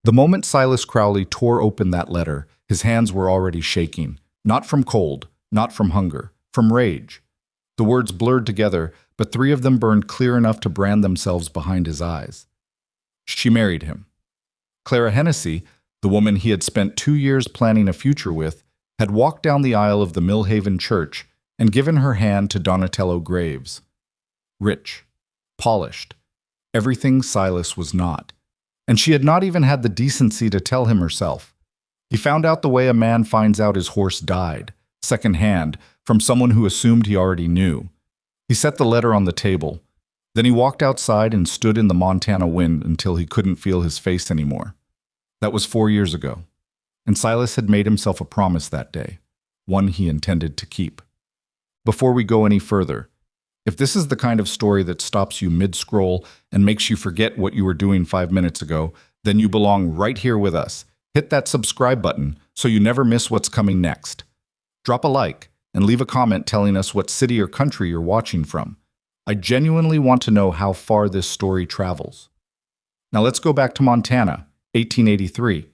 The moment Silas Crowley tore open that letter, his hands were already shaking, not from cold, not from hunger, from rage. The words blurred together, but three of them burned clear enough to brand themselves behind his eyes. She married him. Clara Hennessy, the woman he had spent 2 years planning a future with, had walked down the aisle of the Millhaven church and given her hand to Donatello Graves. Rich, polished, everything Silas was not. And she had not even had the decency to tell him herself. He found out the way a man finds out his horse died, secondhand, from someone who assumed he already knew. He set the letter on the table. Then he walked outside and stood in the Montana wind until he couldn't feel his face anymore. That was 4 years ago, and Silas had made himself a promise that day, one he intended to keep. Before we go any further, if this is the kind of story that stops you mid-scroll and makes you forget what you were doing 5 minutes ago, then you belong right here with us. Hit that subscribe button so you never miss what's coming next. Drop a like and leave a comment telling us what city or country you're watching from. I genuinely want to know how far this story travels. Now let's go back to Montana, 1883,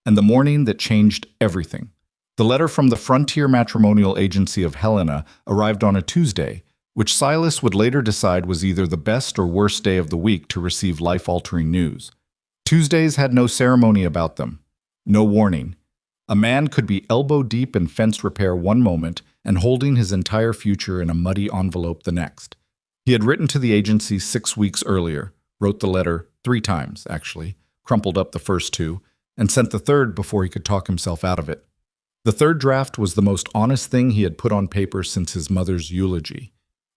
and the morning that changed everything. The letter from the Frontier Matrimonial Agency of Helena arrived on a Tuesday, which Silas would later decide was either the best or worst day of the week to receive life-altering news. Tuesdays had no ceremony about them, no warning. A man could be elbow-deep in fence repair one moment and holding his entire future in a muddy envelope the next. He had written to the agency 6 weeks earlier, wrote the letter 3 times, actually, crumpled up the first 2, and sent the third before he could talk himself out of it. The third draft was the most honest thing he had put on paper since his mother's eulogy.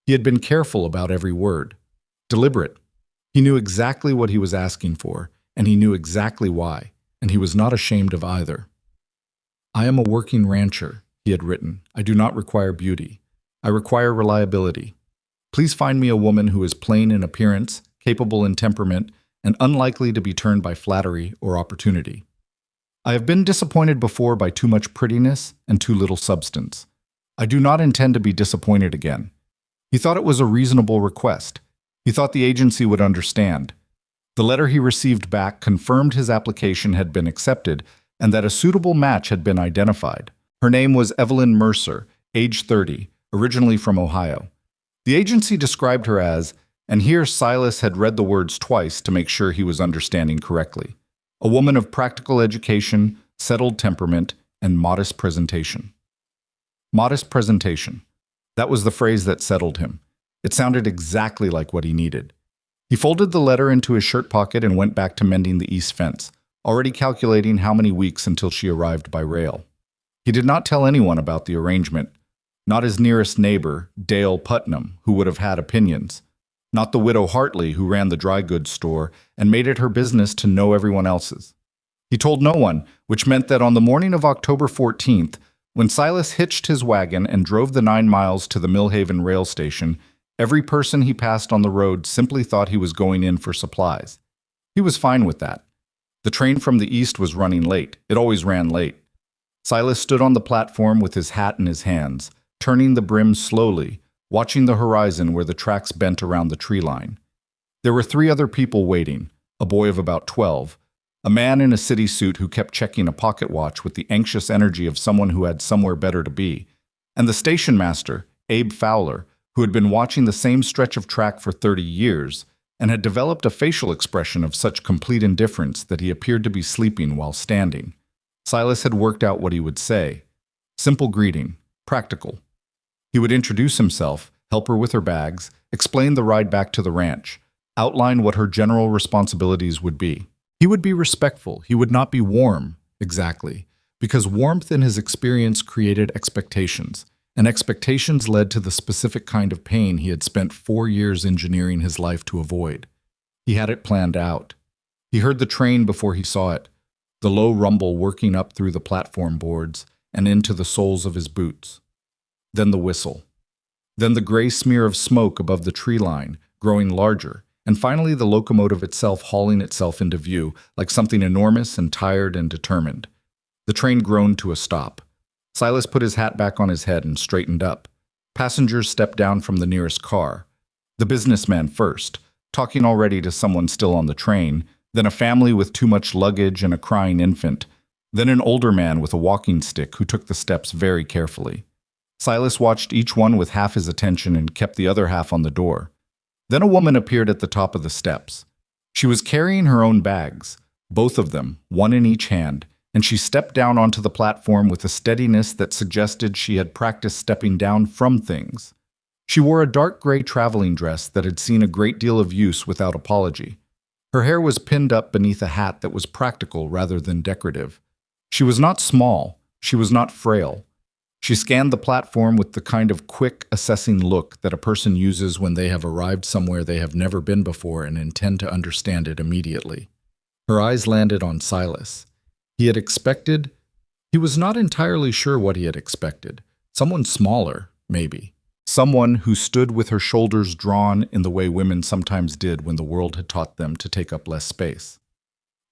He had been careful about every word, deliberate. He knew exactly what he was asking for, and he knew exactly why, and he was not ashamed of either. I am a working rancher, he had written. I do not require beauty. I require reliability. Please find me a woman who is plain in appearance, capable in temperament, and unlikely to be turned by flattery or opportunity. I have been disappointed before by too much prettiness and too little substance. I do not intend to be disappointed again. He thought it was a reasonable request. He thought the agency would understand. The letter he received back confirmed his application had been accepted and that a suitable match had been identified. Her name was Evelyn Mercer, age 30, originally from Ohio. The agency described her as, and here Silas had read the words twice to make sure he was understanding correctly, a woman of practical education, settled temperament, and modest presentation. Modest presentation. That was the phrase that settled him. It sounded exactly like what he needed. He folded the letter into his shirt pocket and went back to mending the east fence, already calculating how many weeks until she arrived by rail. He did not tell anyone about the arrangement, not his nearest neighbor, Dale Putnam, who would have had opinions, not the widow Hartley who ran the dry goods store and made it her business to know everyone else's. He told no one, which meant that on the morning of October 14th, when Silas hitched his wagon and drove the 9 miles to the Millhaven rail station, every person he passed on the road simply thought he was going in for supplies. He was fine with that. The train from the east was running late. It always ran late. Silas stood on the platform with his hat in his hands, turning the brim slowly, watching the horizon where the tracks bent around the tree line. There were 3 other people waiting, a boy of about 12, a man in a city suit who kept checking a pocket watch with the anxious energy of someone who had somewhere better to be, and the station master, Abe Fowler, who had been watching the same stretch of track for 30 years and had developed a facial expression of such complete indifference that he appeared to be sleeping while standing. Silas had worked out what he would say. Simple greeting, practical. He would introduce himself, help her with her bags, explain the ride back to the ranch, outline what her general responsibilities would be. He would be respectful. He would not be warm, exactly, because warmth in his experience created expectations, and expectations led to the specific kind of pain he had spent 4 years engineering his life to avoid. He had it planned out. He heard the train before he saw it, the low rumble working up through the platform boards and into the soles of his boots. Then the whistle. Then the gray smear of smoke above the tree line, growing larger, and finally the locomotive itself hauling itself into view like something enormous and tired and determined. The train groaned to a stop. Silas put his hat back on his head and straightened up. Passengers stepped down from the nearest car. The businessman first, talking already to someone still on the train, then a family with too much luggage and a crying infant, then an older man with a walking stick who took the steps very carefully. Silas watched each one with half his attention and kept the other half on the door. Then a woman appeared at the top of the steps. She was carrying her own bags, both of them, one in each hand, and she stepped down onto the platform with a steadiness that suggested she had practiced stepping down from things. She wore a dark gray traveling dress that had seen a great deal of use without apology. Her hair was pinned up beneath a hat that was practical rather than decorative. She was not small, she was not frail. She scanned the platform with the kind of quick, assessing look that a person uses when they have arrived somewhere they have never been before and intend to understand it immediately. Her eyes landed on Silas. He was not entirely sure what he had expected. Someone smaller, maybe. Someone who stood with her shoulders drawn in the way women sometimes did when the world had taught them to take up less space.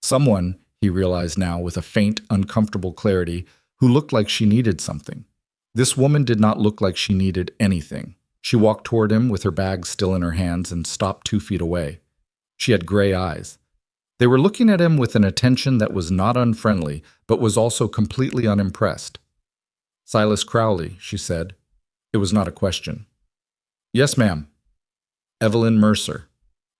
Someone, he realized now with a faint, uncomfortable clarity, who looked like she needed something. This woman did not look like she needed anything. She walked toward him with her bag still in her hands and stopped 2 feet away. She had gray eyes. They were looking at him with an attention that was not unfriendly, but was also completely unimpressed. "Silas Crowley," she said. It was not a question. "Yes, ma'am." "Evelyn Mercer."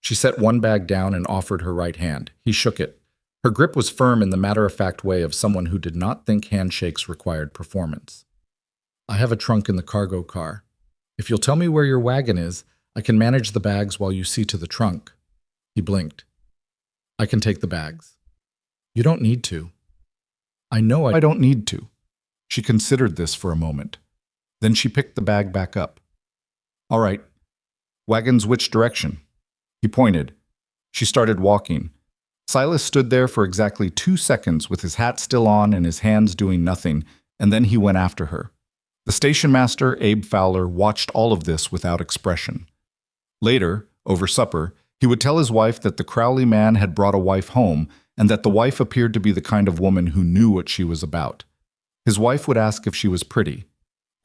She set one bag down and offered her right hand. He shook it. Her grip was firm in the matter-of-fact way of someone who did not think handshakes required performance. "I have a trunk in the cargo car. If you'll tell me where your wagon is, I can manage the bags while you see to the trunk." He blinked. "I can take the bags." "You don't need to." "I know I don't need to." She considered this for a moment. Then she picked the bag back up. "All right. Wagons which direction?" He pointed. She started walking. Silas stood there for exactly 2 seconds with his hat still on and his hands doing nothing, and then he went after her. The station master, Abe Fowler, watched all of this without expression. Later, over supper, he would tell his wife that the Crowley man had brought a wife home and that the wife appeared to be the kind of woman who knew what she was about. His wife would ask if she was pretty.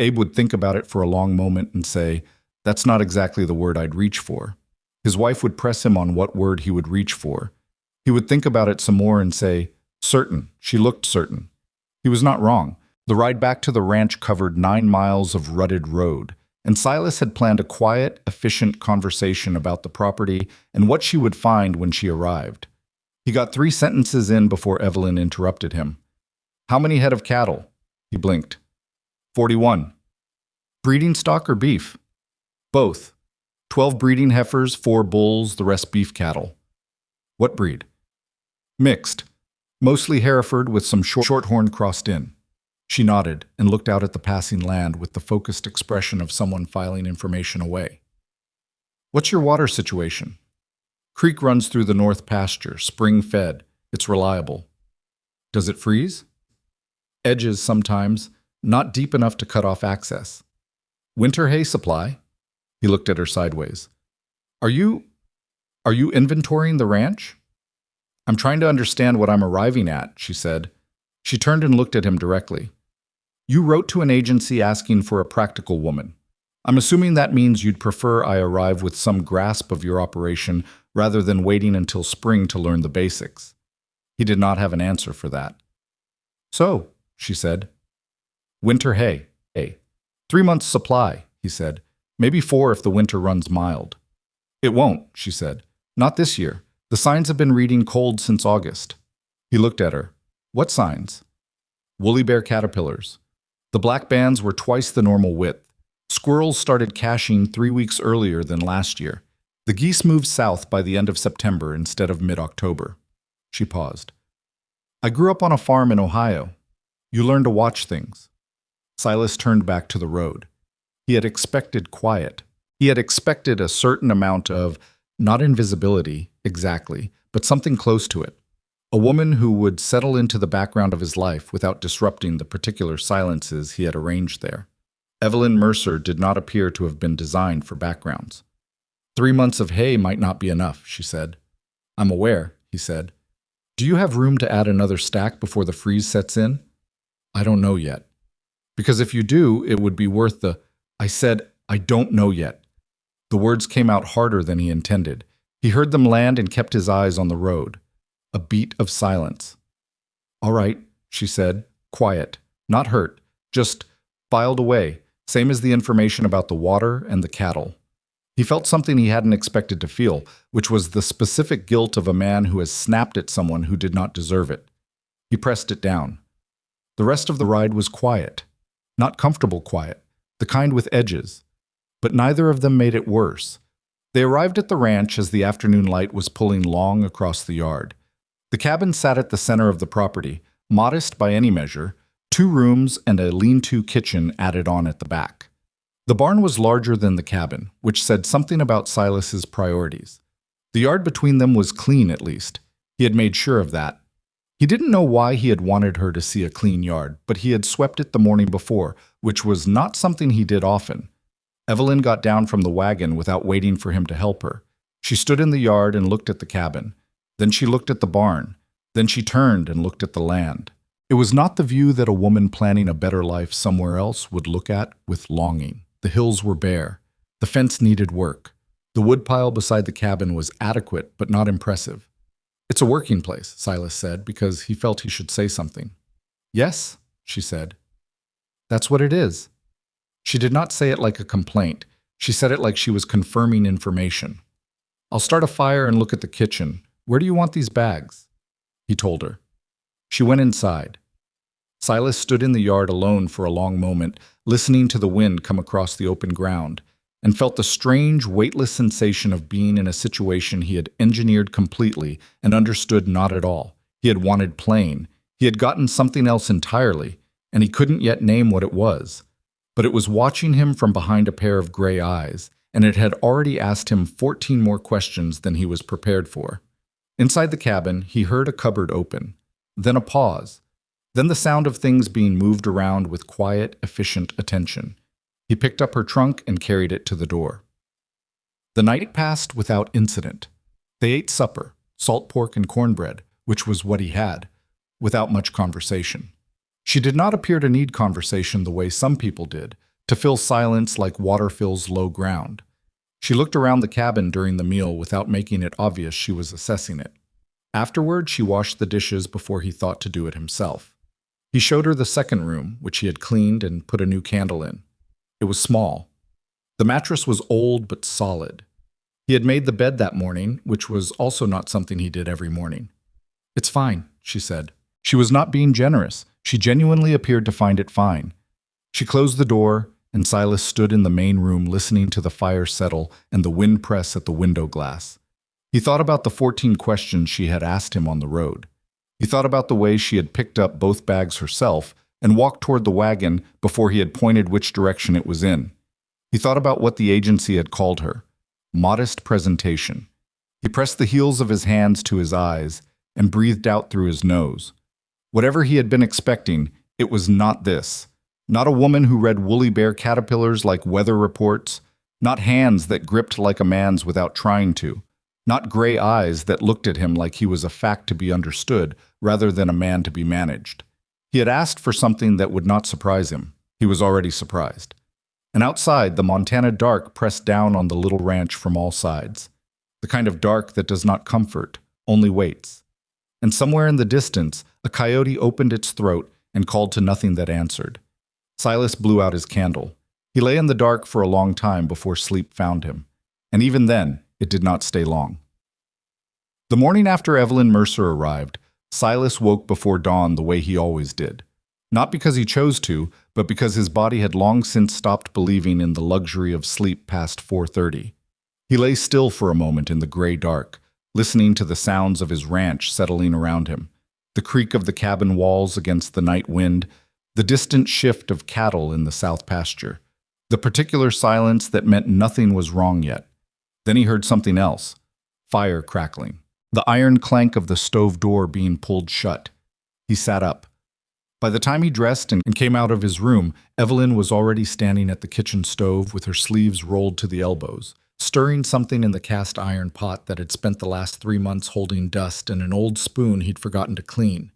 Abe would think about it for a long moment and say, "That's not exactly the word I'd reach for." His wife would press him on what word he would reach for. He would think about it some more and say, "Certain, she looked certain." He was not wrong. The ride back to the ranch covered 9 miles of rutted road, and Silas had planned a quiet, efficient conversation about the property and what she would find when she arrived. He got 3 sentences in before Evelyn interrupted him. "How many head of cattle?" He blinked. 41. "Breeding stock or beef?" "Both. 12 breeding heifers, 4 bulls, the rest beef cattle." "What breed?" "Mixed. Mostly Hereford with some shorthorn crossed in." She nodded and looked out at the passing land with the focused expression of someone filing information away. "What's your water situation?" "Creek runs through the north pasture, spring-fed. It's reliable." "Does it freeze?" "Edges sometimes, not deep enough to cut off access." "Winter hay supply?" He looked at her sideways. Are you inventorying the ranch?" "I'm trying to understand what I'm arriving at," she said. She turned and looked at him directly. "You wrote to an agency asking for a practical woman. I'm assuming that means you'd prefer I arrive with some grasp of your operation rather than waiting until spring to learn the basics." He did not have an answer for that. "So," she said. "Winter hay. 3 months' supply," he said. "Maybe 4 if the winter runs mild." "It won't," she said. "Not this year. The signs have been reading cold since August." He looked at her. "What signs?" "Woolly bear caterpillars. The black bands were twice the normal width. Squirrels started caching 3 weeks earlier than last year. The geese moved south by the end of September instead of mid-October." She paused. "I grew up on a farm in Ohio. You learn to watch things." Silas turned back to the road. He had expected quiet. He had expected a certain amount of, not invisibility, exactly, but something close to it. A woman who would settle into the background of his life without disrupting the particular silences he had arranged there. Evelyn Mercer did not appear to have been designed for backgrounds. 3 months of hay might not be enough, she said. "I'm aware," he said. "Do you have room to add another stack before the freeze sets in?" "I don't know yet." "Because if you do, it would be worth the—" I said, "I don't know yet." The words came out harder than he intended. He heard them land and kept his eyes on the road. A beat of silence. "All right," she said, quiet, not hurt, just filed away, same as the information about the water and the cattle. He felt something he hadn't expected to feel, which was the specific guilt of a man who has snapped at someone who did not deserve it. He pressed it down. The rest of the ride was quiet. Not comfortable quiet, the kind with edges. But neither of them made it worse. They arrived at the ranch as the afternoon light was pulling long across the yard. The cabin sat at the center of the property, modest by any measure, 2 rooms and a lean-to kitchen added on at the back. The barn was larger than the cabin, which said something about Silas's priorities. The yard between them was clean, at least. He had made sure of that. He didn't know why he had wanted her to see a clean yard, but he had swept it the morning before, which was not something he did often. Evelyn got down from the wagon without waiting for him to help her. She stood in the yard and looked at the cabin. Then she looked at the barn. Then she turned and looked at the land. It was not the view that a woman planning a better life somewhere else would look at with longing. The hills were bare. The fence needed work. The woodpile beside the cabin was adequate but not impressive. "It's a working place," Silas said, because he felt he should say something. "Yes," she said. "That's what it is." She did not say it like a complaint. She said it like she was confirming information. "I'll start a fire and look at the kitchen. Where do you want these bags?" He told her. She went inside. Silas stood in the yard alone for a long moment, listening to the wind come across the open ground, and felt the strange, weightless sensation of being in a situation he had engineered completely and understood not at all. He had wanted plain. He had gotten something else entirely, and he couldn't yet name what it was. But it was watching him from behind a pair of gray eyes, and it had already asked him 14 more questions than he was prepared for. Inside the cabin, he heard a cupboard open, then a pause, then the sound of things being moved around with quiet, efficient attention. He picked up her trunk and carried it to the door. The night passed without incident. They ate supper, salt pork and cornbread, which was what he had, without much conversation. She did not appear to need conversation the way some people did, to fill silence like water fills low ground. She looked around the cabin during the meal without making it obvious she was assessing it. Afterward, she washed the dishes before he thought to do it himself. He showed her the second room, which he had cleaned and put a new candle in. It was small. The mattress was old but solid. He had made the bed that morning, which was also not something he did every morning. "It's fine," she said. She was not being generous. She genuinely appeared to find it fine. She closed the door, and Silas stood in the main room listening to the fire settle and the wind press at the window glass. He thought about the 14 questions she had asked him on the road. He thought about the way she had picked up both bags herself and walked toward the wagon before he had pointed which direction it was in. He thought about what the agency had called her, modest presentation. He pressed the heels of his hands to his eyes and breathed out through his nose. Whatever he had been expecting, it was not this. Not a woman who read woolly bear caterpillars like weather reports, not hands that gripped like a man's without trying to, not gray eyes that looked at him like he was a fact to be understood rather than a man to be managed. He had asked for something that would not surprise him. He was already surprised. And outside, the Montana dark pressed down on the little ranch from all sides. The kind of dark that does not comfort, only waits. And somewhere in the distance, a coyote opened its throat and called to nothing that answered. Silas blew out his candle. He lay in the dark for a long time before sleep found him. And even then, it did not stay long. The morning after Evelyn Mercer arrived, Silas woke before dawn the way he always did. Not because he chose to, but because his body had long since stopped believing in the luxury of sleep past 4:30. He lay still for a moment in the gray dark, listening to the sounds of his ranch settling around him, the creak of the cabin walls against the night wind, the distant shift of cattle in the south pasture, the particular silence that meant nothing was wrong yet. Then he heard something else, fire crackling, the iron clank of the stove door being pulled shut. He sat up. By the time he dressed and came out of his room, Evelyn was already standing at the kitchen stove with her sleeves rolled to the elbows, stirring something in the cast iron pot that had spent the last 3 months holding dust and an old spoon he'd forgotten to clean.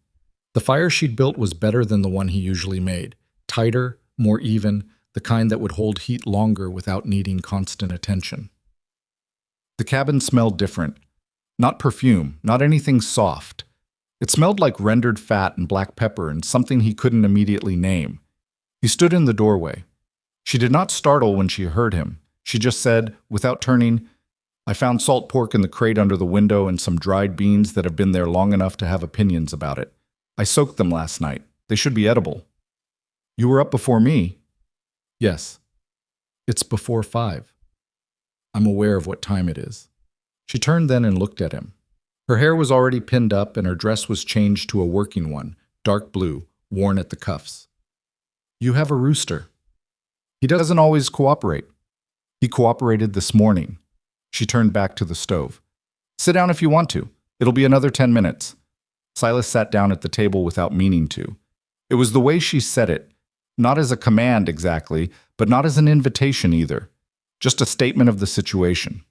The fire she'd built was better than the one he usually made, tighter, more even, the kind that would hold heat longer without needing constant attention. The cabin smelled different. Not perfume, not anything soft. It smelled like rendered fat and black pepper and something he couldn't immediately name. He stood in the doorway. She did not startle when she heard him. She just said, without turning, "I found salt pork in the crate under the window and some dried beans that have been there long enough to have opinions about it. I soaked them last night. They should be edible." "You were up before me." "Yes. It's before 5. I'm aware of what time it is." She turned then and looked at him. Her hair was already pinned up and her dress was changed to a working one, dark blue, worn at the cuffs. "You have a rooster." "He doesn't always cooperate." "He cooperated this morning." She turned back to the stove. "Sit down if you want to. It'll be another 10 minutes. Silas sat down at the table without meaning to. It was the way she said it, not as a command exactly, but not as an invitation either. Just a statement of the situation.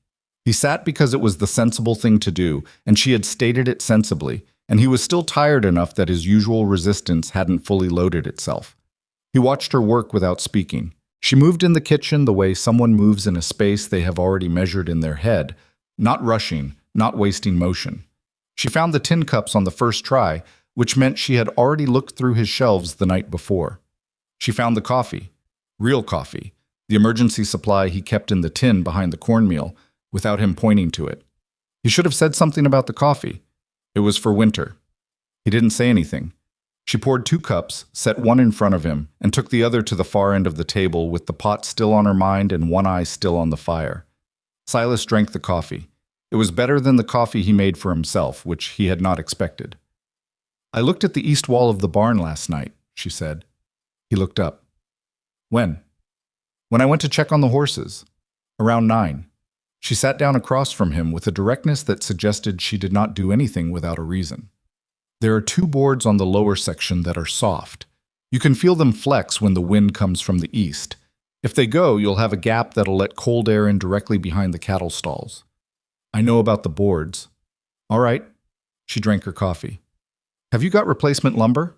He sat because it was the sensible thing to do, and she had stated it sensibly, and he was still tired enough that his usual resistance hadn't fully loaded itself. He watched her work without speaking. She moved in the kitchen the way someone moves in a space they have already measured in their head, not rushing, not wasting motion. She found the tin cups on the first try, which meant she had already looked through his shelves the night before. She found the coffee, real coffee, the emergency supply he kept in the tin behind the cornmeal, without him pointing to it. He should have said something about the coffee. It was for winter. He didn't say anything. She poured 2 cups, set one in front of him, and took the other to the far end of the table with the pot still on her mind and one eye still on the fire. Silas drank the coffee. It was better than the coffee he made for himself, which he had not expected. "I looked at the east wall of the barn last night," she said. He looked up. "When?" "When I went to check on the horses. Around 9. She sat down across from him with a directness that suggested she did not do anything without a reason. "There are 2 boards on the lower section that are soft. You can feel them flex when the wind comes from the east. If they go, you'll have a gap that'll let cold air in directly behind the cattle stalls. I know about the boards." "All right." She drank her coffee. "Have you got replacement lumber?"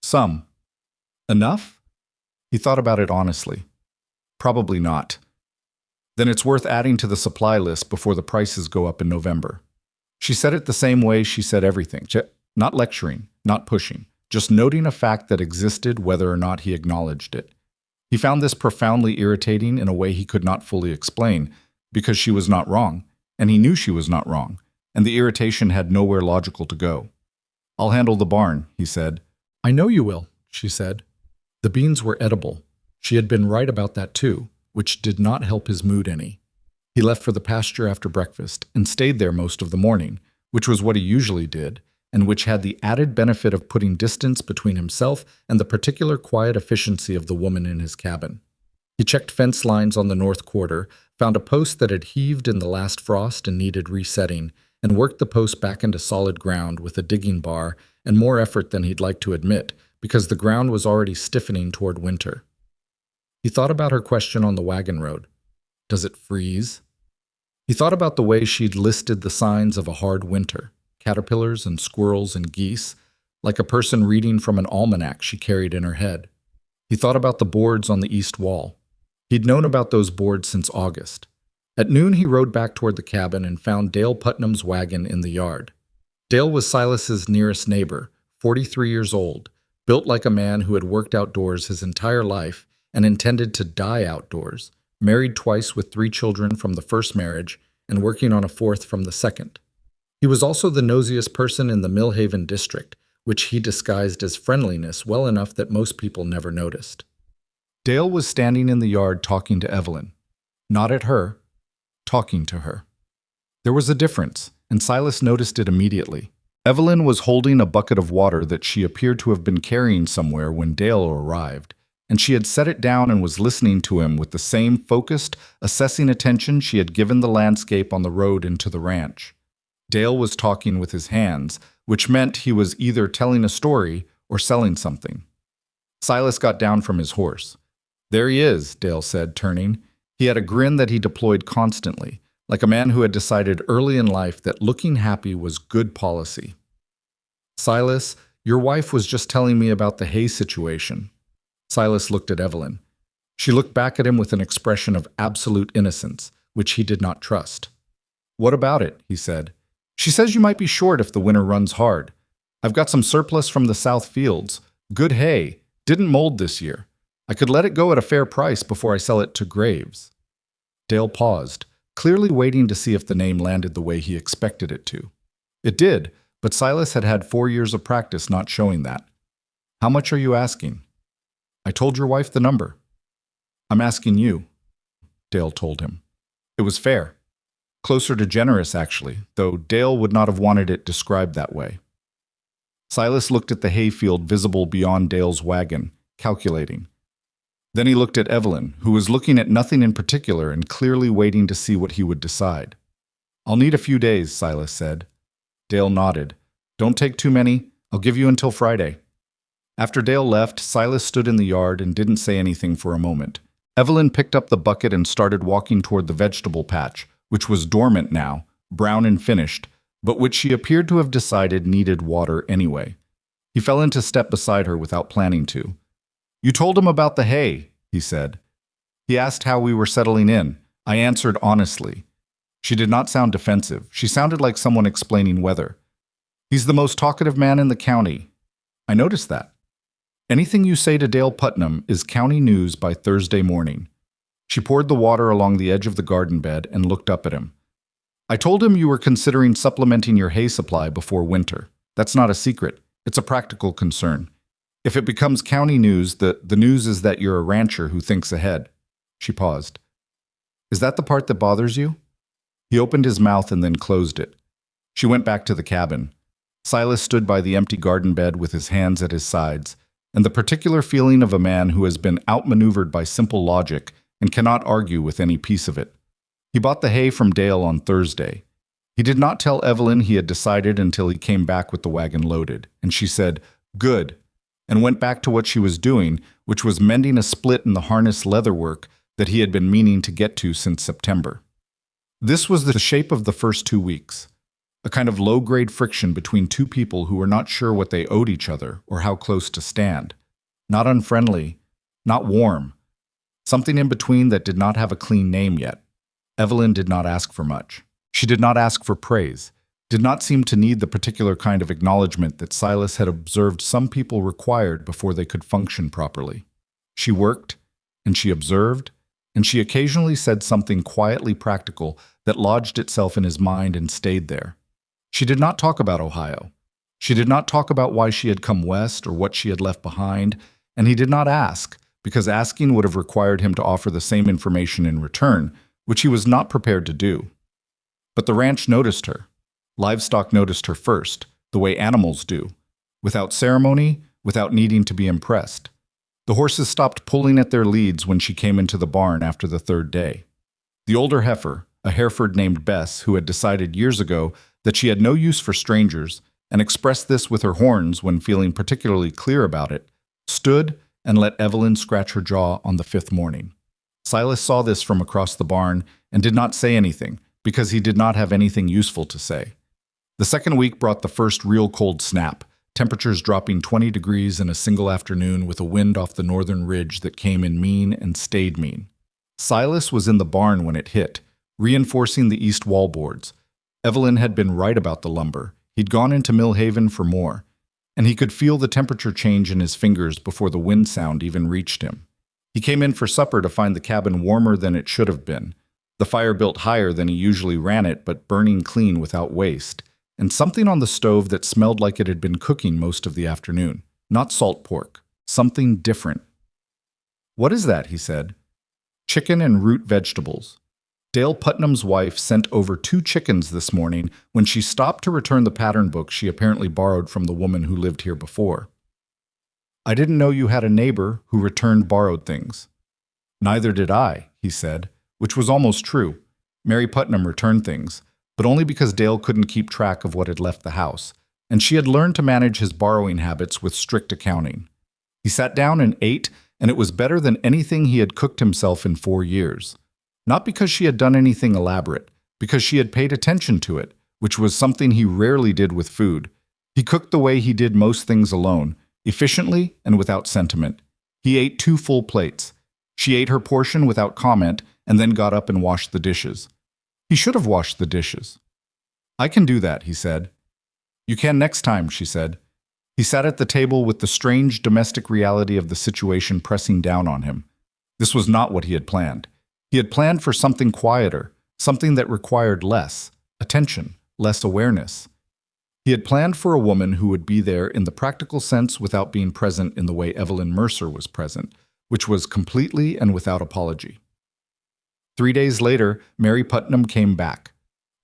"Some." "Enough?" He thought about it honestly. "Probably not." "Then it's worth adding to the supply list before the prices go up in November." She said it the same way she said everything. Not lecturing, not pushing, just noting a fact that existed whether or not he acknowledged it. He found this profoundly irritating in a way he could not fully explain, because she was not wrong, and he knew she was not wrong, and the irritation had nowhere logical to go. "I'll handle the barn," he said. "I know you will," she said. The beans were edible. She had been right about that too, which did not help his mood any. He left for the pasture after breakfast and stayed there most of the morning, which was what he usually did, and which had the added benefit of putting distance between himself and the particular quiet efficiency of the woman in his cabin. He checked fence lines on the north quarter, found a post that had heaved in the last frost and needed resetting, and worked the post back into solid ground with a digging bar and more effort than he'd like to admit, because the ground was already stiffening toward winter. He thought about her question on the wagon road. Does it freeze? He thought about the way she'd listed the signs of a hard winter, caterpillars and squirrels and geese, like a person reading from an almanac she carried in her head. He thought about the boards on the east wall. He'd known about those boards since August. At noon, he rode back toward the cabin and found Dale Putnam's wagon in the yard. Dale was Silas's nearest neighbor, 43 years old, built like a man who had worked outdoors his entire life and intended to die outdoors, married twice with 3 children from the first marriage and working on a 4th from the second. He was also the nosiest person in the Millhaven district, which he disguised as friendliness well enough that most people never noticed. Dale was standing in the yard talking to Evelyn. Not at her, talking to her. There was a difference, and Silas noticed it immediately. Evelyn was holding a bucket of water that she appeared to have been carrying somewhere when Dale arrived, and she had set it down and was listening to him with the same focused, assessing attention she had given the landscape on the road into the ranch. Dale was talking with his hands, which meant he was either telling a story or selling something. Silas got down from his horse. "There he is," Dale said, turning. He had a grin that he deployed constantly, like a man who had decided early in life that looking happy was good policy. "Silas, your wife was just telling me about the hay situation." Silas looked at Evelyn. She looked back at him with an expression of absolute innocence, which he did not trust. "What about it?" he said. She says you might be short if the winter runs hard. I've got some surplus from the south fields. Good hay. Didn't mold this year. I could let it go at a fair price before I sell it to Graves." Dale paused, clearly waiting to see if the name landed the way he expected it to. It did, but Silas had had 4 years of practice not showing that. "How much are you asking?" "I told your wife the number." "I'm asking you," Dale told him. It was fair. Closer to generous, actually, though Dale would not have wanted it described that way. Silas looked at the hayfield visible beyond Dale's wagon, calculating. Then he looked at Evelyn, who was looking at nothing in particular and clearly waiting to see what he would decide. "I'll need a few days," Silas said. Dale nodded. "Don't take too many. I'll give you until Friday." After Dale left, Silas stood in the yard and didn't say anything for a moment. Evelyn picked up the bucket and started walking toward the vegetable patch, which was dormant now, brown and finished, but which she appeared to have decided needed water anyway. He fell into step beside her without planning to. "You told him about the hay," he said. "He asked how we were settling in. I answered honestly." She did not sound defensive. She sounded like someone explaining weather. "He's the most talkative man in the county." "I noticed that." "Anything you say to Dale Putnam is county news by Thursday morning." She poured the water along the edge of the garden bed and looked up at him. "I told him you were considering supplementing your hay supply before winter. That's not a secret. It's a practical concern. If it becomes county news, the news is that you're a rancher who thinks ahead." She paused. "Is that the part that bothers you?" He opened his mouth and then closed it. She went back to the cabin. Silas stood by the empty garden bed with his hands at his sides, and the particular feeling of a man who has been outmaneuvered by simple logic and cannot argue with any piece of it. He bought the hay from Dale on Thursday. He did not tell Evelyn he had decided until he came back with the wagon loaded, and she said, "Good," and went back to what she was doing, which was mending a split in the harness leatherwork that he had been meaning to get to since September. This was the shape of the first 2 weeks, a kind of low-grade friction between two people who were not sure what they owed each other or how close to stand. Not unfriendly, not warm. Something in between that did not have a clean name yet. Evelyn did not ask for much. She did not ask for praise, did not seem to need the particular kind of acknowledgement that Silas had observed some people required before they could function properly. She worked, and she observed, and she occasionally said something quietly practical that lodged itself in his mind and stayed there. She did not talk about Ohio. She did not talk about why she had come west or what she had left behind, and he did not ask, because asking would have required him to offer the same information in return, which he was not prepared to do. But the ranch noticed her. Livestock noticed her first, the way animals do, without ceremony, without needing to be impressed. The horses stopped pulling at their leads when she came into the barn after the 3rd day. The older heifer, a Hereford named Bess, who had decided years ago that she had no use for strangers, and expressed this with her horns when feeling particularly clear about it, stood and let Evelyn scratch her jaw on the 5th morning. Silas saw this from across the barn and did not say anything, because he did not have anything useful to say. The 2nd week brought the first real cold snap, temperatures dropping 20 degrees in a single afternoon with a wind off the northern ridge that came in mean and stayed mean. Silas was in the barn when it hit, reinforcing the east wall boards. Evelyn had been right about the lumber. He'd gone into Millhaven for more, and he could feel the temperature change in his fingers before the wind sound even reached him. He came in for supper to find the cabin warmer than it should have been, the fire built higher than he usually ran it but burning clean without waste, and something on the stove that smelled like it had been cooking most of the afternoon. Not salt pork, something different. "What is that?" he said. "Chicken and root vegetables." Dale Putnam's wife sent over 2 chickens this morning when she stopped to return the pattern book she apparently borrowed from the woman who lived here before. "I didn't know you had a neighbor who returned borrowed things." "Neither did I," he said, which was almost true. Mary Putnam returned things, but only because Dale couldn't keep track of what had left the house, and she had learned to manage his borrowing habits with strict accounting. He sat down and ate, and it was better than anything he had cooked himself in 4 years. Not because she had done anything elaborate, because she had paid attention to it, which was something he rarely did with food. He cooked the way he did most things alone, efficiently and without sentiment. He ate 2 full plates. She ate her portion without comment and then got up and washed the dishes. He should have washed the dishes. "I can do that," he said. "You can next time," she said. He sat at the table with the strange domestic reality of the situation pressing down on him. This was not what he had planned. He had planned for something quieter, something that required less attention, less awareness. He had planned for a woman who would be there in the practical sense without being present in the way Evelyn Mercer was present, which was completely and without apology. 3 days later, Mary Putnam came back.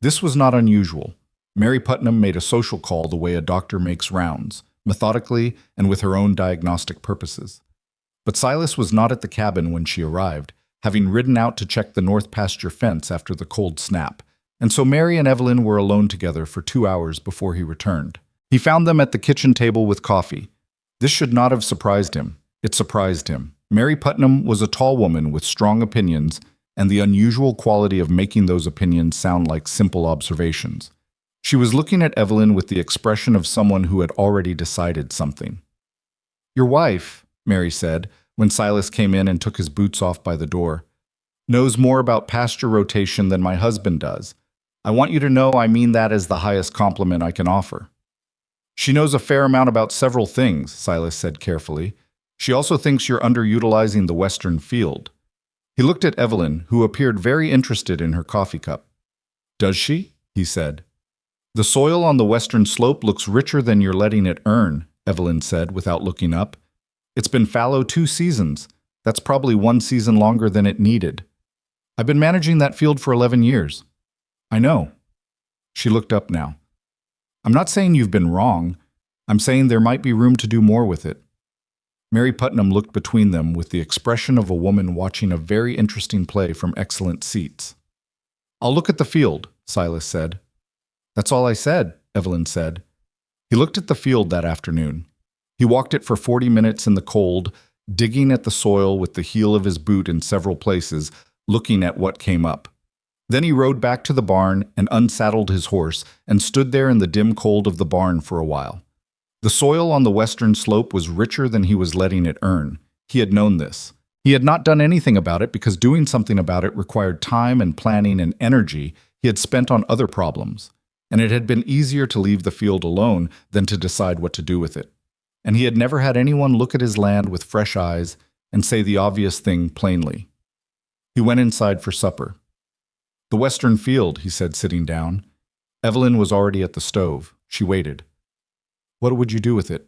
This was not unusual. Mary Putnam made a social call the way a doctor makes rounds, methodically and with her own diagnostic purposes. But Silas was not at the cabin when she arrived, having ridden out to check the north pasture fence after the cold snap, and so Mary and Evelyn were alone together for 2 hours before he returned. He found them at the kitchen table with coffee. This should not have surprised him. It surprised him. Mary Putnam was a tall woman with strong opinions and the unusual quality of making those opinions sound like simple observations. She was looking at Evelyn with the expression of someone who had already decided something. "Your wife," Mary said, when Silas came in and took his boots off by the door, "knows more about pasture rotation than my husband does. I want you to know I mean that as the highest compliment I can offer." "She knows a fair amount about several things," Silas said carefully. "She also thinks you're underutilizing the western field." He looked at Evelyn, who appeared very interested in her coffee cup. "Does she?" he said. "The soil on the western slope looks richer than you're letting it earn," Evelyn said without looking up. "It's been fallow 2 seasons. That's probably 1 season longer than it needed. I've been managing that field for 11 years. I know." She looked up now. "I'm not saying you've been wrong. I'm saying there might be room to do more with it." Mary Putnam looked between them with the expression of a woman watching a very interesting play from excellent seats. "I'll look at the field," Silas said. "That's all I said," Evelyn said. He looked at the field that afternoon. He walked it for 40 minutes in the cold, digging at the soil with the heel of his boot in several places, looking at what came up. Then he rode back to the barn and unsaddled his horse and stood there in the dim cold of the barn for a while. The soil on the western slope was richer than he was letting it earn. He had known this. He had not done anything about it because doing something about it required time and planning and energy he had spent on other problems, and it had been easier to leave the field alone than to decide what to do with it. And he had never had anyone look at his land with fresh eyes and say the obvious thing plainly. He went inside for supper. "The western field," he said, sitting down. Evelyn was already at the stove. She waited. "What would you do with it?"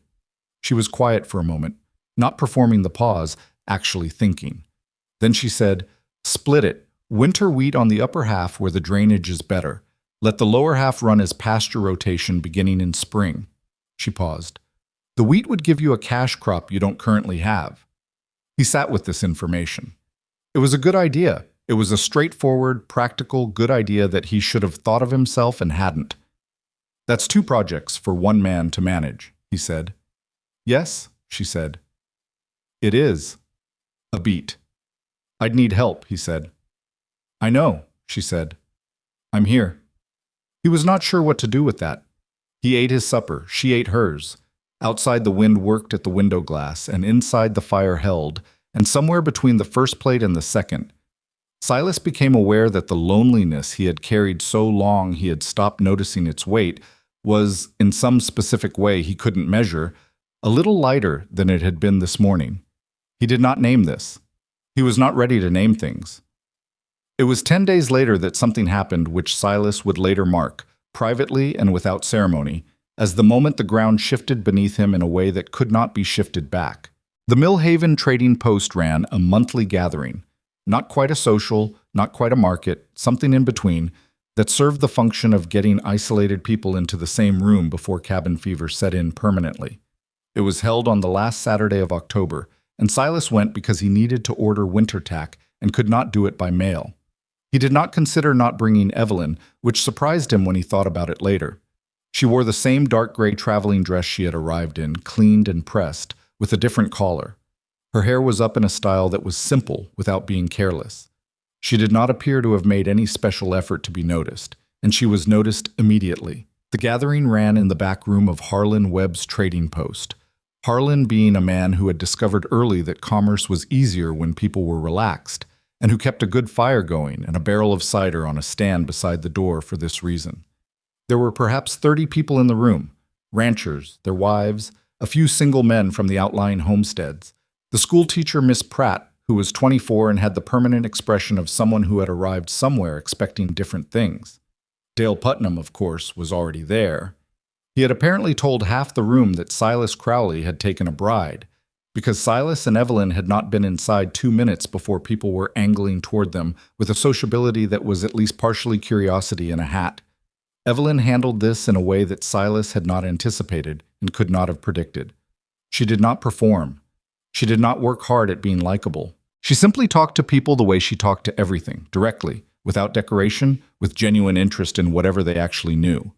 She was quiet for a moment, not performing the pause, actually thinking. Then she said, "Split it. Winter wheat on the upper half where the drainage is better. Let the lower half run as pasture rotation beginning in spring." She paused. "The wheat would give you a cash crop you don't currently have." He sat with this information. It was a good idea. It was a straightforward, practical, good idea that he should have thought of himself and hadn't. "That's 2 projects for 1 man to manage," he said. "Yes," she said. "It is." A beat. "I'd need help," he said. "I know," she said. "I'm here." He was not sure what to do with that. He ate his supper. She ate hers. Outside the wind worked at the window glass, and inside the fire held, and somewhere between the first plate and the second, Silas became aware that the loneliness he had carried so long he had stopped noticing its weight was, in some specific way he couldn't measure, a little lighter than it had been this morning. He did not name this. He was not ready to name things. It was 10 days later that something happened which Silas would later mark, privately and without ceremony, as the moment the ground shifted beneath him in a way that could not be shifted back. The Millhaven Trading Post ran a monthly gathering, not quite a social, not quite a market, something in between, that served the function of getting isolated people into the same room before cabin fever set in permanently. It was held on the last Saturday of October, and Silas went because he needed to order winter tack and could not do it by mail. He did not consider not bringing Evelyn, which surprised him when he thought about it later. She wore the same dark gray traveling dress she had arrived in, cleaned and pressed, with a different collar. Her hair was up in a style that was simple without being careless. She did not appear to have made any special effort to be noticed, and she was noticed immediately. The gathering ran in the back room of Harlan Webb's trading post. Harlan being a man who had discovered early that commerce was easier when people were relaxed, and who kept a good fire going and a barrel of cider on a stand beside the door for this reason. There were perhaps 30 people in the room: ranchers, their wives, a few single men from the outlying homesteads, the school teacher, Miss Pratt, who was 24 and had the permanent expression of someone who had arrived somewhere expecting different things. Dale Putnam, of course, was already there. He had apparently told half the room that Silas Crowley had taken a bride, because Silas and Evelyn had not been inside 2 minutes before people were angling toward them with a sociability that was at least partially curiosity in a hat. Evelyn handled this in a way that Silas had not anticipated and could not have predicted. She did not perform. She did not work hard at being likable. She simply talked to people the way she talked to everything, directly, without decoration, with genuine interest in whatever they actually knew.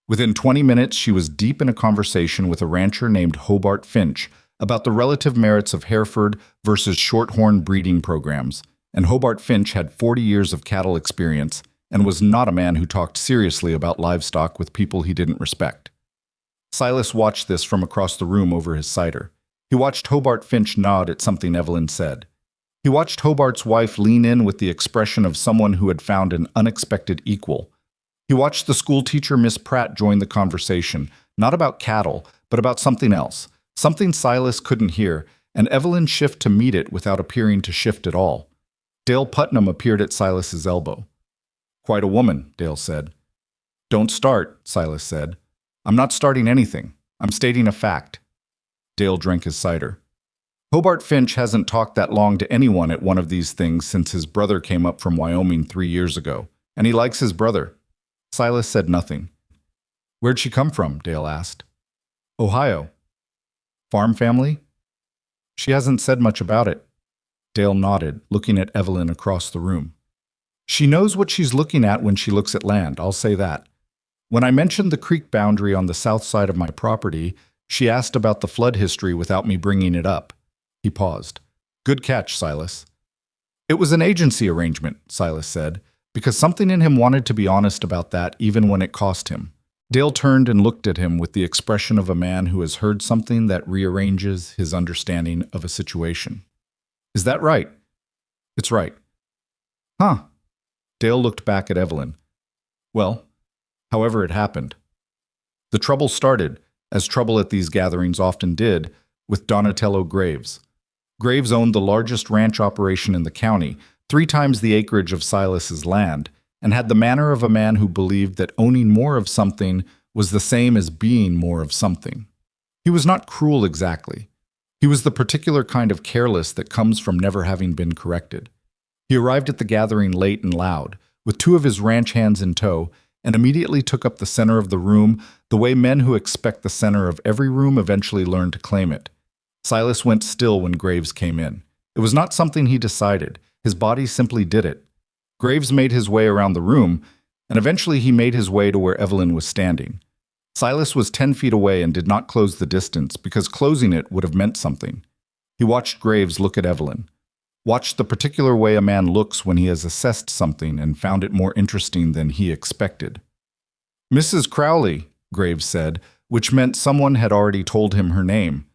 Within 20 minutes, she was deep in a conversation with a rancher named Hobart Finch about the relative merits of Hereford versus Shorthorn breeding programs, and Hobart Finch had 40 years of cattle experience and was not a man who talked seriously about livestock with people he didn't respect. Silas watched this from across the room over his cider. He watched Hobart Finch nod at something Evelyn said. He watched Hobart's wife lean in with the expression of someone who had found an unexpected equal. He watched the school teacher, Miss Pratt, join the conversation, not about cattle, but about something else, something Silas couldn't hear, and Evelyn shift to meet it without appearing to shift at all. Dale Putnam appeared at Silas's elbow. "Quite a woman," Dale said. "Don't start," Silas said. "I'm not starting anything. I'm stating a fact." Dale drank his cider. "Hobart Finch hasn't talked that long to anyone at one of these things since his brother came up from Wyoming 3 years ago, and he likes his brother." Silas said nothing. "Where'd she come from?" Dale asked. "Ohio." "Farm family?" "She hasn't said much about it." Dale nodded, looking at Evelyn across the room. "She knows what she's looking at when she looks at land, I'll say that. When I mentioned the creek boundary on the south side of my property, she asked about the flood history without me bringing it up." He paused. "Good catch, Silas." "It was an agency arrangement," Silas said, because something in him wanted to be honest about that even when it cost him. Dale turned and looked at him with the expression of a man who has heard something that rearranges his understanding of a situation. "Is that right?" "It's right." "Huh." Dale looked back at Evelyn. "Well, however it happened." The trouble started, as trouble at these gatherings often did, with Donatello Graves. Graves owned the largest ranch operation in the county, 3 times the acreage of Silas's land, and had the manner of a man who believed that owning more of something was the same as being more of something. He was not cruel exactly. He was the particular kind of careless that comes from never having been corrected. He arrived at the gathering late and loud, with 2 of his ranch hands in tow, and immediately took up the center of the room, the way men who expect the center of every room eventually learn to claim it. Silas went still when Graves came in. It was not something he decided. His body simply did it. Graves made his way around the room, and eventually he made his way to where Evelyn was standing. Silas was 10 feet away and did not close the distance, because closing it would have meant something. He watched Graves look at Evelyn. Watched the particular way a man looks when he has assessed something and found it more interesting than he expected. "Mrs. Crowley," Graves said, which meant someone had already told him her name.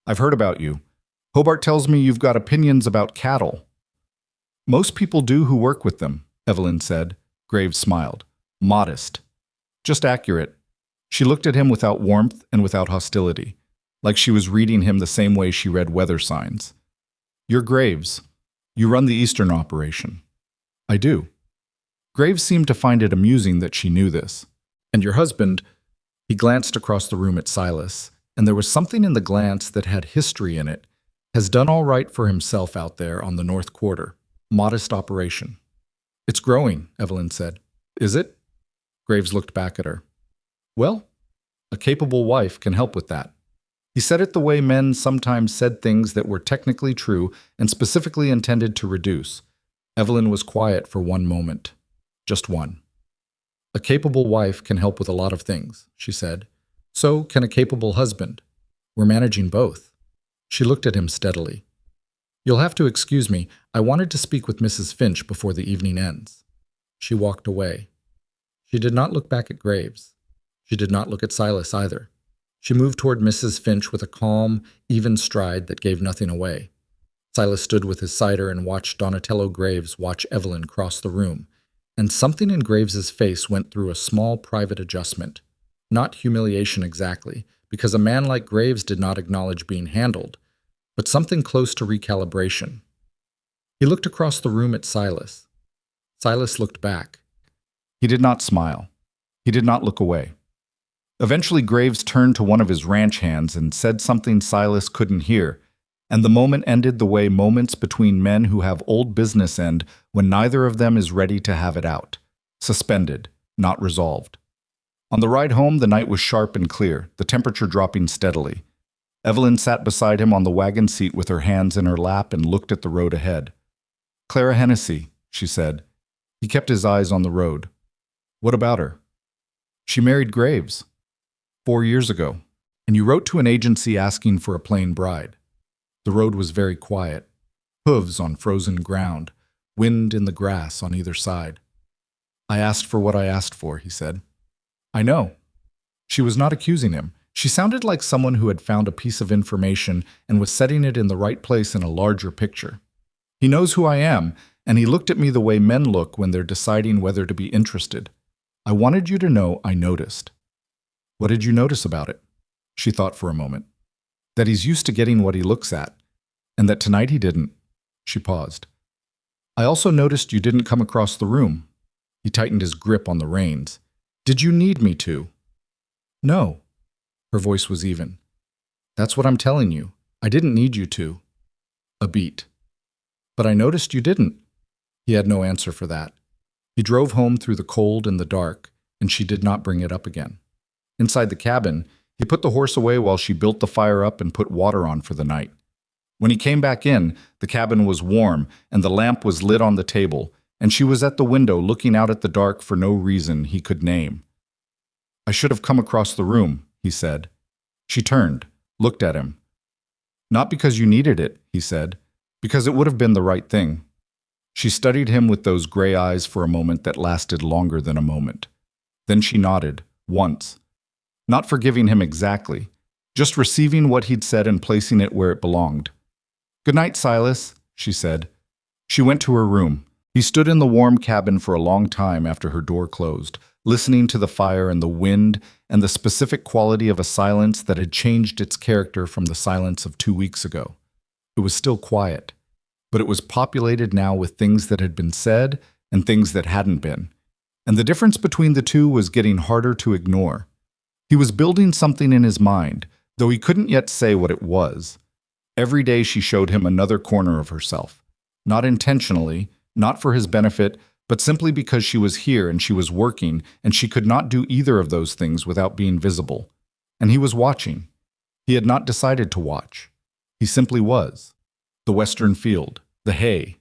"I've heard about you. Hobart tells me you've got opinions about cattle." "Most people do who work with them," Evelyn said. Graves smiled. "Modest. Just accurate." She looked at him without warmth and without hostility, like she was reading him the same way she read weather signs. "You're Graves. You run the Eastern operation." "I do." Graves seemed to find it amusing that she knew this. "And your husband—" He glanced across the room at Silas, and there was something in the glance that had history in it. "Has done all right for himself out there on the North Quarter. Modest operation." "It's growing," Evelyn said. "Is it?" Graves looked back at her. "Well, a capable wife can help with that." He said it the way men sometimes said things that were technically true and specifically intended to reduce. Evelyn was quiet for one moment. Just one. "A capable wife can help with a lot of things," she said. "So can a capable husband. We're managing both." She looked at him steadily. "You'll have to excuse me. I wanted to speak with Mrs. Finch before the evening ends." She walked away. She did not look back at Graves. She did not look at Silas either. She moved toward Mrs. Finch with a calm, even stride that gave nothing away. Silas stood with his cider and watched Donatello Graves watch Evelyn cross the room. And something in Graves's face went through a small private adjustment. Not humiliation exactly, because a man like Graves did not acknowledge being handled, but something close to recalibration. He looked across the room at Silas. Silas looked back. He did not smile. He did not look away. Eventually, Graves turned to one of his ranch hands and said something Silas couldn't hear, and the moment ended the way moments between men who have old business end when neither of them is ready to have it out. Suspended, not resolved. On the ride home, the night was sharp and clear, the temperature dropping steadily. Evelyn sat beside him on the wagon seat with her hands in her lap and looked at the road ahead. "Clara Hennessy," she said. He kept his eyes on the road. "What about her?" "She married Graves 4 years ago, and you wrote to an agency asking for a plain bride." The road was very quiet. Hooves on frozen ground, wind in the grass on either side. "I asked for what I asked for," he said. "I know." She was not accusing him. She sounded like someone who had found a piece of information and was setting it in the right place in a larger picture. "He knows who I am, and he looked at me the way men look when they're deciding whether to be interested. I wanted you to know I noticed." "What did you notice about it?" She thought for a moment. "That he's used to getting what he looks at, and that tonight he didn't." She paused. "I also noticed you didn't come across the room." He tightened his grip on the reins. "Did you need me to?" "No." Her voice was even. "That's what I'm telling you. I didn't need you to." A beat. "But I noticed you didn't." He had no answer for that. He drove home through the cold and the dark, and she did not bring it up again. Inside the cabin, he put the horse away while she built the fire up and put water on for the night. When he came back in, the cabin was warm and the lamp was lit on the table, and she was at the window looking out at the dark for no reason he could name. "I should have come across the room," he said. She turned, looked at him. "Not because you needed it," he said, "because it would have been the right thing." She studied him with those gray eyes for a moment that lasted longer than a moment. Then she nodded, once. Not forgiving him exactly, just receiving what he'd said and placing it where it belonged. "Good night, Silas," she said. She went to her room. He stood in the warm cabin for a long time after her door closed, listening to the fire and the wind and the specific quality of a silence that had changed its character from the silence of 2 weeks ago. It was still quiet, but it was populated now with things that had been said and things that hadn't been. And the difference between the two was getting harder to ignore. He was building something in his mind, though he couldn't yet say what it was. Every day she showed him another corner of herself. Not intentionally, not for his benefit, but simply because she was here and she was working, and she could not do either of those things without being visible. And he was watching. He had not decided to watch. He simply was. The western field, the hay,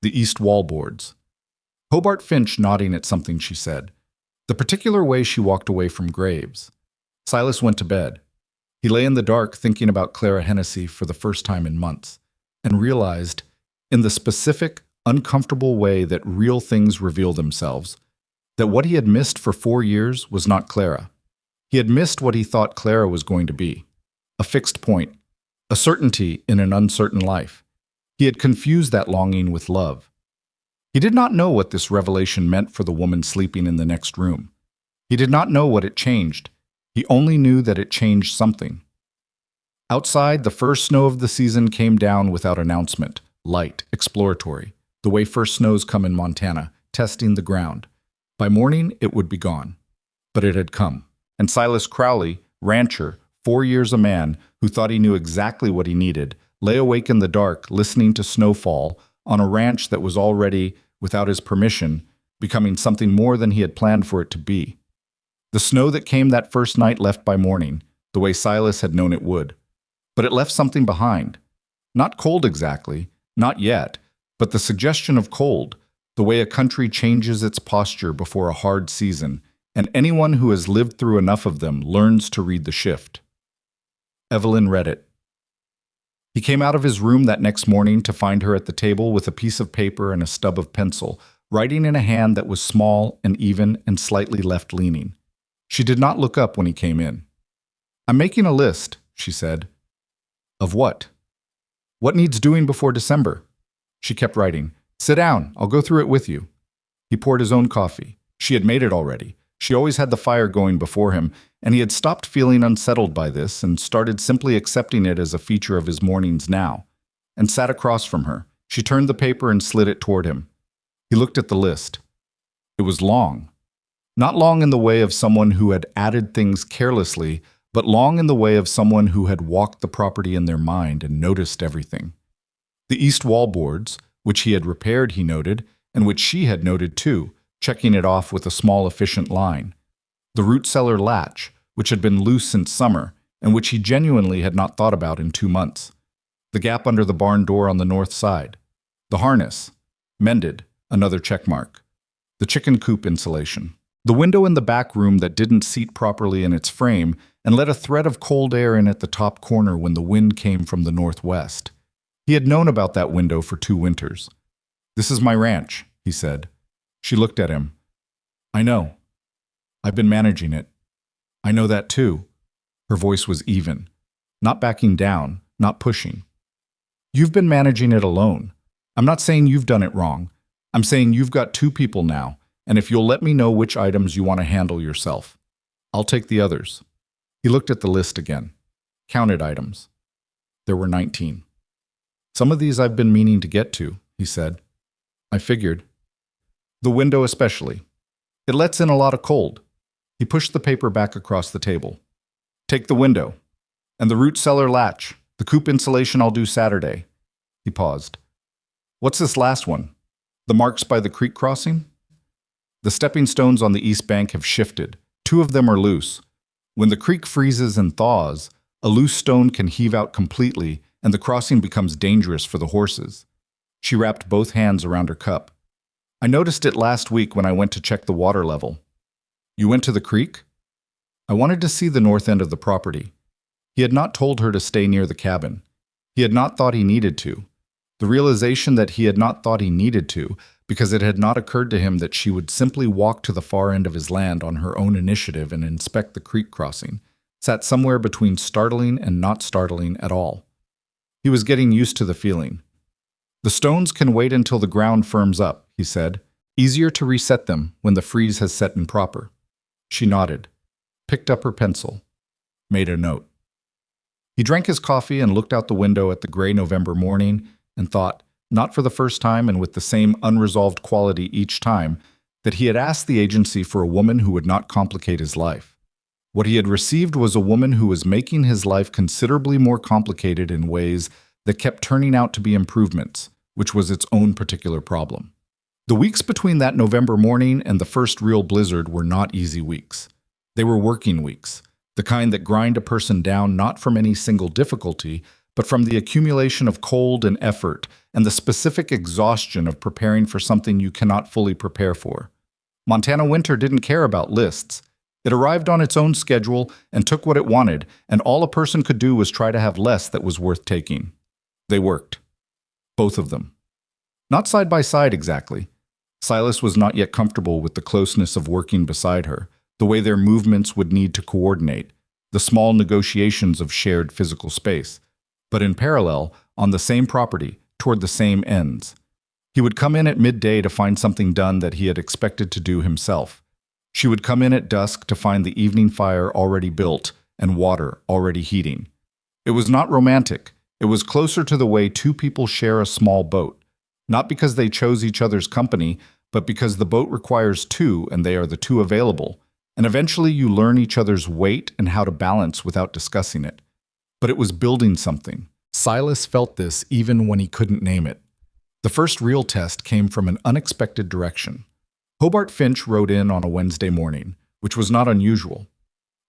the east wallboards. Hobart Finch nodding at something she said. The particular way she walked away from Graves. Silas went to bed. He lay in the dark thinking about Clara Hennessy for the first time in months, and realized, in the specific, uncomfortable way that real things reveal themselves, that what he had missed for 4 years was not Clara. He had missed what he thought Clara was going to be. A fixed point, a certainty in an uncertain life. He had confused that longing with love. He did not know what this revelation meant for the woman sleeping in the next room. He did not know what it changed. He only knew that it changed something. Outside, the first snow of the season came down without announcement, light, exploratory, the way first snows come in Montana, testing the ground. By morning, it would be gone. But it had come. And Silas Crowley, rancher, 4 years a man, who thought he knew exactly what he needed, lay awake in the dark, listening to snowfall, on a ranch that was already, without his permission, becoming something more than he had planned for it to be. The snow that came that first night left by morning, the way Silas had known it would. But it left something behind. Not cold exactly, not yet, but the suggestion of cold, the way a country changes its posture before a hard season, and anyone who has lived through enough of them learns to read the shift. Evelyn read it. He came out of his room that next morning to find her at the table with a piece of paper and a stub of pencil, writing in a hand that was small and even and slightly left-leaning. She did not look up when he came in. "I'm making a list," she said. "Of what?" "What needs doing before December?" She kept writing. "Sit down, I'll go through it with you." He poured his own coffee. She had made it already. She always had the fire going before him, and he had stopped feeling unsettled by this and started simply accepting it as a feature of his mornings now, and sat across from her. She turned the paper and slid it toward him. He looked at the list. It was long. Not long in the way of someone who had added things carelessly, but long in the way of someone who had walked the property in their mind and noticed everything. The east wall boards, which he had repaired, he noted, and which she had noted too, checking it off with a small efficient line. The root cellar latch, which had been loose since summer, and which he genuinely had not thought about in 2 months. The gap under the barn door on the north side. The harness. Mended. Another checkmark. The chicken coop insulation. The window in the back room that didn't seat properly in its frame and let a thread of cold air in at the top corner when the wind came from the northwest. He had known about that window for 2 winters. "This is my ranch," he said. She looked at him. "I know. I've been managing it. I know that too." Her voice was even. Not backing down, not pushing. "You've been managing it alone. I'm not saying you've done it wrong. I'm saying you've got 2 people now, and if you'll let me know which items you want to handle yourself, I'll take the others." He looked at the list again. Counted items. There were 19. "Some of these I've been meaning to get to," he said. "I figured. The window especially. It lets in a lot of cold." He pushed the paper back across the table. "Take the window. And the root cellar latch. The coop insulation I'll do Saturday." He paused. "What's this last one? The marks by the creek crossing?" "The stepping stones on the east bank have shifted. 2 of them are loose. When the creek freezes and thaws, a loose stone can heave out completely, and the crossing becomes dangerous for the horses." She wrapped both hands around her cup. "I noticed it last week when I went to check the water level." "You went to the creek?" "I wanted to see the north end of the property." He had not told her to stay near the cabin. He had not thought he needed to. The realization that he had not thought he needed to, because it had not occurred to him that she would simply walk to the far end of his land on her own initiative and inspect the creek crossing, sat somewhere between startling and not startling at all. He was getting used to the feeling. "The stones can wait until the ground firms up," he said. "Easier to reset them when the freeze has set in proper." She nodded, picked up her pencil, made a note. He drank his coffee and looked out the window at the gray November morning and thought, not for the first time and with the same unresolved quality each time, that he had asked the agency for a woman who would not complicate his life. What he had received was a woman who was making his life considerably more complicated in ways that kept turning out to be improvements, which was its own particular problem. The weeks between that November morning and the first real blizzard were not easy weeks. They were working weeks, the kind that grind a person down not from any single difficulty, but from the accumulation of cold and effort and the specific exhaustion of preparing for something you cannot fully prepare for. Montana winter didn't care about lists. It arrived on its own schedule and took what it wanted, and all a person could do was try to have less that was worth taking. They worked. Both of them. Not side by side exactly. Silas was not yet comfortable with the closeness of working beside her, the way their movements would need to coordinate, the small negotiations of shared physical space. But in parallel, on the same property, toward the same ends. He would come in at midday to find something done that he had expected to do himself. She would come in at dusk to find the evening fire already built and water already heating. It was not romantic. It was closer to the way 2 people share a small boat, not because they chose each other's company, but because the boat requires 2 and they are the 2 available, and eventually you learn each other's weight and how to balance without discussing it. But it was building something. Silas felt this even when he couldn't name it. The first real test came from an unexpected direction. Hobart Finch rode in on a Wednesday morning, which was not unusual.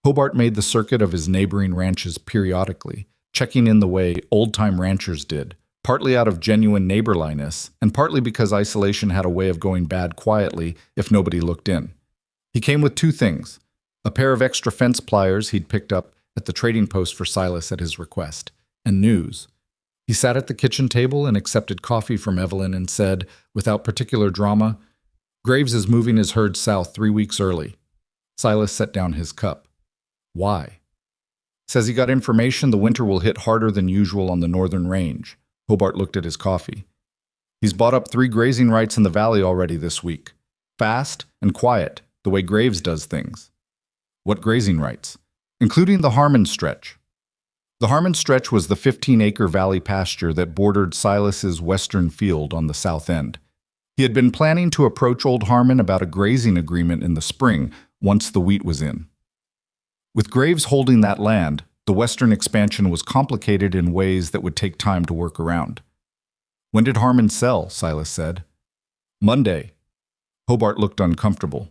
Hobart made the circuit of his neighboring ranches periodically, checking in the way old-time ranchers did, partly out of genuine neighborliness, and partly because isolation had a way of going bad quietly if nobody looked in. He came with 2 things: a pair of extra fence pliers he'd picked up at the trading post for Silas at his request, and news. He sat at the kitchen table and accepted coffee from Evelyn and said, without particular drama, "Graves is moving his herd south 3 weeks early." Silas set down his cup. "Why?" "Says he got information the winter will hit harder than usual on the northern range." Hobart looked at his coffee. "He's bought up 3 grazing rights in the valley already this week. Fast and quiet, the way Graves does things. What grazing rights? Including the Harmon Stretch. The Harmon Stretch was the 15-acre valley pasture that bordered Silas's western field on the south end. He had been planning to approach Old Harmon about a grazing agreement in the spring, once the wheat was in. With Graves holding that land, the western expansion was complicated in ways that would take time to work around. When did Harmon sell? Silas said. Monday. Hobart looked uncomfortable.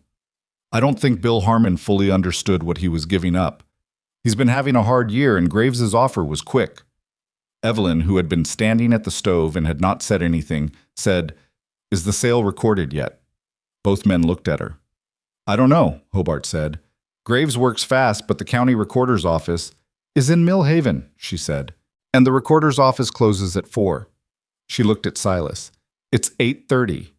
I don't think Bill Harmon fully understood what he was giving up. He's been having a hard year, and Graves's offer was quick. Evelyn, who had been standing at the stove and had not said anything, said, Is the sale recorded yet? Both men looked at her. I don't know, Hobart said. Graves works fast, but the county recorder's office is in Mill Haven, she said, and the recorder's office closes at 4. She looked at Silas. It's 8:30.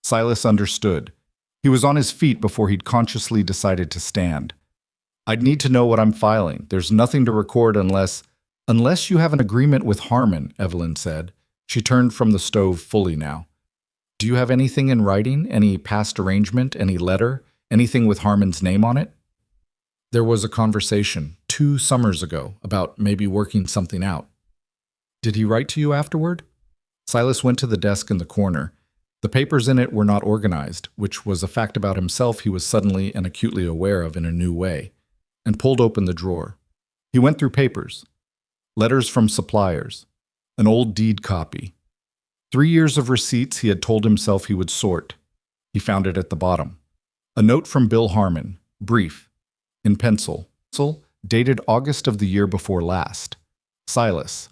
Silas understood. He was on his feet before he'd consciously decided to stand. I'd need to know what I'm filing. There's nothing to record unless you have an agreement with Harmon, Evelyn said. She turned from the stove fully now. Do you have anything in writing? Any past arrangement? Any letter? Anything with Harmon's name on it? There was a conversation 2 summers ago about maybe working something out. Did he write to you afterward? Silas went to the desk in the corner. The papers in it were not organized, which was a fact about himself he was suddenly and acutely aware of in a new way, and pulled open the drawer. He went through papers. Letters from suppliers. An old deed copy. 3 years of receipts he had told himself he would sort. He found it at the bottom. A note from Bill Harmon, brief, in pencil, dated August of the year before last. Silas.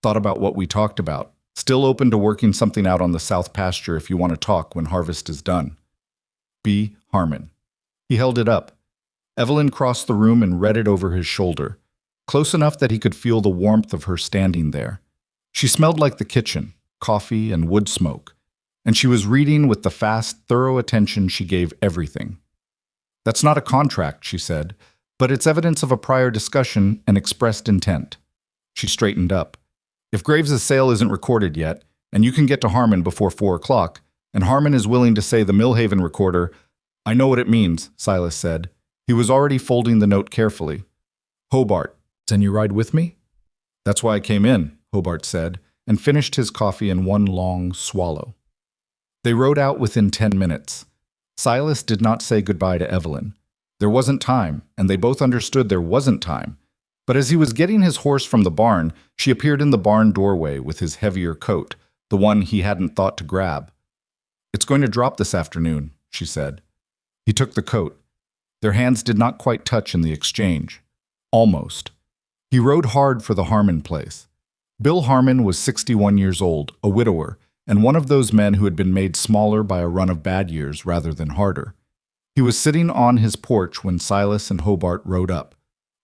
Thought about what we talked about. Still open to working something out on the south pasture if you want to talk when harvest is done. B. Harmon. He held it up. Evelyn crossed the room and read it over his shoulder, close enough that he could feel the warmth of her standing there. She smelled like the kitchen, coffee and wood smoke, and she was reading with the fast, thorough attention she gave everything. That's not a contract, she said, but it's evidence of a prior discussion and expressed intent. She straightened up. If Graves's sale isn't recorded yet, and you can get to Harmon before 4 o'clock, and Harmon is willing to say the Millhaven recorder, I know what it means, Silas said. He was already folding the note carefully. Hobart, can you ride with me? That's why I came in, Hobart said, and finished his coffee in one long swallow. They rode out within 10 minutes. Silas did not say goodbye to Evelyn. There wasn't time, and they both understood there wasn't time. But as he was getting his horse from the barn, she appeared in the barn doorway with his heavier coat, the one he hadn't thought to grab. It's going to drop this afternoon, she said. He took the coat. Their hands did not quite touch in the exchange. Almost. He rode hard for the Harmon place. Bill Harmon was 61 years old, a widower, and one of those men who had been made smaller by a run of bad years rather than harder. He was sitting on his porch when Silas and Hobart rode up,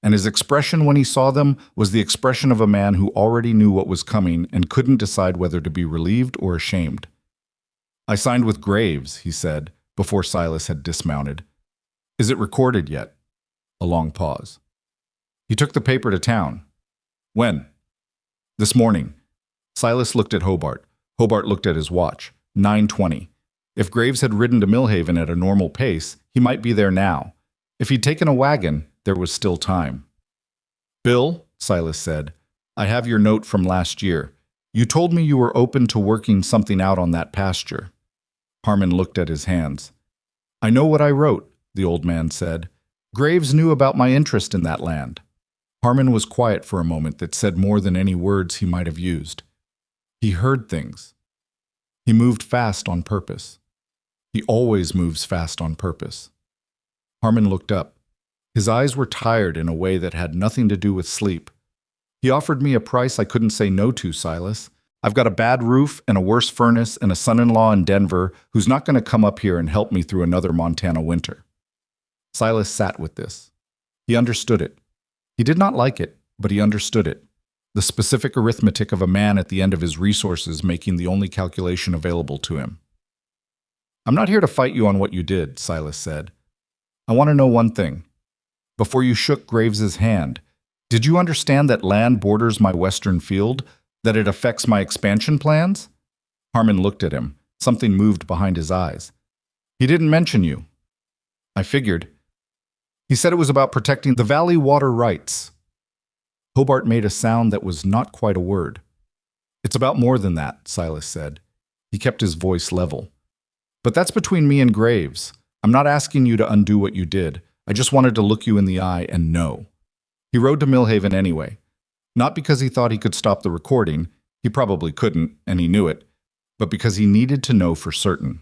and his expression when he saw them was the expression of a man who already knew what was coming and couldn't decide whether to be relieved or ashamed. I signed with Graves, he said, before Silas had dismounted. Is it recorded yet? A long pause. He took the paper to town. When? This morning. Silas looked at Hobart. Hobart looked at his watch. 9:20. If Graves had ridden to Millhaven at a normal pace, he might be there now. If he'd taken a wagon, there was still time. Bill, Silas said, I have your note from last year. You told me you were open to working something out on that pasture. Harmon looked at his hands. I know what I wrote, the old man said. Graves knew about my interest in that land. Harmon was quiet for a moment that said more than any words he might have used. He heard things. He moved fast on purpose. He always moves fast on purpose. Harmon looked up. His eyes were tired in a way that had nothing to do with sleep. He offered me a price I couldn't say no to, Silas. I've got a bad roof and a worse furnace and a son-in-law in Denver who's not going to come up here and help me through another Montana winter. Silas sat with this. He understood it. He did not like it, but he understood it. The specific arithmetic of a man at the end of his resources making the only calculation available to him. I'm not here to fight you on what you did, Silas said. I want to know one thing. Before you shook Graves's hand, did you understand that land borders my western field, that it affects my expansion plans? Harmon looked at him. Something moved behind his eyes. He didn't mention you. I figured. He said it was about protecting the valley water rights. Hobart made a sound that was not quite a word. It's about more than that, Silas said. He kept his voice level. But that's between me and Graves. I'm not asking you to undo what you did. I just wanted to look you in the eye and know. He rode to Millhaven anyway. Not because he thought he could stop the recording, he probably couldn't, and he knew it, but because he needed to know for certain.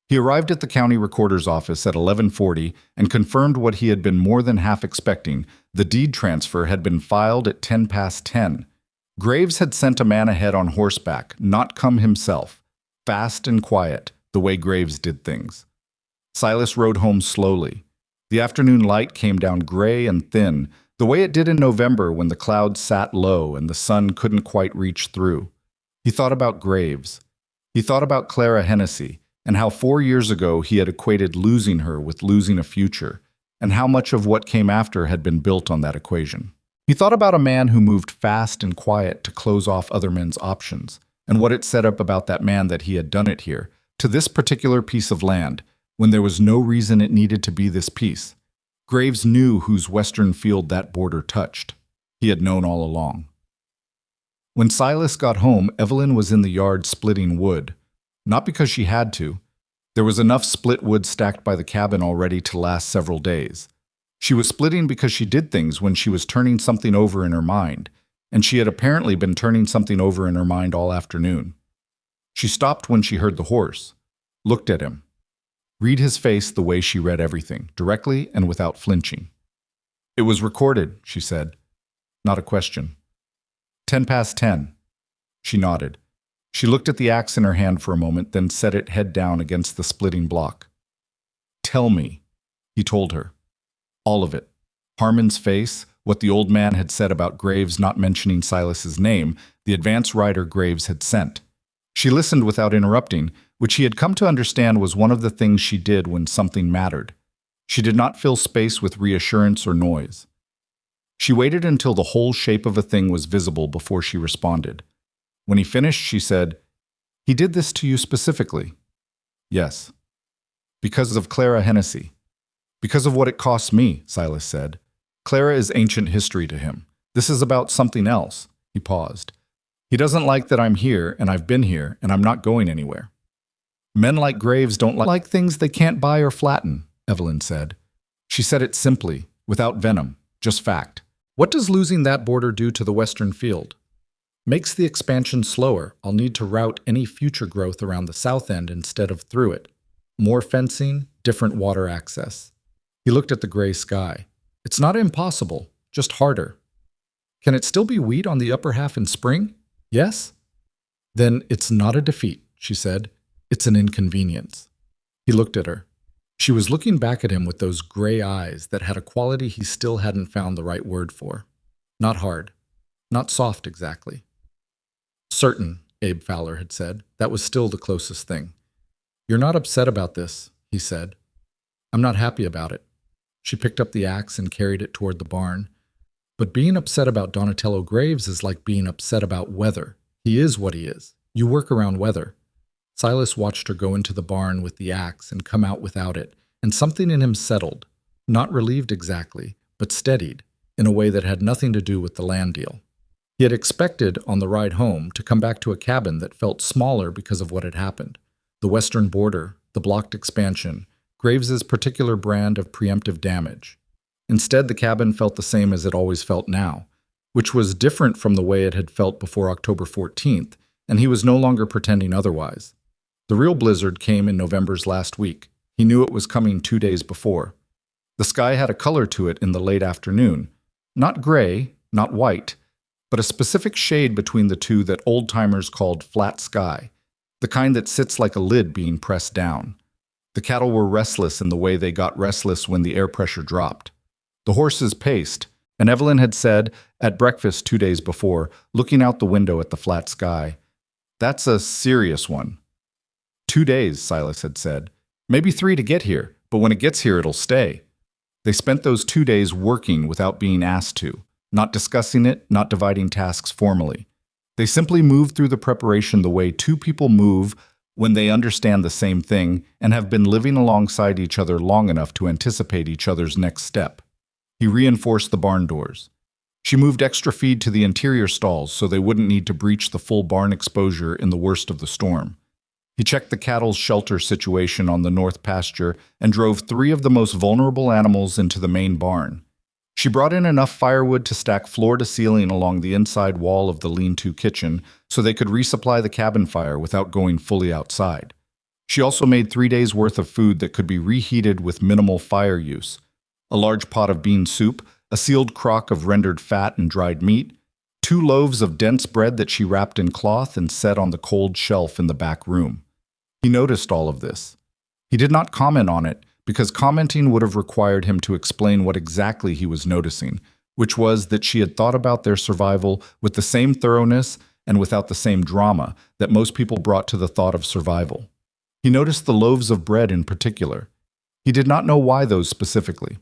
He arrived at the county recorder's office at 11:40 and confirmed what he had been more than half expecting. The deed transfer had been filed at 10 past 10. Graves had sent a man ahead on horseback, not come himself, fast and quiet, the way Graves did things. Silas rode home slowly. The afternoon light came down gray and thin, the way it did in November when the clouds sat low and the sun couldn't quite reach through. He thought about Graves. He thought about Clara Hennessy, and how 4 years ago he had equated losing her with losing a future, and how much of what came after had been built on that equation. He thought about a man who moved fast and quiet to close off other men's options, and what it set up about that man that he had done it here, to this particular piece of land, when there was no reason it needed to be this piece. Graves knew whose western field that border touched. He had known all along. When Silas got home, Evelyn was in the yard splitting wood. Not because she had to. There was enough split wood stacked by the cabin already to last several days. She was splitting because she did things when she was turning something over in her mind, and she had apparently been turning something over in her mind all afternoon. She stopped when she heard the horse, looked at him. Read his face the way she read everything, directly and without flinching. It was recorded, she said. Not a question. 10 past 10. She nodded. She looked at the axe in her hand for a moment, then set it head down against the splitting block. Tell me, he told her. All of it. Harmon's face, what the old man had said about Graves not mentioning Silas's name, the advance rider Graves had sent. She listened without interrupting, which he had come to understand was one of the things she did when something mattered. She did not fill space with reassurance or noise. She waited until the whole shape of a thing was visible before she responded. When he finished, she said, "He did this to you specifically?" "Yes." "Because of Clara Hennessy." "Because of what it costs me," Silas said. Clara is ancient history to him. This is about something else. He paused. He doesn't like that I'm here, and I've been here, and I'm not going anywhere. Men like Graves don't like things they can't buy or flatten, Evelyn said. She said it simply, without venom, just fact. What does losing that border do to the western field? Makes the expansion slower. I'll need to route any future growth around the south end instead of through it. More fencing, different water access. He looked at the gray sky. It's not impossible, just harder. Can it still be wheat on the upper half in spring? Yes? Then it's not a defeat, she said. It's an inconvenience. He looked at her. She was looking back at him with those gray eyes that had a quality he still hadn't found the right word for. Not hard. Not soft exactly. Certain, Abe Fowler had said. That was still the closest thing. You're not upset about this, he said. I'm not happy about it. She picked up the axe and carried it toward the barn. But being upset about Donatello Graves is like being upset about weather. He is what he is. You work around weather. Silas watched her go into the barn with the axe and come out without it, and something in him settled, not relieved exactly, but steadied, in a way that had nothing to do with the land deal. He had expected, on the ride home, to come back to a cabin that felt smaller because of what had happened. The western border, the blocked expansion, Graves's particular brand of preemptive damage. Instead, the cabin felt the same as it always felt now, which was different from the way it had felt before October 14th, and he was no longer pretending otherwise. The real blizzard came in November's last week. He knew it was coming 2 days before. The sky had a color to it in the late afternoon. Not gray, not white, but a specific shade between the two that old-timers called flat sky, the kind that sits like a lid being pressed down. The cattle were restless in the way they got restless when the air pressure dropped. The horses paced, and Evelyn had said, at breakfast 2 days before, looking out the window at the flat sky, "That's a serious one." 2 days, Silas had said. Maybe 3 to get here, but when it gets here, it'll stay. They spent those 2 days working without being asked to, not discussing it, not dividing tasks formally. They simply moved through the preparation the way two people move when they understand the same thing and have been living alongside each other long enough to anticipate each other's next step. He reinforced the barn doors. She moved extra feed to the interior stalls so they wouldn't need to breach the full barn exposure in the worst of the storm. He checked the cattle's shelter situation on the north pasture and drove 3 of the most vulnerable animals into the main barn. She brought in enough firewood to stack floor to ceiling along the inside wall of the lean-to kitchen so they could resupply the cabin fire without going fully outside. She also made 3 days' worth of food that could be reheated with minimal fire use. A large pot of bean soup, a sealed crock of rendered fat and dried meat, 2 loaves of dense bread that she wrapped in cloth and set on the cold shelf in the back room. He noticed all of this. He did not comment on it, because commenting would have required him to explain what exactly he was noticing, which was that she had thought about their survival with the same thoroughness and without the same drama that most people brought to the thought of survival. He noticed the loaves of bread in particular. He did not know why those specifically.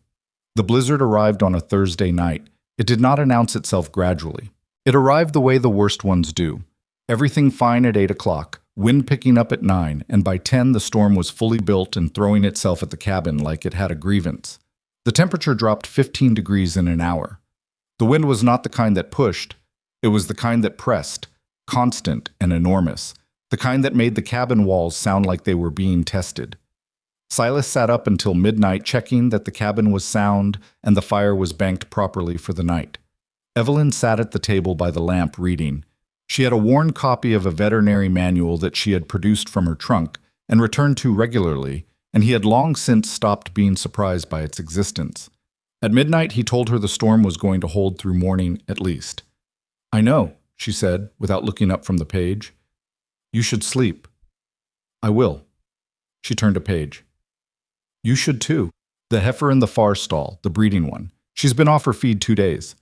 The blizzard arrived on a Thursday night. It did not announce itself gradually. It arrived the way the worst ones do. Everything fine at 8 o'clock. Wind picking up at 9, and by 10 the storm was fully built and throwing itself at the cabin like it had a grievance. The temperature dropped 15 degrees in an hour. The wind was not the kind that pushed, it was the kind that pressed, constant and enormous, the kind that made the cabin walls sound like they were being tested. Silas sat up until midnight checking that the cabin was sound and the fire was banked properly for the night. Evelyn sat at the table by the lamp reading. She had a worn copy of a veterinary manual that she had produced from her trunk and returned to regularly, and he had long since stopped being surprised by its existence. At midnight, he told her the storm was going to hold through morning at least. "I know," she said, without looking up from the page. "You should sleep." "I will." She turned a page. "You should too. The heifer in the far stall, the breeding one. She's been off her feed 2 days.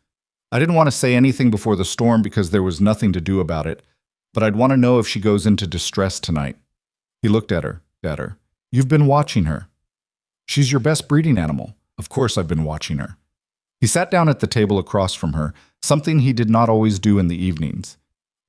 I didn't want to say anything before the storm because there was nothing to do about it, but I'd want to know if she goes into distress tonight." He looked at her. "You've been watching her." "She's your best breeding animal." "Of course I've been watching her." He sat down at the table across from her, something he did not always do in the evenings.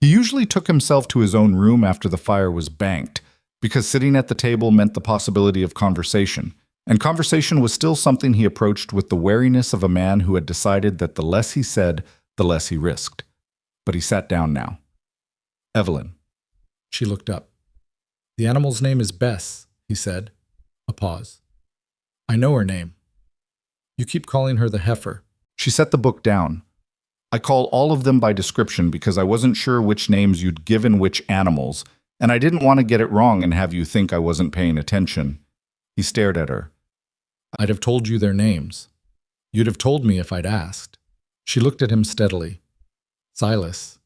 He usually took himself to his own room after the fire was banked, because sitting at the table meant the possibility of conversation. And conversation was still something he approached with the wariness of a man who had decided that the less he said, the less he risked. But he sat down now. "Evelyn." She looked up. "The animal's name is Bess," he said. A pause. "I know her name." "You keep calling her the heifer." She set the book down. "I call all of them by description because I wasn't sure which names you'd given which animals, and I didn't want to get it wrong and have you think I wasn't paying attention." He stared at her. "I'd have told you their names. You'd have told me if I'd asked." She looked at him steadily. "Silas,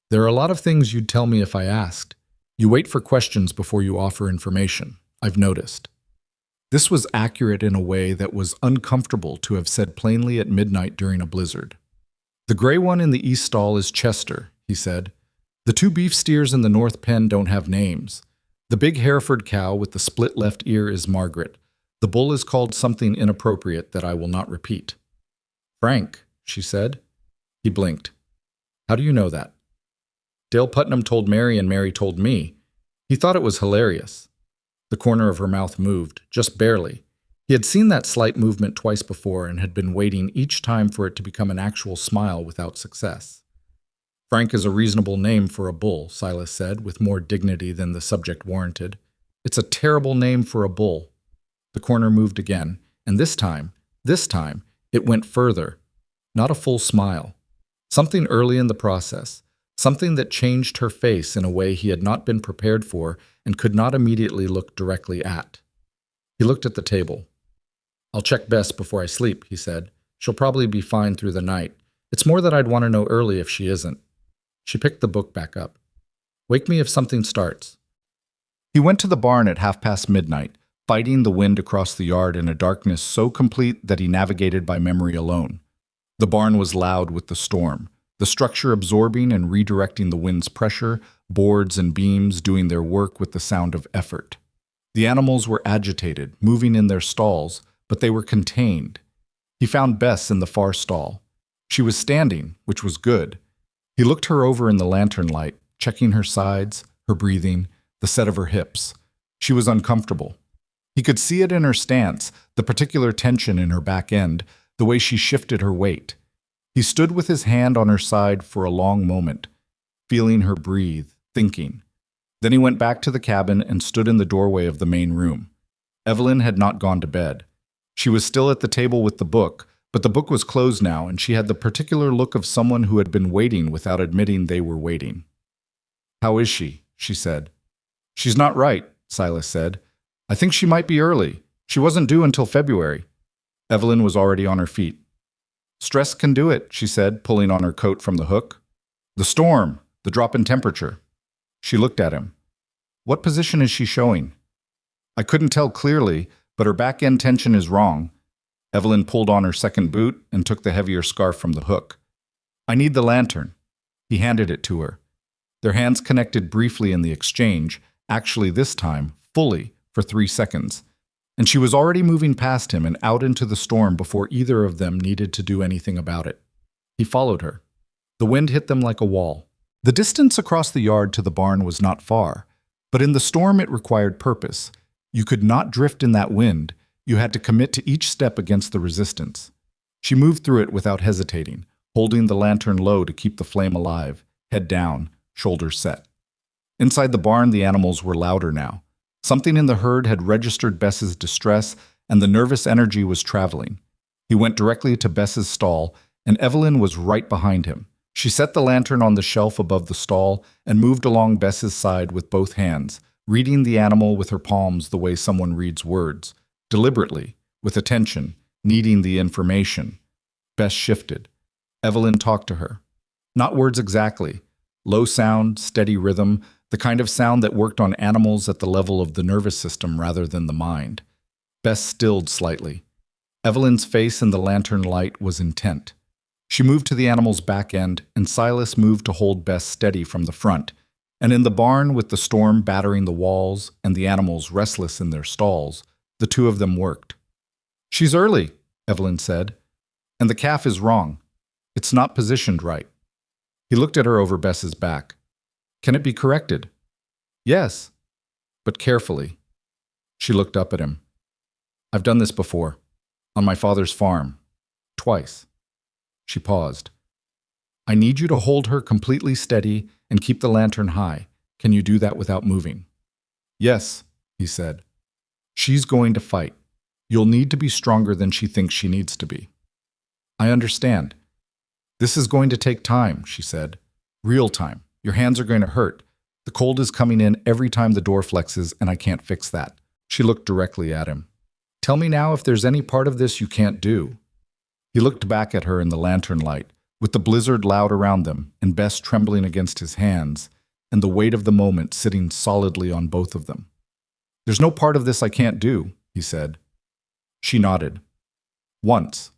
there are a lot of things you'd tell me if I asked. You wait for questions before you offer information. I've noticed." This was accurate in a way that was uncomfortable to have said plainly at midnight during a blizzard. "The gray one in the east stall is Chester," he said. "The 2 beef steers in the north pen don't have names. The big Hereford cow with the split left ear is Margaret. The bull is called something inappropriate that I will not repeat." "Frank," she said. He blinked. "How do you know that?" "Dale Putnam told Mary and Mary told me. He thought it was hilarious." The corner of her mouth moved, just barely. He had seen that slight movement twice before and had been waiting each time for it to become an actual smile without success. "Frank is a reasonable name for a bull," Silas said, with more dignity than the subject warranted. "It's a terrible name for a bull." The corner moved again, and this time, it went further. Not a full smile. Something early in the process, something that changed her face in a way he had not been prepared for and could not immediately look directly at. He looked at the table. "I'll check Bess before I sleep," he said. "She'll probably be fine through the night. It's more that I'd want to know early if she isn't." She picked the book back up. "Wake me if something starts." He went to the barn at midnight, fighting the wind across the yard in a darkness so complete that he navigated by memory alone. The barn was loud with the storm, the structure absorbing and redirecting the wind's pressure, boards and beams doing their work with the sound of effort. The animals were agitated, moving in their stalls, but they were contained. He found Bess in the far stall. She was standing, which was good. He looked her over in the lantern light, checking her sides, her breathing, the set of her hips. She was uncomfortable. He could see it in her stance, the particular tension in her back end, the way she shifted her weight. He stood with his hand on her side for a long moment, feeling her breathe, thinking. Then he went back to the cabin and stood in the doorway of the main room. Evelyn had not gone to bed. She was still at the table with the book, but the book was closed now, and she had the particular look of someone who had been waiting without admitting they were waiting. "How is she?" she said. "She's not right," Silas said. "I think she might be early. She wasn't due until February." Evelyn was already on her feet. "Stress can do it," she said, pulling on her coat from the hook. "The storm, the drop in temperature." She looked at him. "What position is she showing?" "I couldn't tell clearly, but her back end tension is wrong." Evelyn pulled on her second boot and took the heavier scarf from the hook. "I need the lantern." He handed it to her. Their hands connected briefly in the exchange, actually this time, fully, for 3 seconds. And she was already moving past him and out into the storm before either of them needed to do anything about it. He followed her. The wind hit them like a wall. The distance across the yard to the barn was not far, but in the storm it required purpose. You could not drift in that wind. You had to commit to each step against the resistance. She moved through it without hesitating, holding the lantern low to keep the flame alive, head down, shoulders set. Inside the barn, the animals were louder now. Something in the herd had registered Bess's distress, and the nervous energy was traveling. He went directly to Bess's stall, and Evelyn was right behind him. She set the lantern on the shelf above the stall and moved along Bess's side with both hands, reading the animal with her palms the way someone reads words, deliberately, with attention, needing the information. Bess shifted. Evelyn talked to her. Not words exactly. Low sound, steady rhythm, the kind of sound that worked on animals at the level of the nervous system rather than the mind. Bess stilled slightly. Evelyn's face in the lantern light was intent. She moved to the animal's back end, and Silas moved to hold Bess steady from the front. And in the barn, with the storm battering the walls and the animals restless in their stalls, the two of them worked. "She's early," Evelyn said, "and the calf is wrong. It's not positioned right." He looked at her over Bess's back. "Can it be corrected?" "Yes, but carefully." She looked up at him. "I've done this before, on my father's farm, twice." She paused. "I need you to hold her completely steady and keep the lantern high. Can you do that without moving?" "Yes," he said. "She's going to fight. You'll need to be stronger than she thinks she needs to be." "I understand." "This is going to take time," she said. "Real time. Your hands are going to hurt. The cold is coming in every time the door flexes, and I can't fix that." She looked directly at him. "Tell me now if there's any part of this you can't do." He looked back at her in the lantern light, with the blizzard loud around them, and Bess trembling against his hands, and the weight of the moment sitting solidly on both of them. "There's no part of this I can't do," he said. She nodded. "Once."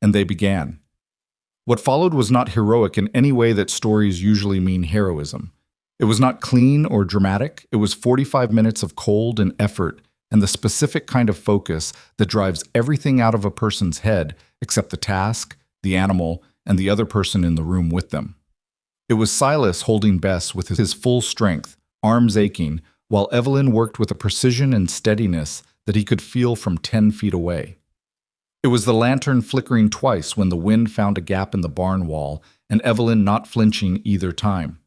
And they began. What followed was not heroic in any way that stories usually mean heroism. It was not clean or dramatic. It was 45 minutes of cold and effort, and the specific kind of focus that drives everything out of a person's head except the task, the animal, and the other person in the room with them. It was Silas holding Bess with his full strength, arms aching, while Evelyn worked with a precision and steadiness that he could feel from 10 feet away. It was the lantern flickering twice when the wind found a gap in the barn wall, and Evelyn not flinching either time.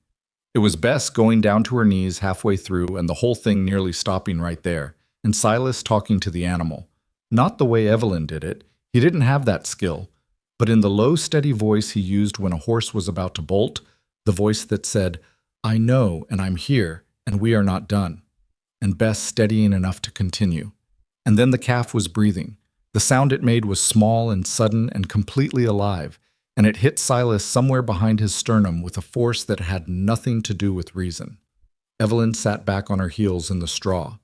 It was Bess going down to her knees halfway through and the whole thing nearly stopping right there, and Silas talking to the animal. Not the way Evelyn did it. He didn't have that skill. But in the low, steady voice he used when a horse was about to bolt, the voice that said, "I know, and I'm here, and we are not done." And Bess steadying enough to continue. And then the calf was breathing. The sound it made was small and sudden and completely alive, and it hit Silas somewhere behind his sternum with a force that had nothing to do with reason. Evelyn sat back on her heels in the straw.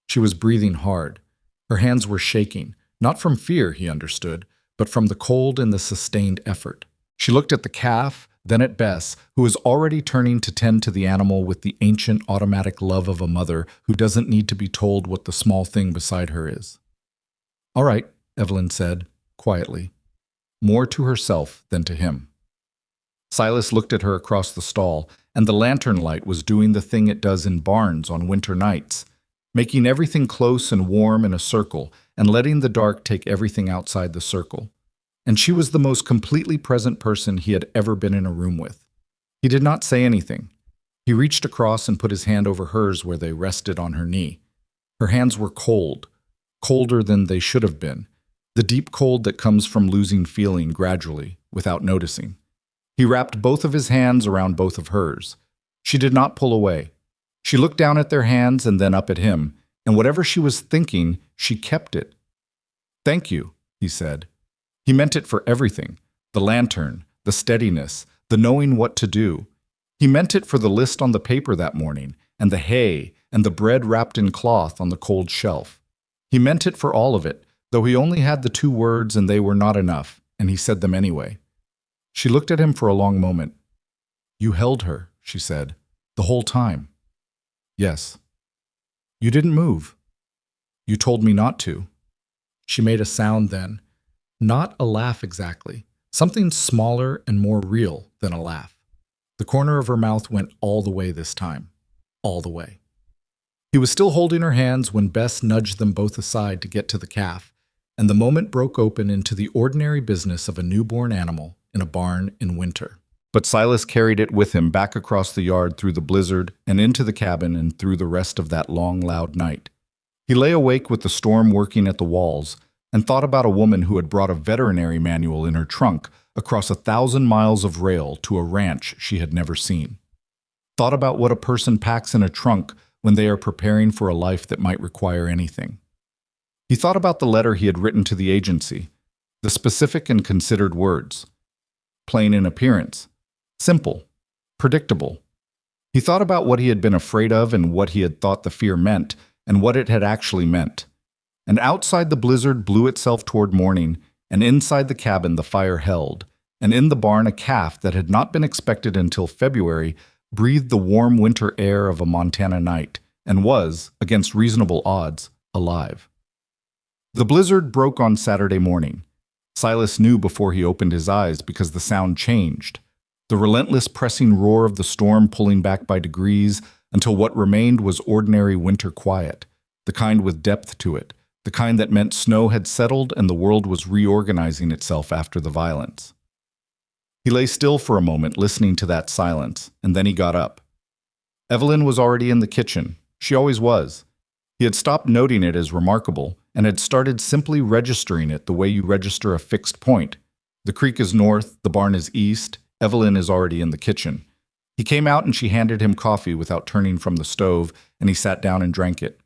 She was breathing hard. Her hands were shaking, not from fear, he understood, but from the cold and the sustained effort. She looked at the calf, then at Bess, who was already turning to tend to the animal with the ancient automatic love of a mother who doesn't need to be told what the small thing beside her is. "All right," Evelyn said, quietly, more to herself than to him. Silas looked at her across the stall, and the lantern light was doing the thing it does in barns on winter nights, making everything close and warm in a circle and letting the dark take everything outside the circle. And she was the most completely present person he had ever been in a room with. He did not say anything. He reached across and put his hand over hers where they rested on her knee. Her hands were cold, colder than they should have been, the deep cold that comes from losing feeling gradually, without noticing. He wrapped both of his hands around both of hers. She did not pull away. She looked down at their hands and then up at him, and whatever she was thinking, she kept it. "Thank you," he said. He meant it for everything, the lantern, the steadiness, the knowing what to do. He meant it for the list on the paper that morning, and the hay, and the bread wrapped in cloth on the cold shelf. He meant it for all of it, though he only had the 2 words and they were not enough, and he said them anyway. She looked at him for a long moment. "You held her," she said, "the whole time." "Yes." "You didn't move." "You told me not to." She made a sound then. Not a laugh exactly. Something smaller and more real than a laugh. The corner of her mouth went all the way this time. All the way. He was still holding her hands when Bess nudged them both aside to get to the calf, and the moment broke open into the ordinary business of a newborn animal in a barn in winter. But Silas carried it with him back across the yard through the blizzard and into the cabin and through the rest of that long, loud night. He lay awake with the storm working at the walls and thought about a woman who had brought a veterinary manual in her trunk across 1,000 miles of rail to a ranch she had never seen. Thought about what a person packs in a trunk when they are preparing for a life that might require anything. He thought about the letter he had written to the agency, the specific and considered words. Plain in appearance, simple, predictable. He thought about what he had been afraid of and what he had thought the fear meant and what it had actually meant. And outside the blizzard blew itself toward morning, and inside the cabin the fire held, and in the barn a calf that had not been expected until February breathed the warm winter air of a Montana night, and was, against reasonable odds, alive. The blizzard broke on Saturday morning. Silas knew before he opened his eyes because the sound changed. The relentless pressing roar of the storm pulling back by degrees until what remained was ordinary winter quiet, the kind with depth to it, the kind that meant snow had settled and the world was reorganizing itself after the violence. He lay still for a moment, listening to that silence, and then he got up. Evelyn was already in the kitchen. She always was. He had stopped noting it as remarkable and had started simply registering it the way you register a fixed point. The creek is north, the barn is east, Evelyn is already in the kitchen. He came out and she handed him coffee without turning from the stove, and he sat down and drank it.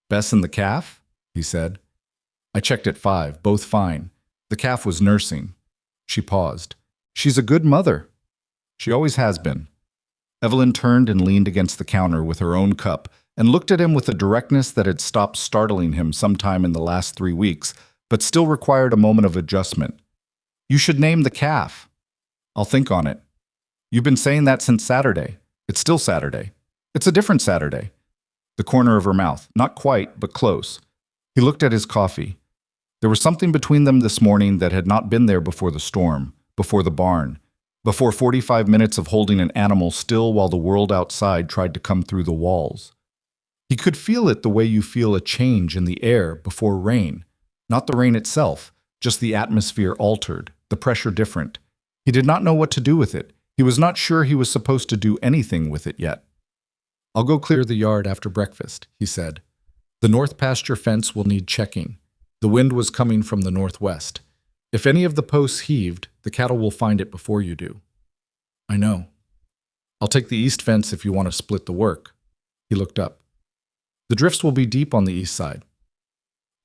"Bess and the calf?" he said. "I checked at 5, both fine. The calf was nursing." She paused. "She's a good mother." "She always has been." Evelyn turned and leaned against the counter with her own cup and looked at him with a directness that had stopped startling him sometime in the last 3 weeks, but still required a moment of adjustment. "You should name the calf." "I'll think on it." "You've been saying that since Saturday." "It's still Saturday." "It's a different Saturday." The corner of her mouth, not quite, but close. He looked at his coffee. There was something between them this morning that had not been there before the storm, before the barn, before 45 minutes of holding an animal still while the world outside tried to come through the walls. He could feel it the way you feel a change in the air before rain. Not the rain itself, just the atmosphere altered, the pressure different. He did not know what to do with it. He was not sure he was supposed to do anything with it yet. "I'll go clear the yard after breakfast," he said. "The north pasture fence will need checking. The wind was coming from the northwest. If any of the posts heaved, the cattle will find it before you do." "I know." "I'll take the east fence if you want to split the work." He looked up. "The drifts will be deep on the east side."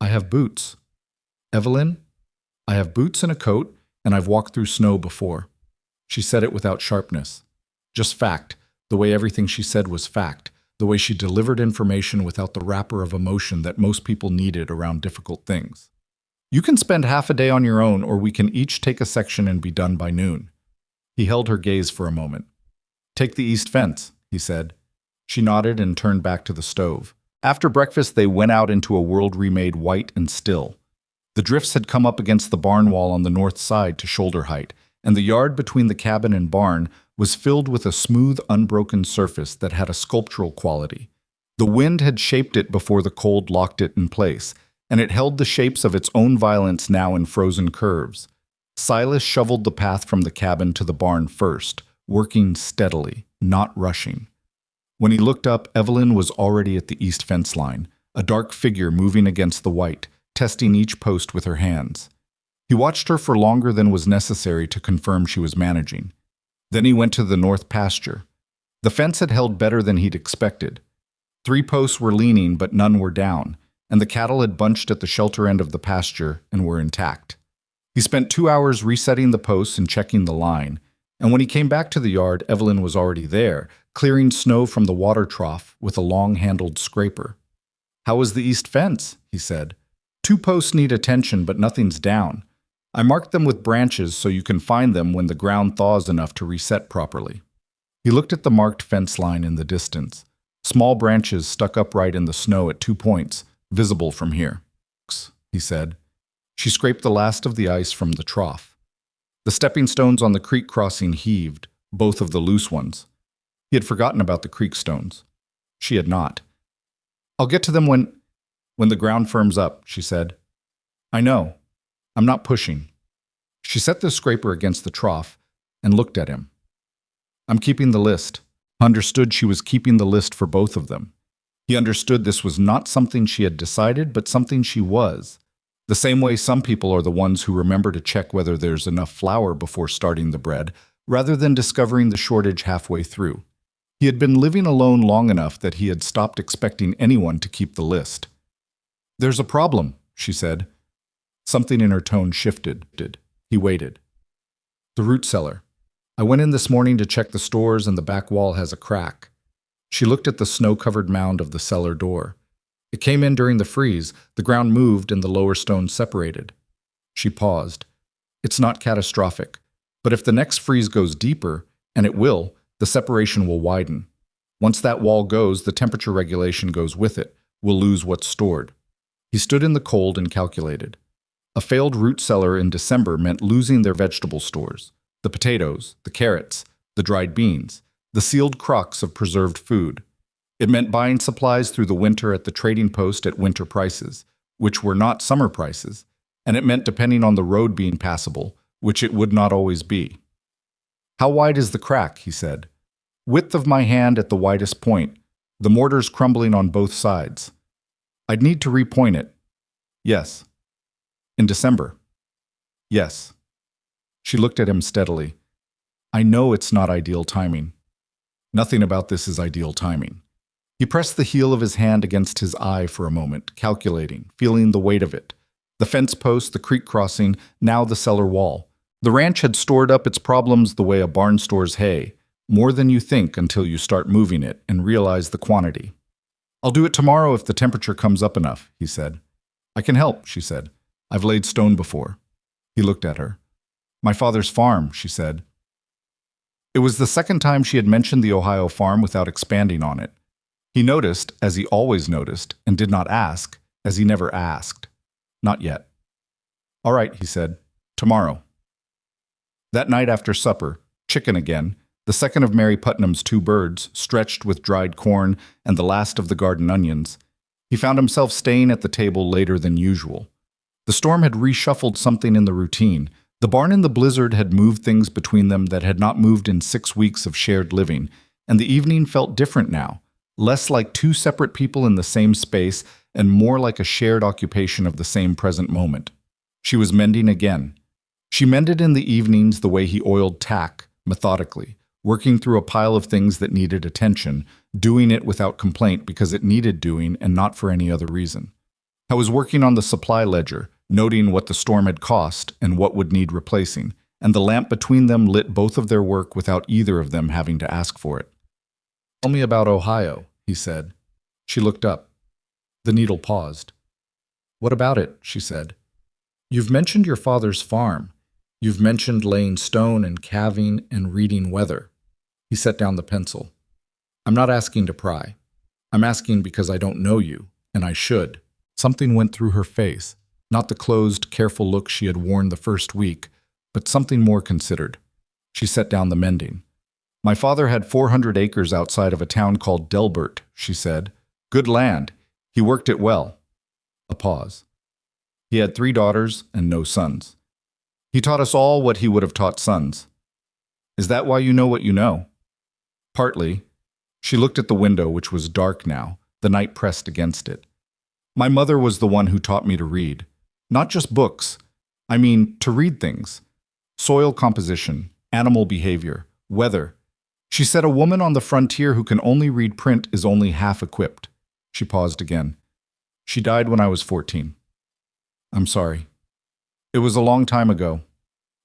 "I have boots." "Evelyn, I have boots and a coat, and I've walked through snow before." She said it without sharpness. Just fact. The way everything she said was fact. The way she delivered information without the wrapper of emotion that most people needed around difficult things. "You can spend half a day on your own, or we can each take a section and be done by noon." He held her gaze for a moment. "Take the east fence," he said. She nodded and turned back to the stove. After breakfast, they went out into a world remade white and still. The drifts had come up against the barn wall on the north side to shoulder height, and the yard between the cabin and barn was filled with a smooth, unbroken surface that had a sculptural quality. The wind had shaped it before the cold locked it in place, and it held the shapes of its own violence now in frozen curves. Silas shoveled the path from the cabin to the barn first, working steadily, not rushing. When he looked up, Evelyn was already at the east fence line, a dark figure moving against the white, testing each post with her hands. He watched her for longer than was necessary to confirm she was managing. Then he went to the north pasture. The fence had held better than he'd expected. 3 posts were leaning, but none were down, and the cattle had bunched at the shelter end of the pasture and were intact. He spent 2 hours resetting the posts and checking the line, and when he came back to the yard, Evelyn was already there, clearing snow from the water trough with a long-handled scraper. "How was the east fence?" he said. "2 posts need attention, but nothing's down. I marked them with branches so you can find them when the ground thaws enough to reset properly." He looked at the marked fence line in the distance. Small branches stuck upright in the snow at 2 points, visible from here. He said. She scraped the last of the ice from the trough. The stepping stones on the creek crossing heaved, both of the loose ones. He had forgotten about the creek stones. She had not. "I'll get to them when the ground firms up," she said. "I know. I'm not pushing." She set the scraper against the trough and looked at him. "I'm keeping the list." Understood she was keeping the list for both of them. He understood this was not something she had decided, but something she was. The same way some people are the ones who remember to check whether there's enough flour before starting the bread, rather than discovering the shortage halfway through. He had been living alone long enough that he had stopped expecting anyone to keep the list. "There's a problem," she said. Something in her tone shifted. He waited. "The root cellar. I went in this morning to check the stores and the back wall has a crack." She looked at the snow-covered mound of the cellar door. It came in during the freeze. The ground moved and the lower stones separated. She paused. "It's not catastrophic, but if the next freeze goes deeper, and it will, the separation will widen. Once that wall goes, the temperature regulation goes with it. We'll lose what's stored." He stood in the cold and calculated. A failed root cellar in December meant losing their vegetable stores. The potatoes, the carrots, the dried beans, the sealed crocks of preserved food. It meant buying supplies through the winter at the trading post at winter prices, which were not summer prices, and it meant depending on the road being passable, which it would not always be. "How wide is the crack?" he said. "Width of my hand at the widest point. The mortar's crumbling on both sides. I'd need to repoint it." "Yes." "In December?" "Yes." She looked at him steadily. "I know it's not ideal timing." "Nothing about this is ideal timing." He pressed the heel of his hand against his eye for a moment, calculating, feeling the weight of it. The fence post, the creek crossing, now the cellar wall. The ranch had stored up its problems the way a barn stores hay, more than you think until you start moving it and realize the quantity. "I'll do it tomorrow if the temperature comes up enough," he said. "I can help," she said. "I've laid stone before." He looked at her. "My father's farm," she said. It was the second time she had mentioned the Ohio farm without expanding on it. He noticed, as he always noticed, and did not ask, as he never asked. "Not yet." "All right," he said. "Tomorrow." That night after supper, chicken again, the second of Mary Putnam's 2 birds, stretched with dried corn and the last of the garden onions, he found himself staying at the table later than usual. The storm had reshuffled something in the routine. The barn and the blizzard had moved things between them that had not moved in 6 weeks of shared living, and the evening felt different now, less like 2 separate people in the same space and more like a shared occupation of the same present moment. She was mending again. She mended in the evenings the way he oiled tack, methodically, working through a pile of things that needed attention, doing it without complaint because it needed doing and not for any other reason. I was working on the supply ledger, noting what the storm had cost and what would need replacing, and the lamp between them lit both of their work without either of them having to ask for it. "Tell me about Ohio," he said. She looked up. The needle paused. "What about it?" she said. "You've mentioned your father's farm. You've mentioned laying stone and calving and reading weather." He set down the pencil. "I'm not asking to pry. I'm asking because I don't know you, and I should." Something went through her face, not the closed, careful look she had worn the first week, but something more considered. She set down the mending. My father had 400 acres outside of a town called Delbert, she said. Good land. He worked it well. A pause. He had 3 daughters and no sons. He taught us all what he would have taught sons. Is that why you know what you know? Partly. She looked at the window, which was dark now, the night pressed against it. My mother was the one who taught me to read. Not just books. I mean, to read things. Soil composition, animal behavior, weather. She said a woman on the frontier who can only read print is only half equipped. She paused again. She died when I was 14. I'm sorry. It was a long time ago.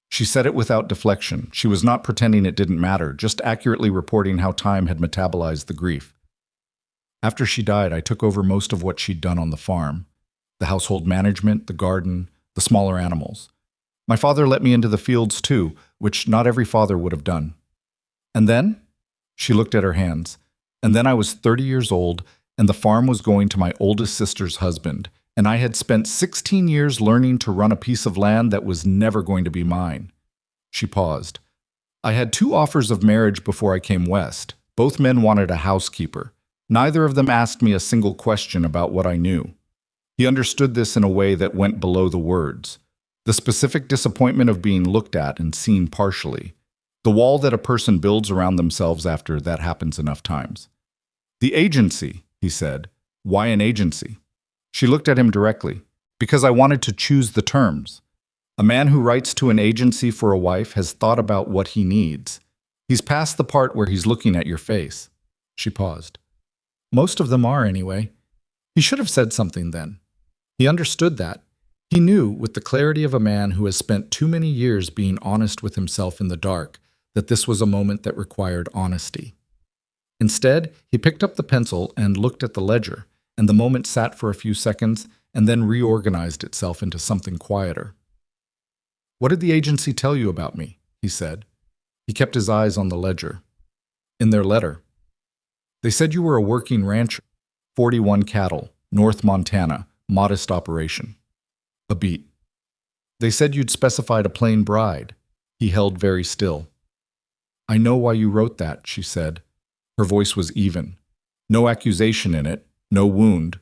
She said it without deflection. She was not pretending it didn't matter, just accurately reporting how time had metabolized the grief. After she died, I took over most of what she'd done on the farm. The household management, the garden, the smaller animals. My father let me into the fields too, which not every father would have done. And then? She looked at her hands. And then I was 30 years old, and the farm was going to my oldest sister's husband, and I had spent 16 years learning to run a piece of land that was never going to be mine. She paused. I had 2 offers of marriage before I came west. Both men wanted a housekeeper. Neither of them asked me a single question about what I knew. He understood this in a way that went below the words. The specific disappointment of being looked at and seen partially. The wall that a person builds around themselves after that happens enough times. The agency, he said. Why an agency? She looked at him directly. Because I wanted to choose the terms. A man who writes to an agency for a wife has thought about what he needs. He's past the part where he's looking at your face. She paused. Most of them are, anyway. He should have said something then. He understood that. He knew, with the clarity of a man who has spent too many years being honest with himself in the dark, that this was a moment that required honesty. Instead, he picked up the pencil and looked at the ledger, and the moment sat for a few seconds and then reorganized itself into something quieter. What did the agency tell you about me? He said. He kept his eyes on the ledger. In their letter. They said you were a working rancher, 41 cattle, North Montana, modest operation. A beat. They said you'd specified a plain bride. He held very still. I know why you wrote that, she said. Her voice was even. No accusation in it, no wound,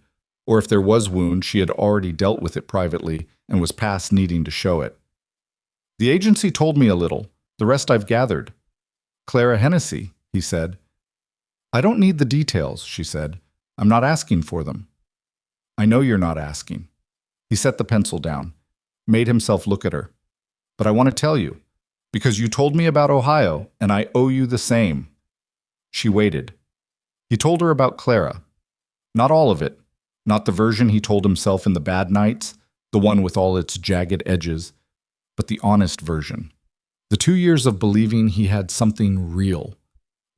or if there was wound, she had already dealt with it privately and was past needing to show it. The agency told me a little, the rest I've gathered. Clara Hennessy, he said. I don't need the details, she said. I'm not asking for them. I know you're not asking. He set the pencil down, made himself look at her. But I want to tell you, because you told me about Ohio, and I owe you the same. She waited. He told her about Clara. Not all of it. Not the version he told himself in the bad nights, the one with all its jagged edges, but the honest version. The 2 years of believing he had something real.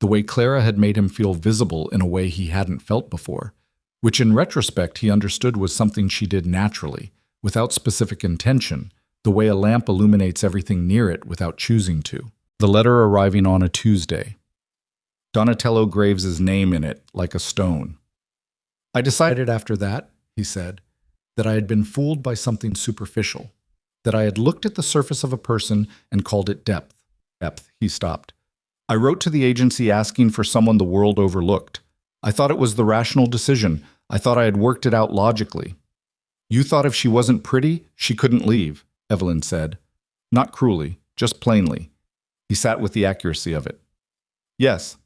The way Clara had made him feel visible in a way he hadn't felt before, which in retrospect he understood was something she did naturally, without specific intention, the way a lamp illuminates everything near it without choosing to. The letter arriving on a Tuesday. Donatello Graves's name in it like a stone. I decided after that, he said, that I had been fooled by something superficial, that I had looked at the surface of a person and called it depth. Depth, he stopped. I wrote to the agency asking for someone the world overlooked. I thought it was the rational decision. I thought I had worked it out logically. You thought if she wasn't pretty, she couldn't leave, Evelyn said. Not cruelly, just plainly. He sat with the accuracy of it. Yes.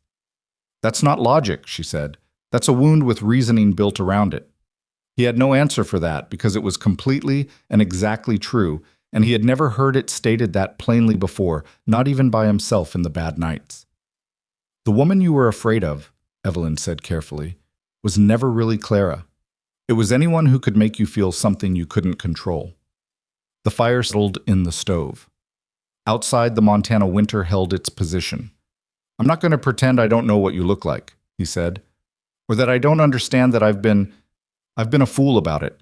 That's not logic, she said. That's a wound with reasoning built around it. He had no answer for that because it was completely and exactly true, and he had never heard it stated that plainly before, not even by himself in the bad nights. The woman you were afraid of, Evelyn said carefully, was never really Clara. It was anyone who could make you feel something you couldn't control. The fire settled in the stove. Outside, the Montana winter held its position. I'm not going to pretend I don't know what you look like, he said, or that I don't understand that I've been a fool about it,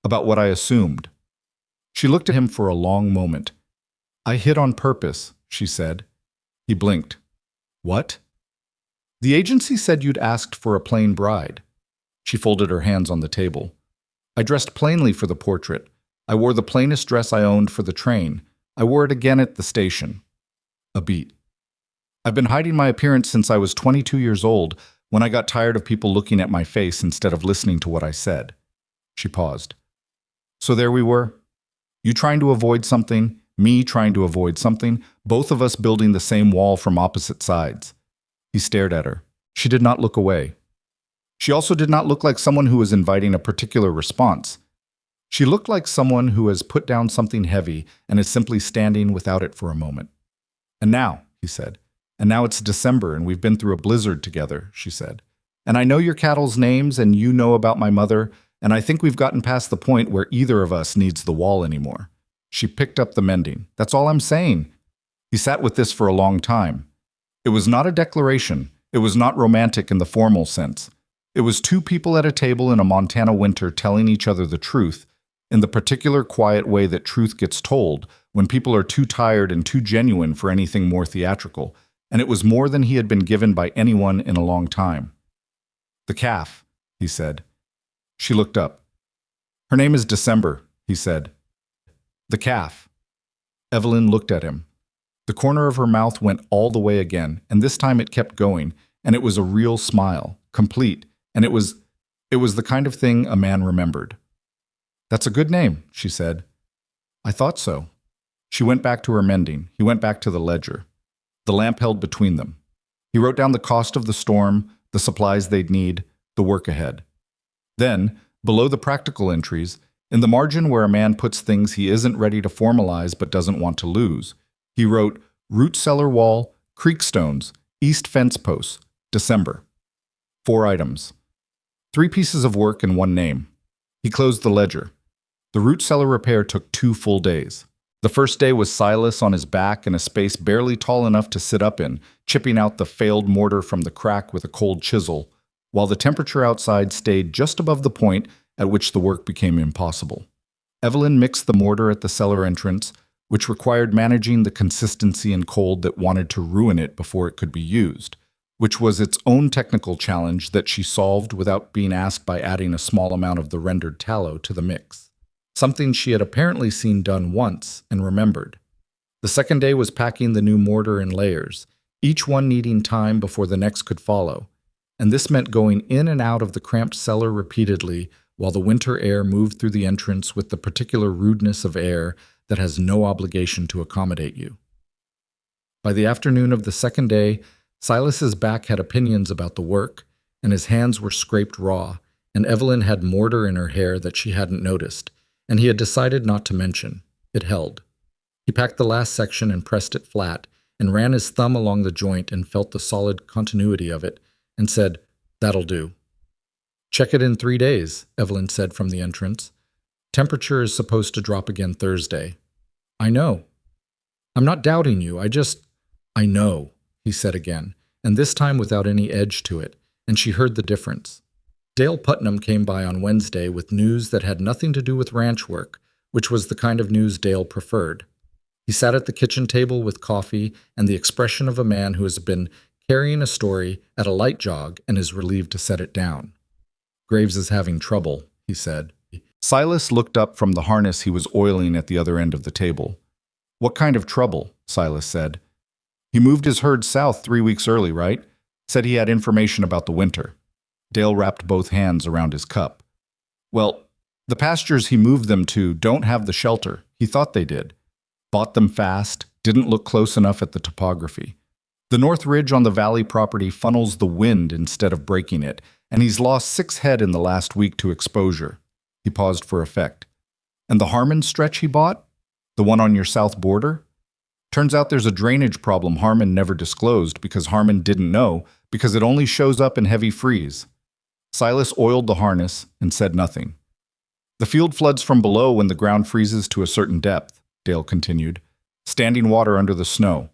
about what I assumed. She looked at him for a long moment. I hid on purpose, she said. He blinked. What? The agency said you'd asked for a plain bride. She folded her hands on the table. I dressed plainly for the portrait. I wore the plainest dress I owned for the train. I wore it again at the station. A beat. I've been hiding my appearance since I was 22 years old, when I got tired of people looking at my face instead of listening to what I said. She paused. So there we were. You trying to avoid something, me trying to avoid something, both of us building the same wall from opposite sides. He stared at her. She did not look away. She also did not look like someone who was inviting a particular response. She looked like someone who has put down something heavy and is simply standing without it for a moment. And now, he said. And now it's December and we've been through a blizzard together, she said. And I know your cattle's names and you know about my mother, and I think we've gotten past the point where either of us needs the wall anymore. She picked up the mending. That's all I'm saying. He sat with this for a long time. It was not a declaration. It was not romantic in the formal sense. It was two people at a table in a Montana winter telling each other the truth, in the particular quiet way that truth gets told when people are too tired and too genuine for anything more theatrical, and it was more than he had been given by anyone in a long time. The calf, he said. She looked up. Her name is December, he said. The calf. Evelyn looked at him. The corner of her mouth went all the way again, and this time it kept going, and it was a real smile, complete, and it was the kind of thing a man remembered. That's a good name, she said. I thought so. She went back to her mending. He went back to the ledger. The lamp held between them. He wrote down the cost of the storm, the supplies they'd need, the work ahead. Then, below the practical entries, in the margin where a man puts things he isn't ready to formalize but doesn't want to lose, he wrote, root cellar wall, creek stones, east fence posts, December. 4 items. 3 pieces of work and 1 name. He closed the ledger. The root cellar repair took 2 full days. The first day was Silas on his back in a space barely tall enough to sit up in, chipping out the failed mortar from the crack with a cold chisel, while the temperature outside stayed just above the point at which the work became impossible. Evelyn mixed the mortar at the cellar entrance, which required managing the consistency and cold that wanted to ruin it before it could be used, which was its own technical challenge that she solved without being asked by adding a small amount of the rendered tallow to the mix. Something she had apparently seen done once and remembered. The second day was packing the new mortar in layers, each one needing time before the next could follow, and this meant going in and out of the cramped cellar repeatedly while the winter air moved through the entrance with the particular rudeness of air that has no obligation to accommodate you. By the afternoon of the second day, Silas's back had opinions about the work, and his hands were scraped raw, and Evelyn had mortar in her hair that she hadn't noticed, and he had decided not to mention. It held. He packed the last section and pressed it flat, and ran his thumb along the joint and felt the solid continuity of it, and said, "That'll do." "Check it in 3 days," Evelyn said from the entrance. "Temperature is supposed to drop again Thursday." "I know." "I'm not doubting you, I know," he said again, and this time without any edge to it, and she heard the difference. Dale Putnam came by on Wednesday with news that had nothing to do with ranch work, which was the kind of news Dale preferred. He sat at the kitchen table with coffee and the expression of a man who has been carrying a story at a light jog and is relieved to set it down. "Graves is having trouble," he said. Silas looked up from the harness he was oiling at the other end of the table. "What kind of trouble?" Silas said. "He moved his herd south 3 weeks early, right? Said he had information about the winter." Dale wrapped both hands around his cup. "Well, the pastures he moved them to don't have the shelter. He thought they did. Bought them fast, didn't look close enough at the topography. The north ridge on the valley property funnels the wind instead of breaking it, and he's lost 6 head in the last week to exposure." He paused for effect. "And the Harmon stretch he bought? The one on your south border? Turns out there's a drainage problem Harmon never disclosed because Harmon didn't know, because it only shows up in heavy freeze." Silas oiled the harness and said nothing. "The field floods from below when the ground freezes to a certain depth," Dale continued. "Standing water under the snow.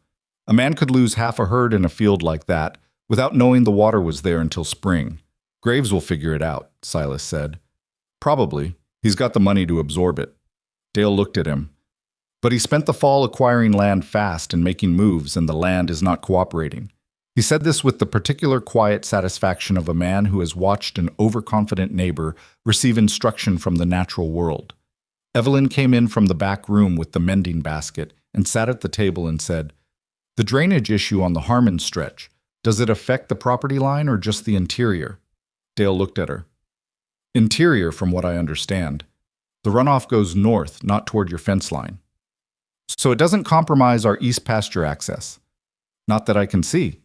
A man could lose half a herd in a field like that without knowing the water was there until spring. Graves will figure it out," Silas said. "Probably. He's got the money to absorb it." Dale looked at him. "But he spent the fall acquiring land fast and making moves, and the land is not cooperating." He said this with the particular quiet satisfaction of a man who has watched an overconfident neighbor receive instruction from the natural world. Evelyn came in from the back room with the mending basket, and sat at the table and said, "The drainage issue on the Harmon stretch, does it affect the property line or just the interior?" Dale looked at her. "Interior, from what I understand. The runoff goes north, not toward your fence line. So it doesn't compromise our east pasture access." "Not that I can see."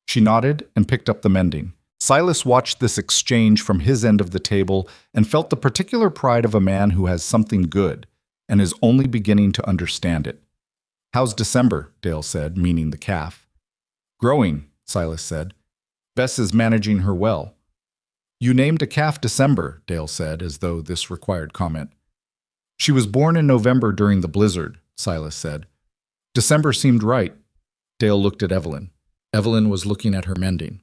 She nodded and picked up the mending. Silas watched this exchange from his end of the table and felt the particular pride of a man who has something good and is only beginning to understand it. "How's December?" Dale said, meaning the calf. "Growing," Silas said. "Bess is managing her well." "You named a calf December," Dale said, as though this required comment. "She was born in November during the blizzard," Silas said. December seemed right. Dale looked at Evelyn. Evelyn was looking at her mending.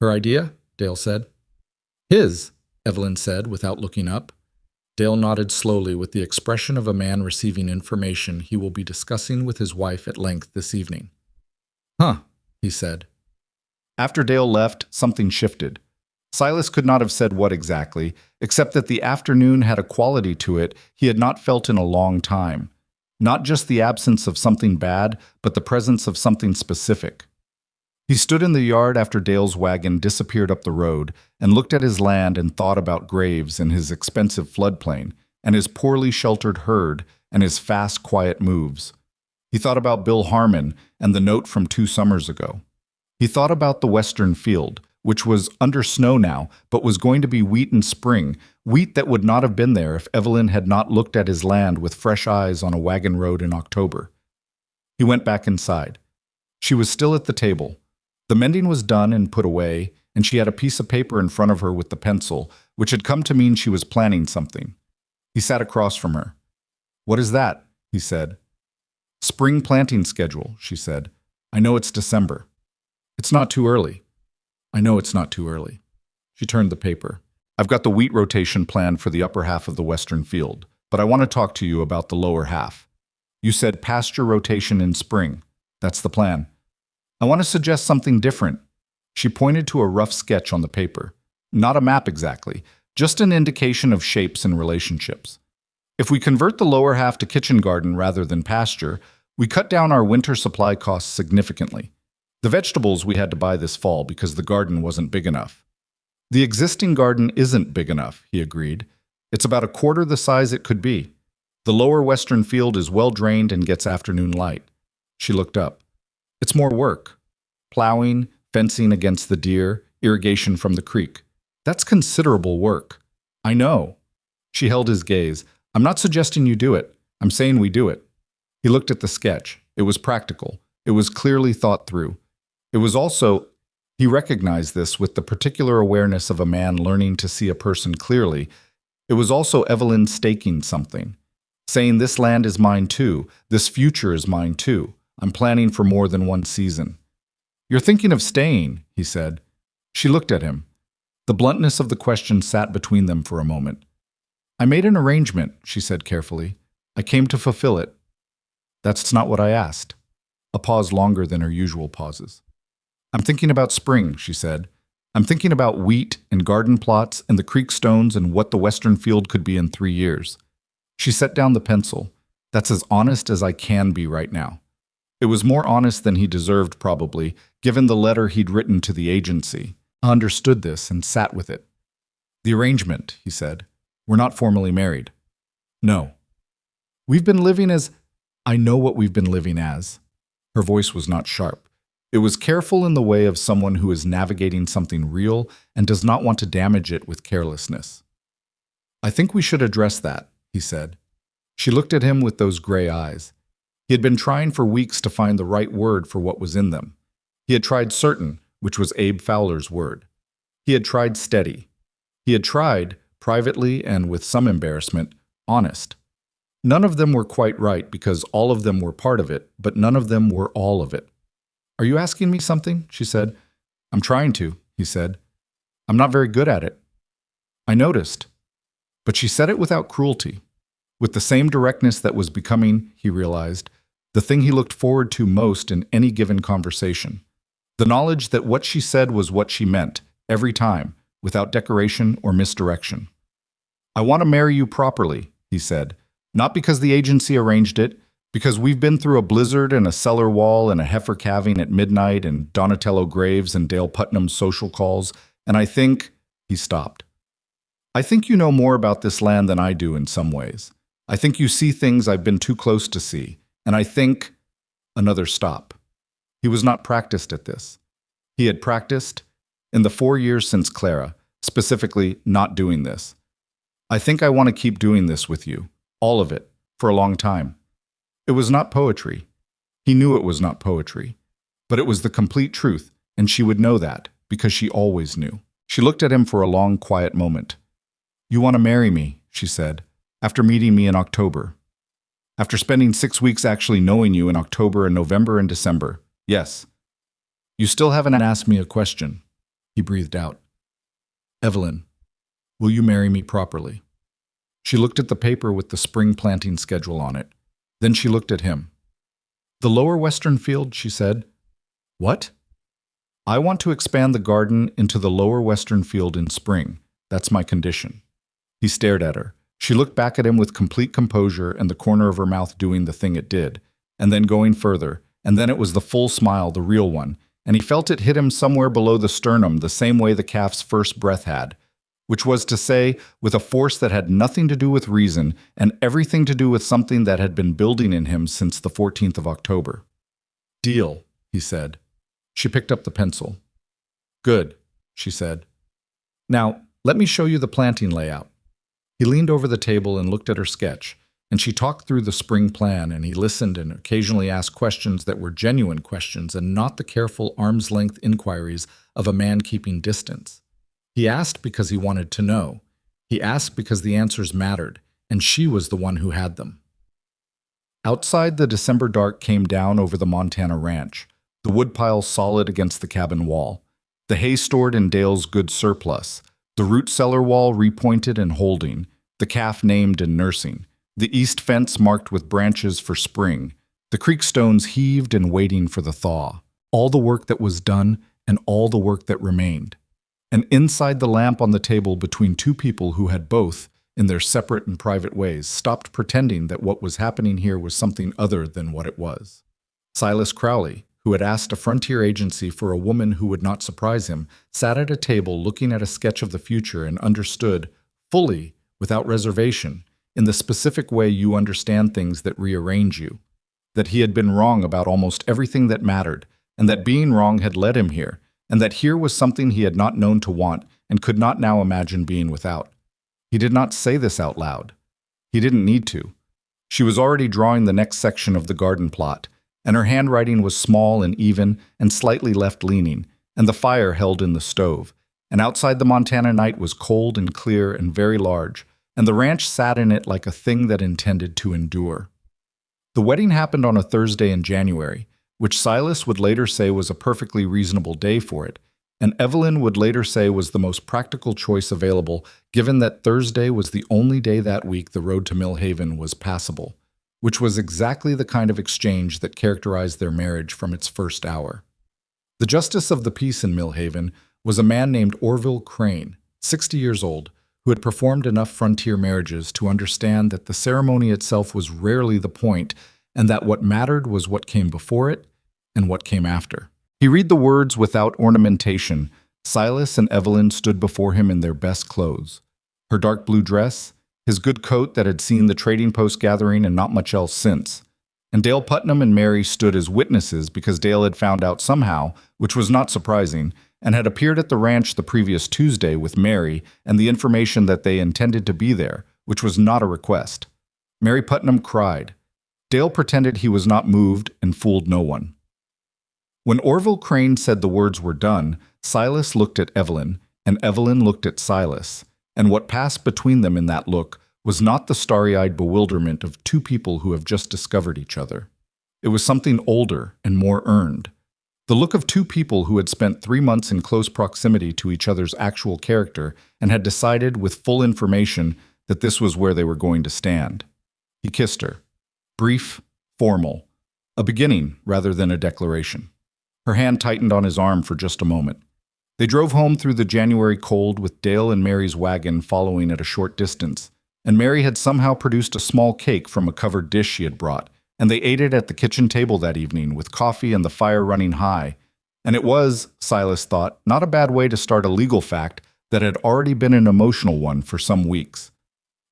"Her idea?" Dale said. "His," Evelyn said without looking up. Dale nodded slowly with the expression of a man receiving information he will be discussing with his wife at length this evening. "Huh," he said. After Dale left, something shifted. Silas could not have said what exactly, except that the afternoon had a quality to it he had not felt in a long time. Not just the absence of something bad, but the presence of something specific. He stood in the yard after Dale's wagon disappeared up the road and looked at his land and thought about graves and his expensive floodplain and his poorly sheltered herd and his fast, quiet moves. He thought about Bill Harmon and the note from 2 summers ago. He thought about the western field, which was under snow now, but was going to be wheat in spring, wheat that would not have been there if Evelyn had not looked at his land with fresh eyes on a wagon road in October. He went back inside. She was still at the table. The mending was done and put away, and she had a piece of paper in front of her with the pencil, which had come to mean she was planning something. He sat across from her. "What is that?" he said. "Spring planting schedule," she said. "I know it's December." "It's not too early." "I know it's not too early." She turned the paper. "I've got the wheat rotation planned for the upper half of the western field, but I want to talk to you about the lower half. You said pasture rotation in spring. That's the plan. I want to suggest something different." She pointed to a rough sketch on the paper. Not a map exactly, just an indication of shapes and relationships. "If we convert the lower half to kitchen garden rather than pasture, we cut down our winter supply costs significantly. The vegetables we had to buy this fall because the garden wasn't big enough." "The existing garden isn't big enough," he agreed. "It's about a quarter the size it could be. The lower western field is well drained and gets afternoon light." She looked up. "It's more work. Plowing, fencing against the deer, irrigation from the creek. That's considerable work." "I know." She held his gaze. "I'm not suggesting you do it. I'm saying we do it." He looked at the sketch. It was practical. It was clearly thought through. It was also, he recognized this with the particular awareness of a man learning to see a person clearly. It was also Evelyn staking something. Saying, "This land is mine too. This future is mine too. I'm planning for more than one season." "You're thinking of staying," he said. She looked at him. The bluntness of the question sat between them for a moment. "I made an arrangement," she said carefully. "I came to fulfill it." "That's not what I asked." A pause longer than her usual pauses. "I'm thinking about spring," she said. "I'm thinking about wheat and garden plots and the creek stones and what the western field could be in 3 years." She set down the pencil. "That's as honest as I can be right now." It was more honest than he deserved, probably, given the letter he'd written to the agency. I understood this and sat with it. "The arrangement," he said. "We're not formally married." "No." "We've been living as—" "I know what we've been living as." Her voice was not sharp. It was careful in the way of someone who is navigating something real and does not want to damage it with carelessness. "I think we should address that," he said. She looked at him with those gray eyes. He had been trying for weeks to find the right word for what was in them. He had tried certain, which was Abe Fowler's word. He had tried steady. He had tried, privately and with some embarrassment, honest. None of them were quite right because all of them were part of it, but none of them were all of it. "Are you asking me something?" she said. "I'm trying to," he said. "I'm not very good at it." "I noticed." But she said it without cruelty. With the same directness that was becoming, he realized, the thing he looked forward to most in any given conversation. The knowledge that what she said was what she meant, every time, without decoration or misdirection. "I want to marry you properly," he said, "not because the agency arranged it, Because we've been through a blizzard and a cellar wall and a heifer calving at midnight and Donatello graves and Dale Putnam's social calls, and I think, he stopped. I think you know more about this land than I do in some ways. I think you see things I've been too close to see, and I think, another stop. He was not practiced at this. He had practiced, in the 4 years since Clara, specifically not doing this. I think I want to keep doing this with you, all of it, for a long time. It was not poetry. He knew it was not poetry. But it was the complete truth, and she would know that, because she always knew. She looked at him for a long, quiet moment. You want to marry me, she said, after meeting me in October. After spending 6 weeks actually knowing you in October and November and December. Yes. You still haven't asked me a question, he breathed out. Evelyn, will you marry me properly? She looked at the paper with the spring planting schedule on it. Then she looked at him. The lower western field, she said. What? I want to expand the garden into the lower western field in spring. That's my condition. He stared at her. She looked back at him with complete composure and the corner of her mouth doing the thing it did, and then going further, and then it was the full smile, the real one, and he felt it hit him somewhere below the sternum the same way the calf's first breath had, which was to say, with a force that had nothing to do with reason and everything to do with something that had been building in him since the 14th of October. Deal, he said. She picked up the pencil. Good, she said. Now, let me show you the planting layout. He leaned over the table and looked at her sketch, and she talked through the spring plan, and he listened and occasionally asked questions that were genuine questions and not the careful arm's-length inquiries of a man keeping distance. He asked because he wanted to know. He asked because the answers mattered, and she was the one who had them. Outside, the December dark came down over the Montana ranch, the woodpile solid against the cabin wall, the hay stored in Dale's good surplus, the root cellar wall repointed and holding, the calf named and nursing, the east fence marked with branches for spring, the creek stones heaved and waiting for the thaw, all the work that was done and all the work that remained. And inside the lamp on the table between two people who had both, in their separate and private ways, stopped pretending that what was happening here was something other than what it was. Silas Crowley, who had asked a frontier agency for a woman who would not surprise him, sat at a table looking at a sketch of the future and understood, fully, without reservation, in the specific way you understand things that rearrange you, that he had been wrong about almost everything that mattered, and that being wrong had led him here, and that here was something he had not known to want and could not now imagine being without. He did not say this out loud. He didn't need to. She was already drawing the next section of the garden plot, and her handwriting was small and even and slightly left-leaning, and the fire held in the stove, and outside the Montana night was cold and clear and very large, and the ranch sat in it like a thing that intended to endure. The wedding happened on a Thursday in January, which Silas would later say was a perfectly reasonable day for it, and Evelyn would later say was the most practical choice available, given that Thursday was the only day that week the road to Mill Haven was passable, which was exactly the kind of exchange that characterized their marriage from its first hour. The justice of the peace in Mill Haven was a man named Orville Crane, 60 years old, who had performed enough frontier marriages to understand that the ceremony itself was rarely the point, and that what mattered was what came before it and what came after. He read the words without ornamentation. Silas and Evelyn stood before him in their best clothes. Her dark blue dress, his good coat that had seen the trading post gathering and not much else since. And Dale Putnam and Mary stood as witnesses because Dale had found out somehow, which was not surprising, and had appeared at the ranch the previous Tuesday with Mary and the information that they intended to be there, which was not a request. Mary Putnam cried. Dale pretended he was not moved and fooled no one. When Orville Crane said the words were done, Silas looked at Evelyn, and Evelyn looked at Silas, and what passed between them in that look was not the starry-eyed bewilderment of two people who have just discovered each other. It was something older and more earned. The look of two people who had spent 3 months in close proximity to each other's actual character and had decided with full information that this was where they were going to stand. He kissed her. Brief, formal, a beginning rather than a declaration. Her hand tightened on his arm for just a moment. They drove home through the January cold with Dale and Mary's wagon following at a short distance, and Mary had somehow produced a small cake from a covered dish she had brought, and they ate it at the kitchen table that evening with coffee and the fire running high. And it was, Silas thought, not a bad way to start a legal fact that had already been an emotional one for some weeks.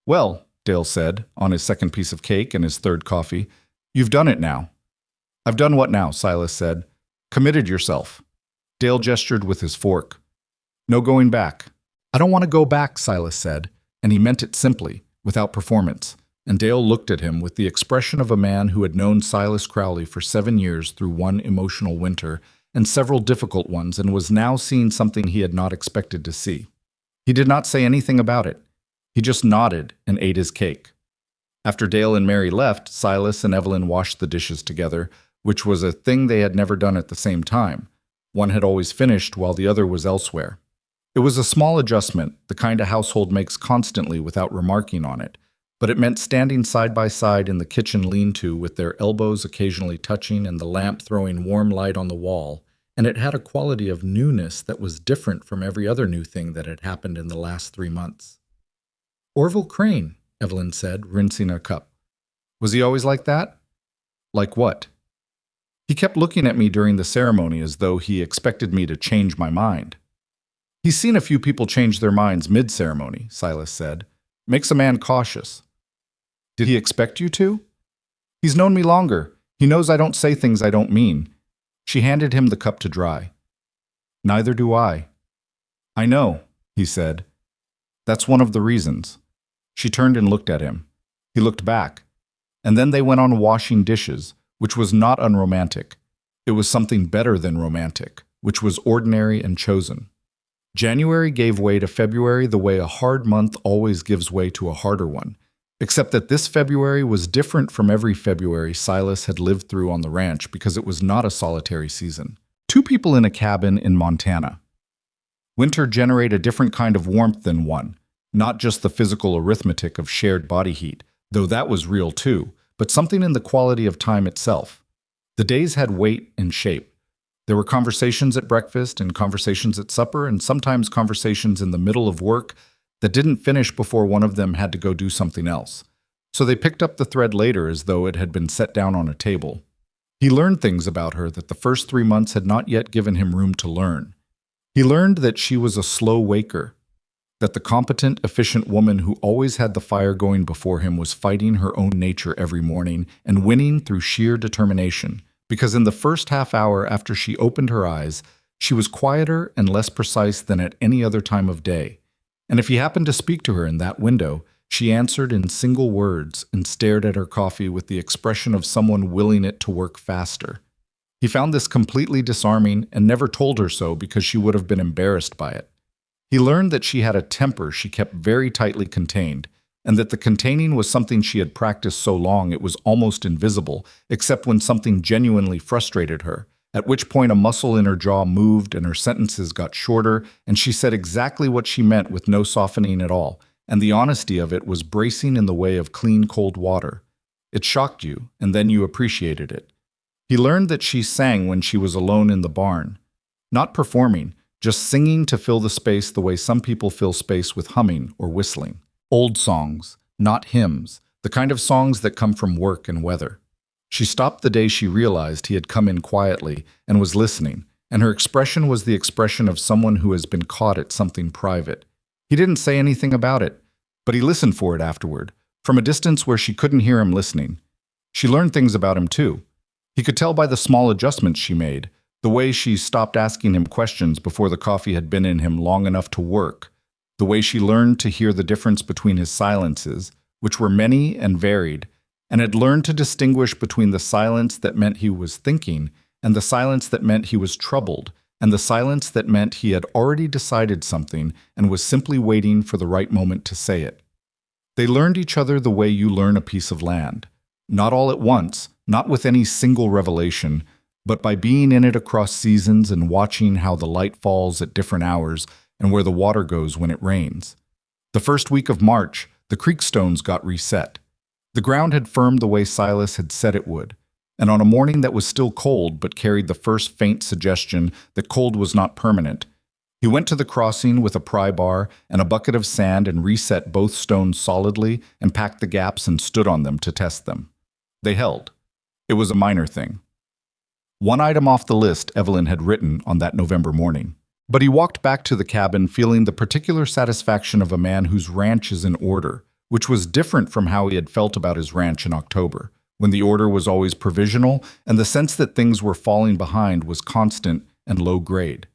"Well," Dale said, on his second piece of cake and his third coffee, "you've done it now." "I've done what now?" Silas said. "Committed yourself." Dale gestured with his fork. "No going back." "I don't want to go back," Silas said, and he meant it simply, without performance. And Dale looked at him with the expression of a man who had known Silas Crowley for 7 years through one emotional winter and several difficult ones, and was now seeing something he had not expected to see. He did not say anything about it. He just nodded and ate his cake. After Dale and Mary left, Silas and Evelyn washed the dishes together, which was a thing they had never done at the same time. One had always finished while the other was elsewhere. It was a small adjustment, the kind a household makes constantly without remarking on it, but it meant standing side by side in the kitchen lean-to with their elbows occasionally touching and the lamp throwing warm light on the wall, and it had a quality of newness that was different from every other new thing that had happened in the last 3 months. "Orville Crane," Evelyn said, rinsing a cup. "Was he always like that?" "Like what?" "He kept looking at me during the ceremony as though he expected me to change my mind." "He's seen a few people change their minds mid-ceremony," Silas said. "Makes a man cautious." "Did he expect you to?" "He's known me longer. He knows I don't say things I don't mean." She handed him the cup to dry. "Neither do I." "I know," he said. "That's one of the reasons." She turned and looked at him. He looked back. And then they went on washing dishes, which was not unromantic. It was something better than romantic, which was ordinary and chosen. January gave way to February the way a hard month always gives way to a harder one, except that this February was different from every February Silas had lived through on the ranch because it was not a solitary season. 2 people in a cabin in Montana. Winter generated a different kind of warmth than one, not just the physical arithmetic of shared body heat, though that was real too, but something in the quality of time itself. The days had weight and shape. There were conversations at breakfast and conversations at supper and sometimes conversations in the middle of work that didn't finish before one of them had to go do something else. So they picked up the thread later as though it had been set down on a table. He learned things about her that the first 3 months had not yet given him room to learn. He learned that she was a slow waker, that the competent, efficient woman who always had the fire going before him was fighting her own nature every morning and winning through sheer determination, because in the first half hour after she opened her eyes, she was quieter and less precise than at any other time of day. And if he happened to speak to her in that window, she answered in single words and stared at her coffee with the expression of someone willing it to work faster. He found this completely disarming and never told her so because she would have been embarrassed by it. He learned that she had a temper she kept very tightly contained, and that the containing was something she had practiced so long it was almost invisible, except when something genuinely frustrated her, at which point a muscle in her jaw moved and her sentences got shorter, and she said exactly what she meant with no softening at all, and the honesty of it was bracing in the way of clean, cold water. It shocked you, and then you appreciated it. He learned that she sang when she was alone in the barn. Not performing, just singing to fill the space the way some people fill space with humming or whistling. Old songs, not hymns, the kind of songs that come from work and weather. She stopped the day she realized he had come in quietly and was listening, and her expression was the expression of someone who has been caught at something private. He didn't say anything about it, but he listened for it afterward, from a distance where she couldn't hear him listening. She learned things about him too. He could tell by the small adjustments she made, the way she stopped asking him questions before the coffee had been in him long enough to work, the way she learned to hear the difference between his silences, which were many and varied, and had learned to distinguish between the silence that meant he was thinking and the silence that meant he was troubled, and the silence that meant he had already decided something and was simply waiting for the right moment to say it. They learned each other the way you learn a piece of land, not all at once, not with any single revelation, but by being in it across seasons and watching how the light falls at different hours and where the water goes when it rains. The first week of March, the creek stones got reset. The ground had firmed the way Silas had said it would, and on a morning that was still cold but carried the first faint suggestion that cold was not permanent, he went to the crossing with a pry bar and a bucket of sand and reset both stones solidly and packed the gaps and stood on them to test them. They held. It was a minor thing. One item off the list Evelyn had written on that November morning. But he walked back to the cabin feeling the particular satisfaction of a man whose ranch is in order, which was different from how he had felt about his ranch in October, when the order was always provisional and the sense that things were falling behind was constant and low grade.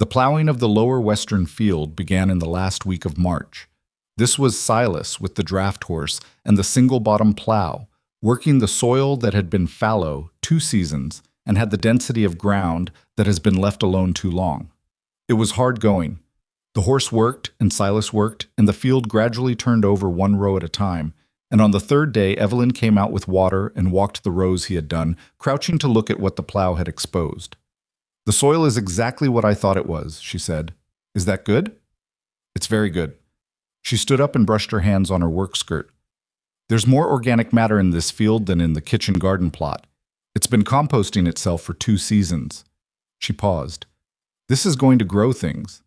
The plowing of the lower western field began in the last week of March. This was Silas with the draft horse and the single-bottom plow, working the soil that had been fallow 2 seasons and had the density of ground that has been left alone too long. It was hard going. The horse worked and Silas worked, and the field gradually turned over one row at a time, and on the 3rd day Evelyn came out with water and walked the rows he had done, crouching to look at what the plow had exposed. "The soil is exactly what I thought it was," she said. "Is that good?" "It's very good." She stood up and brushed her hands on her work skirt. "There's more organic matter in this field than in the kitchen garden plot. It's been composting itself for 2 seasons. She paused. "This is going to grow things."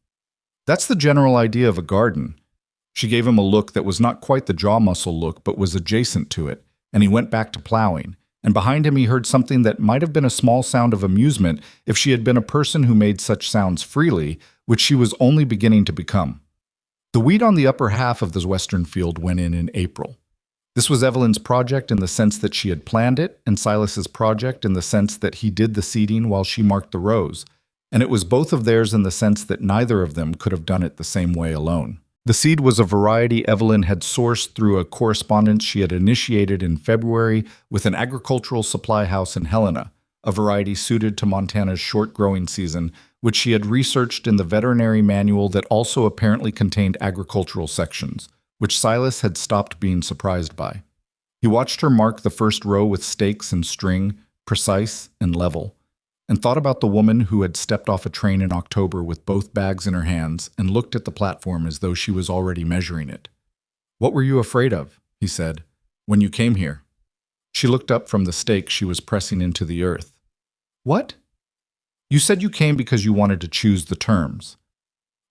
"That's the general idea of a garden." She gave him a look that was not quite the jaw muscle look but was adjacent to it, and he went back to plowing, and behind him he heard something that might have been a small sound of amusement if she had been a person who made such sounds freely, which she was only beginning to become. The wheat on the upper half of the western field went in April. This was Evelyn's project in the sense that she had planned it, and Silas's project in the sense that he did the seeding while she marked the rows, and it was both of theirs in the sense that neither of them could have done it the same way alone. The seed was a variety Evelyn had sourced through a correspondence she had initiated in February with an agricultural supply house in Helena, a variety suited to Montana's short growing season, which she had researched in the veterinary manual that also apparently contained agricultural sections, which Silas had stopped being surprised by. He watched her mark the first row with stakes and string, precise and level, and thought about the woman who had stepped off a train in October with both bags in her hands and looked at the platform as though she was already measuring it. "What were you afraid of," he said, "when you came here?" She looked up from the stake she was pressing into the earth. "What?" "You said you came because you wanted to choose the terms.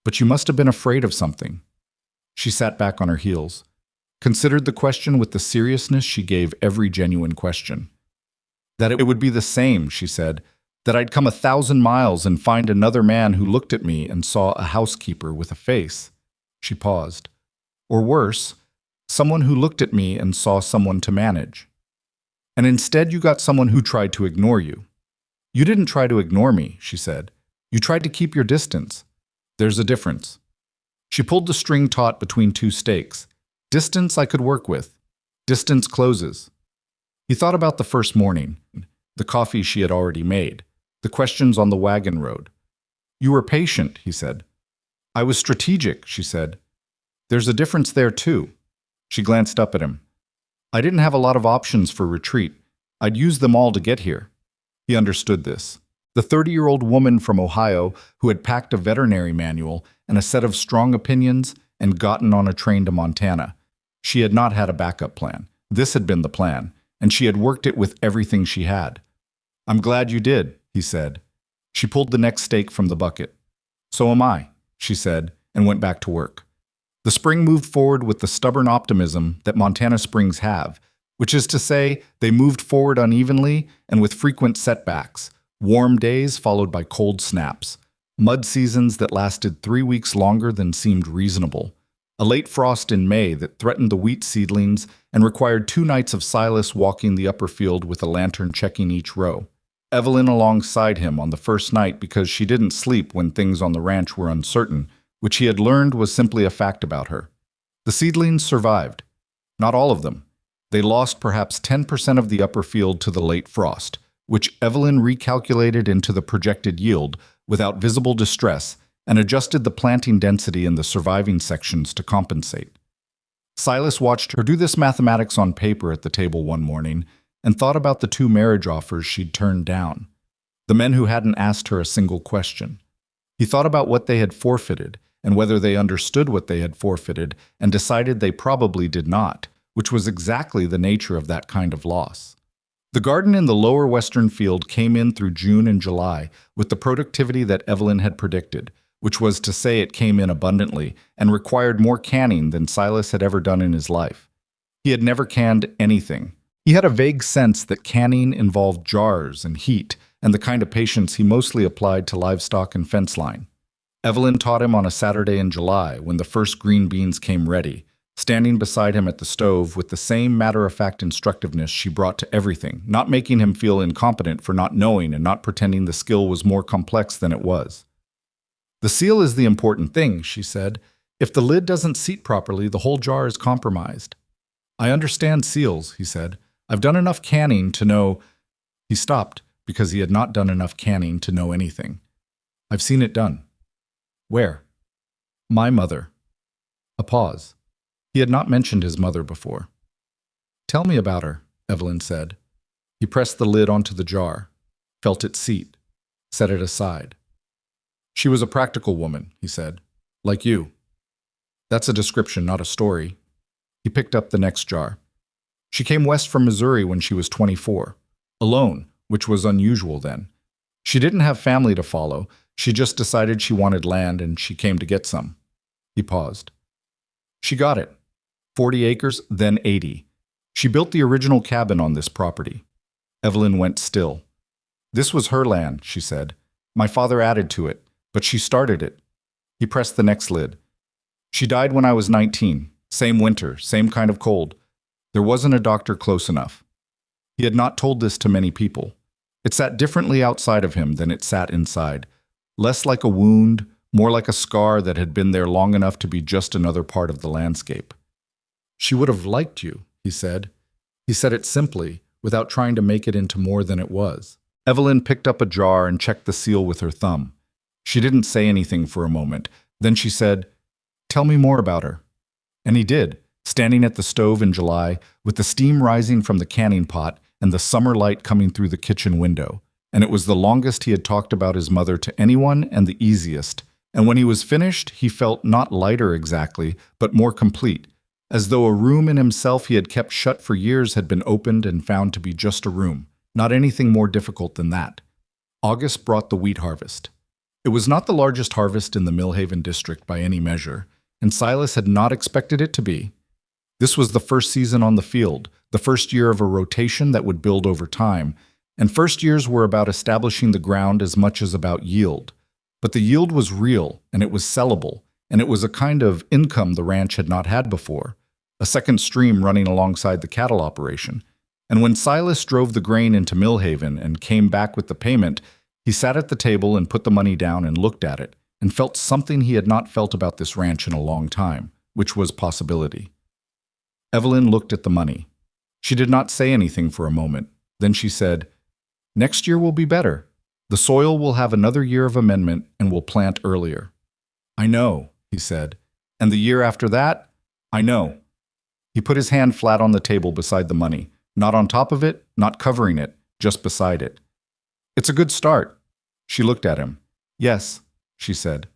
But you must have been afraid of something." She sat back on her heels, considered the question with the seriousness she gave every genuine question. "That it would be the same," she said, "that I'd come 1,000 miles and find another man who looked at me and saw a housekeeper with a face." She paused. "Or worse, someone who looked at me and saw someone to manage. And instead you got someone who tried to ignore you." "You didn't try to ignore me," she said. "You tried to keep your distance. There's a difference." She pulled the string taut between 2 stakes. "Distance I could work with. Distance closes." He thought about the first morning, the coffee she had already made, the questions on the wagon road. "You were patient," he said. "I was strategic," she said. "There's a difference there, too." She glanced up at him. "I didn't have a lot of options for retreat. I'd used them all to get here." He understood this. The 30-year-old woman from Ohio who had packed a veterinary manual and a set of strong opinions and gotten on a train to Montana. She had not had a backup plan. This had been the plan, and she had worked it with everything she had. "I'm glad you did," he said. She pulled the next stake from the bucket. "So am I," she said, and went back to work. The spring moved forward with the stubborn optimism that Montana springs have, which is to say, they moved forward unevenly and with frequent setbacks, warm days followed by cold snaps, mud seasons that lasted 3 weeks longer than seemed reasonable, a late frost in May that threatened the wheat seedlings and required 2 nights of Silas walking the upper field with a lantern checking each row. Evelyn alongside him on the first night because she didn't sleep when things on the ranch were uncertain, which he had learned was simply a fact about her. The seedlings survived. Not all of them. They lost perhaps 10% of the upper field to the late frost, which Evelyn recalculated into the projected yield without visible distress and adjusted the planting density in the surviving sections to compensate. Silas watched her do this mathematics on paper at the table one morning and thought about the 2 marriage offers she'd turned down, the men who hadn't asked her a single question. He thought about what they had forfeited and whether they understood what they had forfeited and decided they probably did not, which was exactly the nature of that kind of loss. The garden in the lower western field came in through June and July with the productivity that Evelyn had predicted, which was to say it came in abundantly and required more canning than Silas had ever done in his life. He had never canned anything. He had a vague sense that canning involved jars and heat, and the kind of patience he mostly applied to livestock and fence line. Evelyn taught him on a Saturday in July when the first green beans came ready, standing beside him at the stove with the same matter-of-fact instructiveness she brought to everything, not making him feel incompetent for not knowing and not pretending the skill was more complex than it was. "The seal is the important thing," she said. "If the lid doesn't seat properly, the whole jar is compromised." "I understand seals," he said. "I've done enough canning to know—" He stopped because he had not done enough canning to know anything. "I've seen it done." "Where?" "My mother." A pause. He had not mentioned his mother before. "Tell me about her," Evelyn said. He pressed the lid onto the jar, felt it seat, set it aside. "She was a practical woman," he said. "Like you." "That's a description, not a story." He picked up the next jar. "She came west from Missouri when she was 24, alone, which was unusual then. She didn't have family to follow. She just decided she wanted land and she came to get some." He paused. "She got it. 40 acres, then 80. She built the original cabin on this property." Evelyn went still. "This was her land," she said. "My father added to it, but she started it." He pressed the next lid. "She died when I was 19. Same winter, same kind of cold. There wasn't a doctor close enough." He had not told this to many people. It sat differently outside of him than it sat inside. Less like a wound, more like a scar that had been there long enough to be just another part of the landscape. "She would have liked you," he said. He said it simply, without trying to make it into more than it was. Evelyn picked up a jar and checked the seal with her thumb. She didn't say anything for a moment. Then she said, "Tell me more about her." And he did, standing at the stove in July, with the steam rising from the canning pot and the summer light coming through the kitchen window. And it was the longest he had talked about his mother to anyone and the easiest. And when he was finished, he felt not lighter exactly, but more complete, as though a room in himself he had kept shut for years had been opened and found to be just a room, not anything more difficult than that. August brought the wheat harvest. It was not the largest harvest in the Millhaven district by any measure, and Silas had not expected it to be. This was the first season on the field, the first year of a rotation that would build over time, and first years were about establishing the ground as much as about yield. But the yield was real, and it was sellable, and it was a kind of income the ranch had not had before, a second stream running alongside the cattle operation. And when Silas drove the grain into Millhaven and came back with the payment, he sat at the table and put the money down and looked at it, and felt something he had not felt about this ranch in a long time, which was possibility. Evelyn looked at the money. She did not say anything for a moment. Then she said, "Next year will be better. The soil will have another year of amendment and will plant earlier." "I know," he said. "And the year after that? I know." He put his hand flat on the table beside the money, not on top of it, not covering it, just beside it. "It's a good start." She looked at him. "Yes," she said.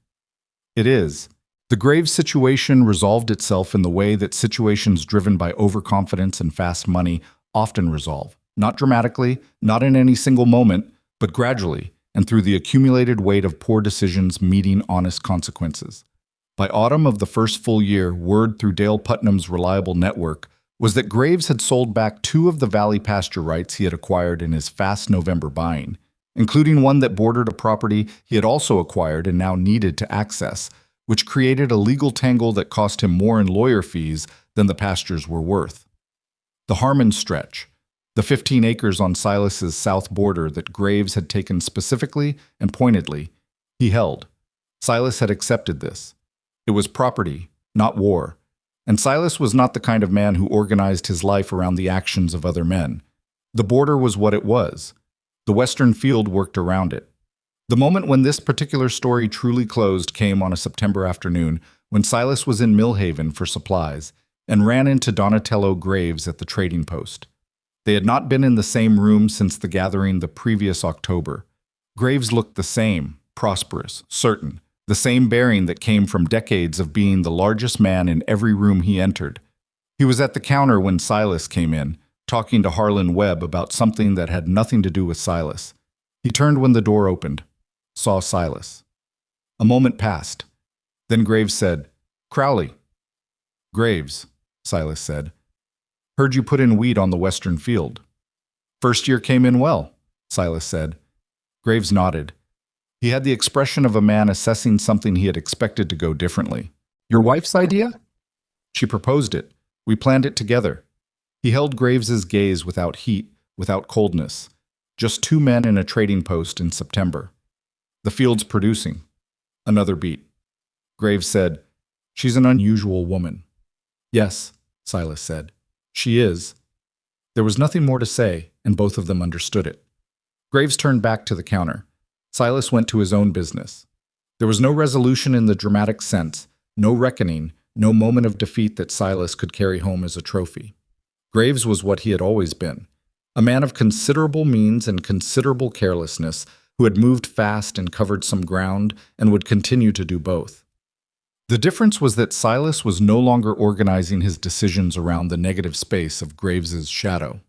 "It is." The Graves situation resolved itself in the way that situations driven by overconfidence and fast money often resolve. Not dramatically, not in any single moment, but gradually, and through the accumulated weight of poor decisions meeting honest consequences. By autumn of the first full year, word through Dale Putnam's reliable network was that Graves had sold back 2 of the valley pasture rights he had acquired in his fast November buying, including one that bordered a property he had also acquired and now needed to access, which created a legal tangle that cost him more in lawyer fees than the pastures were worth. The Harmon stretch, the 15 acres on Silas's south border that Graves had taken specifically and pointedly, he held. Silas had accepted this. It was property, not war. And Silas was not the kind of man who organized his life around the actions of other men. The border was what it was. The western field worked around it. The moment when this particular story truly closed came on a September afternoon when Silas was in Millhaven for supplies and ran into Donatello Graves at the trading post. They had not been in the same room since the gathering the previous October. Graves looked the same, prosperous, certain, the same bearing that came from decades of being the largest man in every room he entered. He was at the counter when Silas came in, talking to Harlan Webb about something that had nothing to do with Silas. He turned when the door opened, saw Silas. A moment passed. Then Graves said, "Crowley." "Graves," Silas said. Heard you put in wheat on the western field. First year came in well, Silas said. Graves nodded. He had the expression of a man assessing something he had expected to go differently. Your wife's idea? She proposed it. We planned it together. He held Graves's gaze without heat, without coldness. Just two men in a trading post in September. The field's producing. Another beat. Graves said, She's an unusual woman. Yes, Silas said. She is. There was nothing more to say, and both of them understood it. Graves turned back to the counter. Silas went to his own business. There was no resolution in the dramatic sense, no reckoning, no moment of defeat that Silas could carry home as a trophy. Graves was what he had always been, a man of considerable means and considerable carelessness who had moved fast and covered some ground and would continue to do both. The difference was that Silas was no longer organizing his decisions around the negative space of Graves's shadow.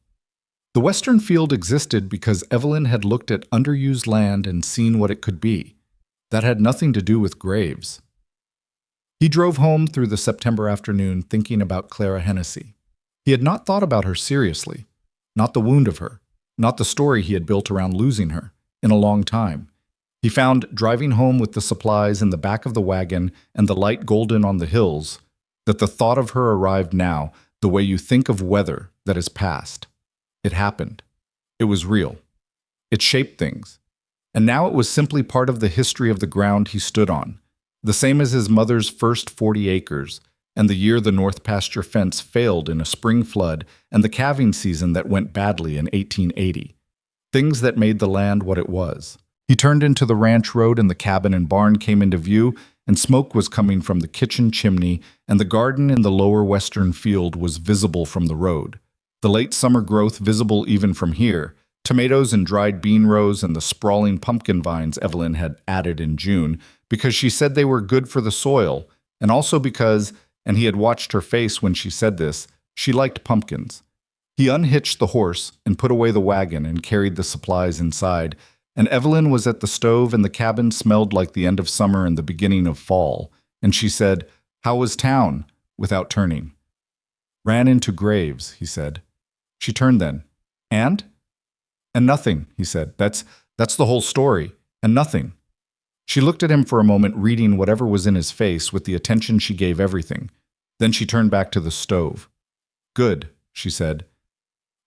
The western field existed because Evelyn had looked at underused land and seen what it could be. That had nothing to do with Graves. He drove home through the September afternoon thinking about Clara Hennessy. He had not thought about her seriously, not the wound of her, not the story he had built around losing her, in a long time. He found, driving home with the supplies in the back of the wagon and the light golden on the hills, that the thought of her arrived now the way you think of weather that is past. It happened. It was real. It shaped things. And now it was simply part of the history of the ground he stood on, the same as his mother's first 40 acres, and the year the North Pasture fence failed in a spring flood and the calving season that went badly in 1880. Things that made the land what it was. He turned into the ranch road and the cabin and barn came into view, and smoke was coming from the kitchen chimney, and the garden in the lower western field was visible from the road. The late summer growth visible even from here, tomatoes and dried bean rows and the sprawling pumpkin vines Evelyn had added in June, because she said they were good for the soil, and also because, and he had watched her face when she said this, she liked pumpkins. He unhitched the horse and put away the wagon and carried the supplies inside, and Evelyn was at the stove and the cabin smelled like the end of summer and the beginning of fall, and she said, "How was town?" without turning. "Ran into Graves," he said. She turned then. "And?" "And nothing," he said. That's the whole story. And nothing." She looked at him for a moment, reading whatever was in his face with the attention she gave everything. Then she turned back to the stove. "Good," she said.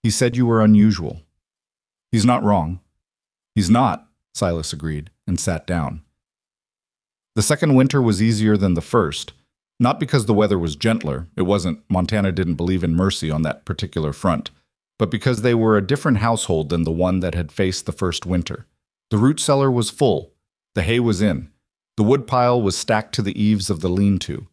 "He said you were unusual." "He's not wrong." "He's not," Silas agreed, and sat down. The second winter was easier than the first, not because the weather was gentler, it wasn't, Montana didn't believe in mercy on that particular front, but because they were a different household than the one that had faced the first winter. The root cellar was full. The hay was in. The woodpile was stacked to the eaves of the lean-to.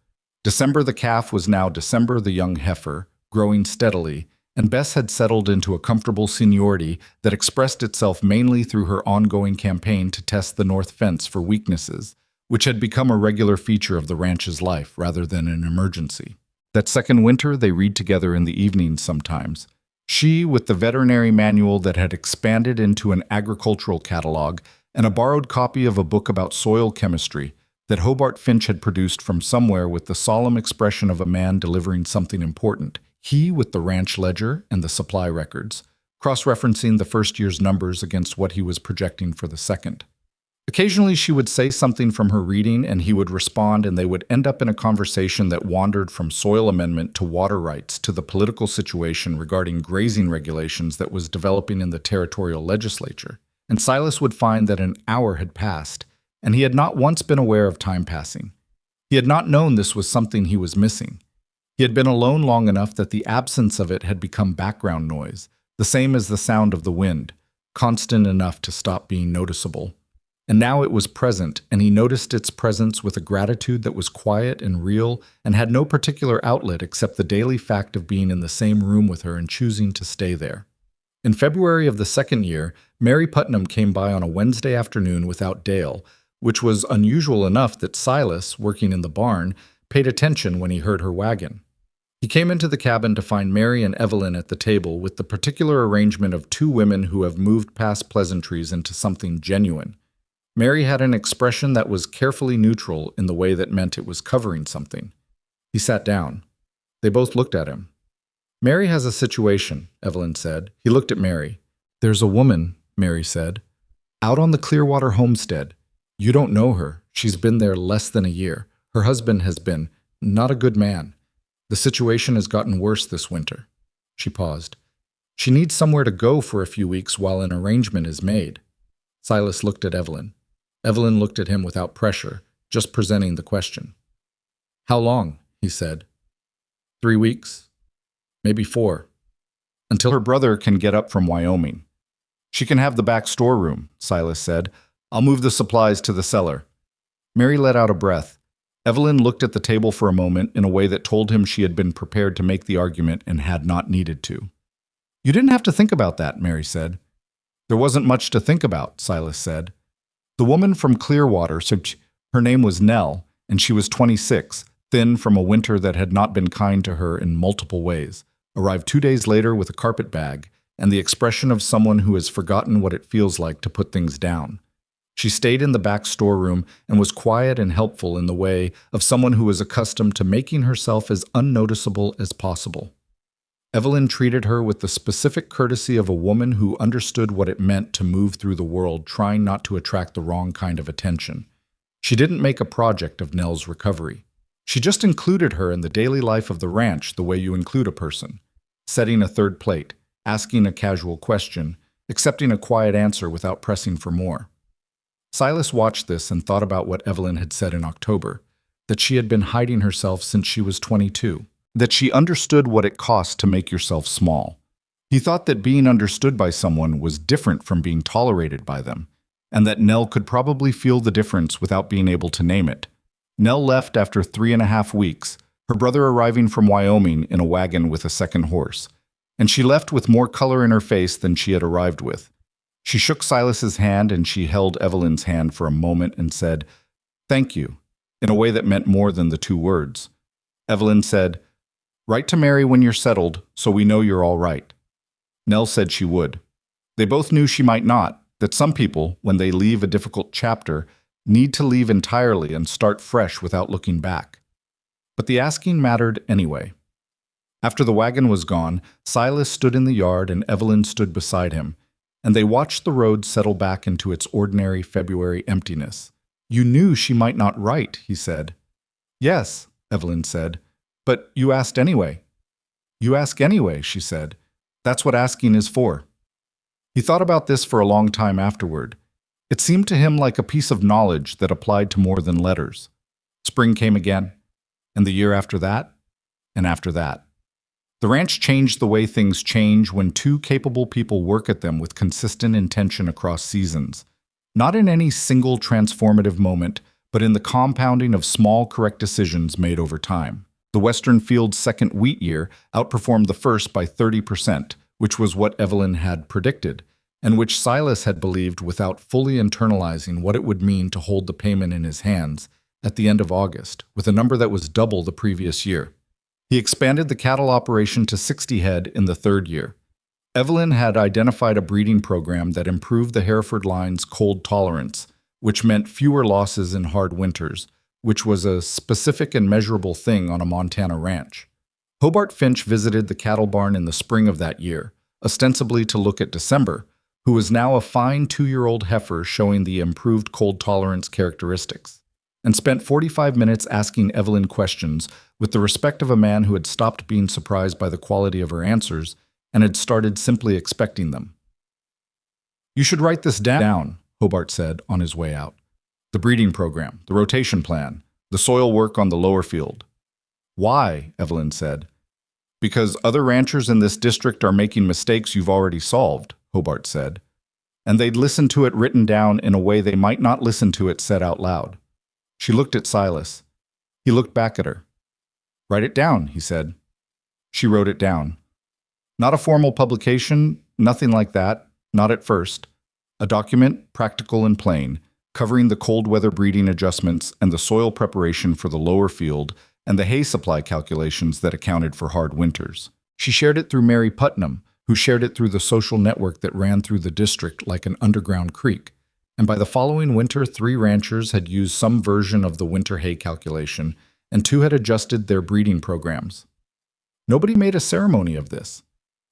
December the calf was now December the young heifer, growing steadily, and Bess had settled into a comfortable seniority that expressed itself mainly through her ongoing campaign to test the north fence for weaknesses, which had become a regular feature of the ranch's life rather than an emergency. That second winter they read together in the evenings sometimes. She with the veterinary manual that had expanded into an agricultural catalog, and a borrowed copy of a book about soil chemistry that Hobart Finch had produced from somewhere with the solemn expression of a man delivering something important. He with the ranch ledger and the supply records, cross-referencing the first year's numbers against what he was projecting for the second. Occasionally she would say something from her reading and he would respond, and they would end up in a conversation that wandered from soil amendment to water rights to the political situation regarding grazing regulations that was developing in the territorial legislature. And Silas would find that an hour had passed, and he had not once been aware of time passing. He had not known this was something he was missing. He had been alone long enough that the absence of it had become background noise, the same as the sound of the wind, constant enough to stop being noticeable. And now it was present, and he noticed its presence with a gratitude that was quiet and real and had no particular outlet except the daily fact of being in the same room with her and choosing to stay there. In February of the second year, Mary Putnam came by on a Wednesday afternoon without Dale, which was unusual enough that Silas, working in the barn, paid attention when he heard her wagon. He came into the cabin to find Mary and Evelyn at the table with the particular arrangement of two women who have moved past pleasantries into something genuine. Mary had an expression that was carefully neutral in the way that meant it was covering something. He sat down. They both looked at him. Mary has a situation, Evelyn said. He looked at Mary. There's a woman, Mary said, out on the Clearwater homestead. You don't know her. She's been there less than a year. Her husband has been not a good man. The situation has gotten worse this winter. She paused. She needs somewhere to go for a few weeks while an arrangement is made. Silas looked at Evelyn. Evelyn looked at him without pressure, just presenting the question. How long? He said. 3 weeks. Maybe 4. Until her brother can get up from Wyoming. She can have the back storeroom, Silas said. I'll move the supplies to the cellar. Mary let out a breath. Evelyn looked at the table for a moment in a way that told him she had been prepared to make the argument and had not needed to. You didn't have to think about that, Mary said. There wasn't much to think about, Silas said. The woman from Clearwater, her name was Nell, and she was 26, thin from a winter that had not been kind to her in multiple ways, arrived 2 days later with a carpet bag and the expression of someone who has forgotten what it feels like to put things down. She stayed in the back storeroom and was quiet and helpful in the way of someone who was accustomed to making herself as unnoticeable as possible. Evelyn treated her with the specific courtesy of a woman who understood what it meant to move through the world trying not to attract the wrong kind of attention. She didn't make a project of Nell's recovery. She just included her in the daily life of the ranch the way you include a person, setting a third plate, asking a casual question, accepting a quiet answer without pressing for more. Silas watched this and thought about what Evelyn had said in October, that she had been hiding herself since she was 22, that she understood what it cost to make yourself small. He thought that being understood by someone was different from being tolerated by them, and that Nell could probably feel the difference without being able to name it. Nell left after 3.5 weeks, her brother arriving from Wyoming in a wagon with a second horse, and she left with more color in her face than she had arrived with. She shook Silas's hand and she held Evelyn's hand for a moment and said, "Thank you," in a way that meant more than the 2 words. Evelyn said, "Write to Mary when you're settled, so we know you're all right." Nell said she would. They both knew she might not, that some people, when they leave a difficult chapter, need to leave entirely and start fresh without looking back. But the asking mattered anyway. After the wagon was gone, Silas stood in the yard and Evelyn stood beside him, and they watched the road settle back into its ordinary February emptiness. You knew she might not write, he said. Yes, Evelyn said, but you asked anyway. You ask anyway, she said. That's what asking is for. He thought about this for a long time afterward. It seemed to him like a piece of knowledge that applied to more than letters. Spring came again, and the year after that, and after that. The ranch changed the way things change when 2 capable people work at them with consistent intention across seasons. Not in any single transformative moment, but in the compounding of small correct decisions made over time. The Western Field's second wheat year outperformed the first by 30%, which was what Evelyn had predicted, and which Silas had believed without fully internalizing what it would mean to hold the payment in his hands at the end of August, with a number that was double the previous year. He expanded the cattle operation to 60 head in the 3rd year. Evelyn had identified a breeding program that improved the Hereford line's cold tolerance, which meant fewer losses in hard winters, which was a specific and measurable thing on a Montana ranch. Hobart Finch visited the cattle barn in the spring of that year, ostensibly to look at December, who was now a fine 2-year-old heifer showing the improved cold tolerance characteristics, and spent 45 minutes asking Evelyn questions with the respect of a man who had stopped being surprised by the quality of her answers and had started simply expecting them. You should write this down, Hobart said on his way out. The breeding program, the rotation plan, the soil work on the lower field. Why? Evelyn said. Because other ranchers in this district are making mistakes you've already solved, Hobart said. And they'd listen to it written down in a way they might not listen to it said out loud. She looked at Silas. He looked back at her. Write it down, he said. She wrote it down. Not a formal publication, nothing like that, not at first. A document, practical and plain, covering the cold weather breeding adjustments and the soil preparation for the lower field and the hay supply calculations that accounted for hard winters. She shared it through Mary Putnam, who shared it through the social network that ran through the district like an underground creek. And by the following winter, 3 ranchers had used some version of the winter hay calculation, and 2 had adjusted their breeding programs. Nobody made a ceremony of this.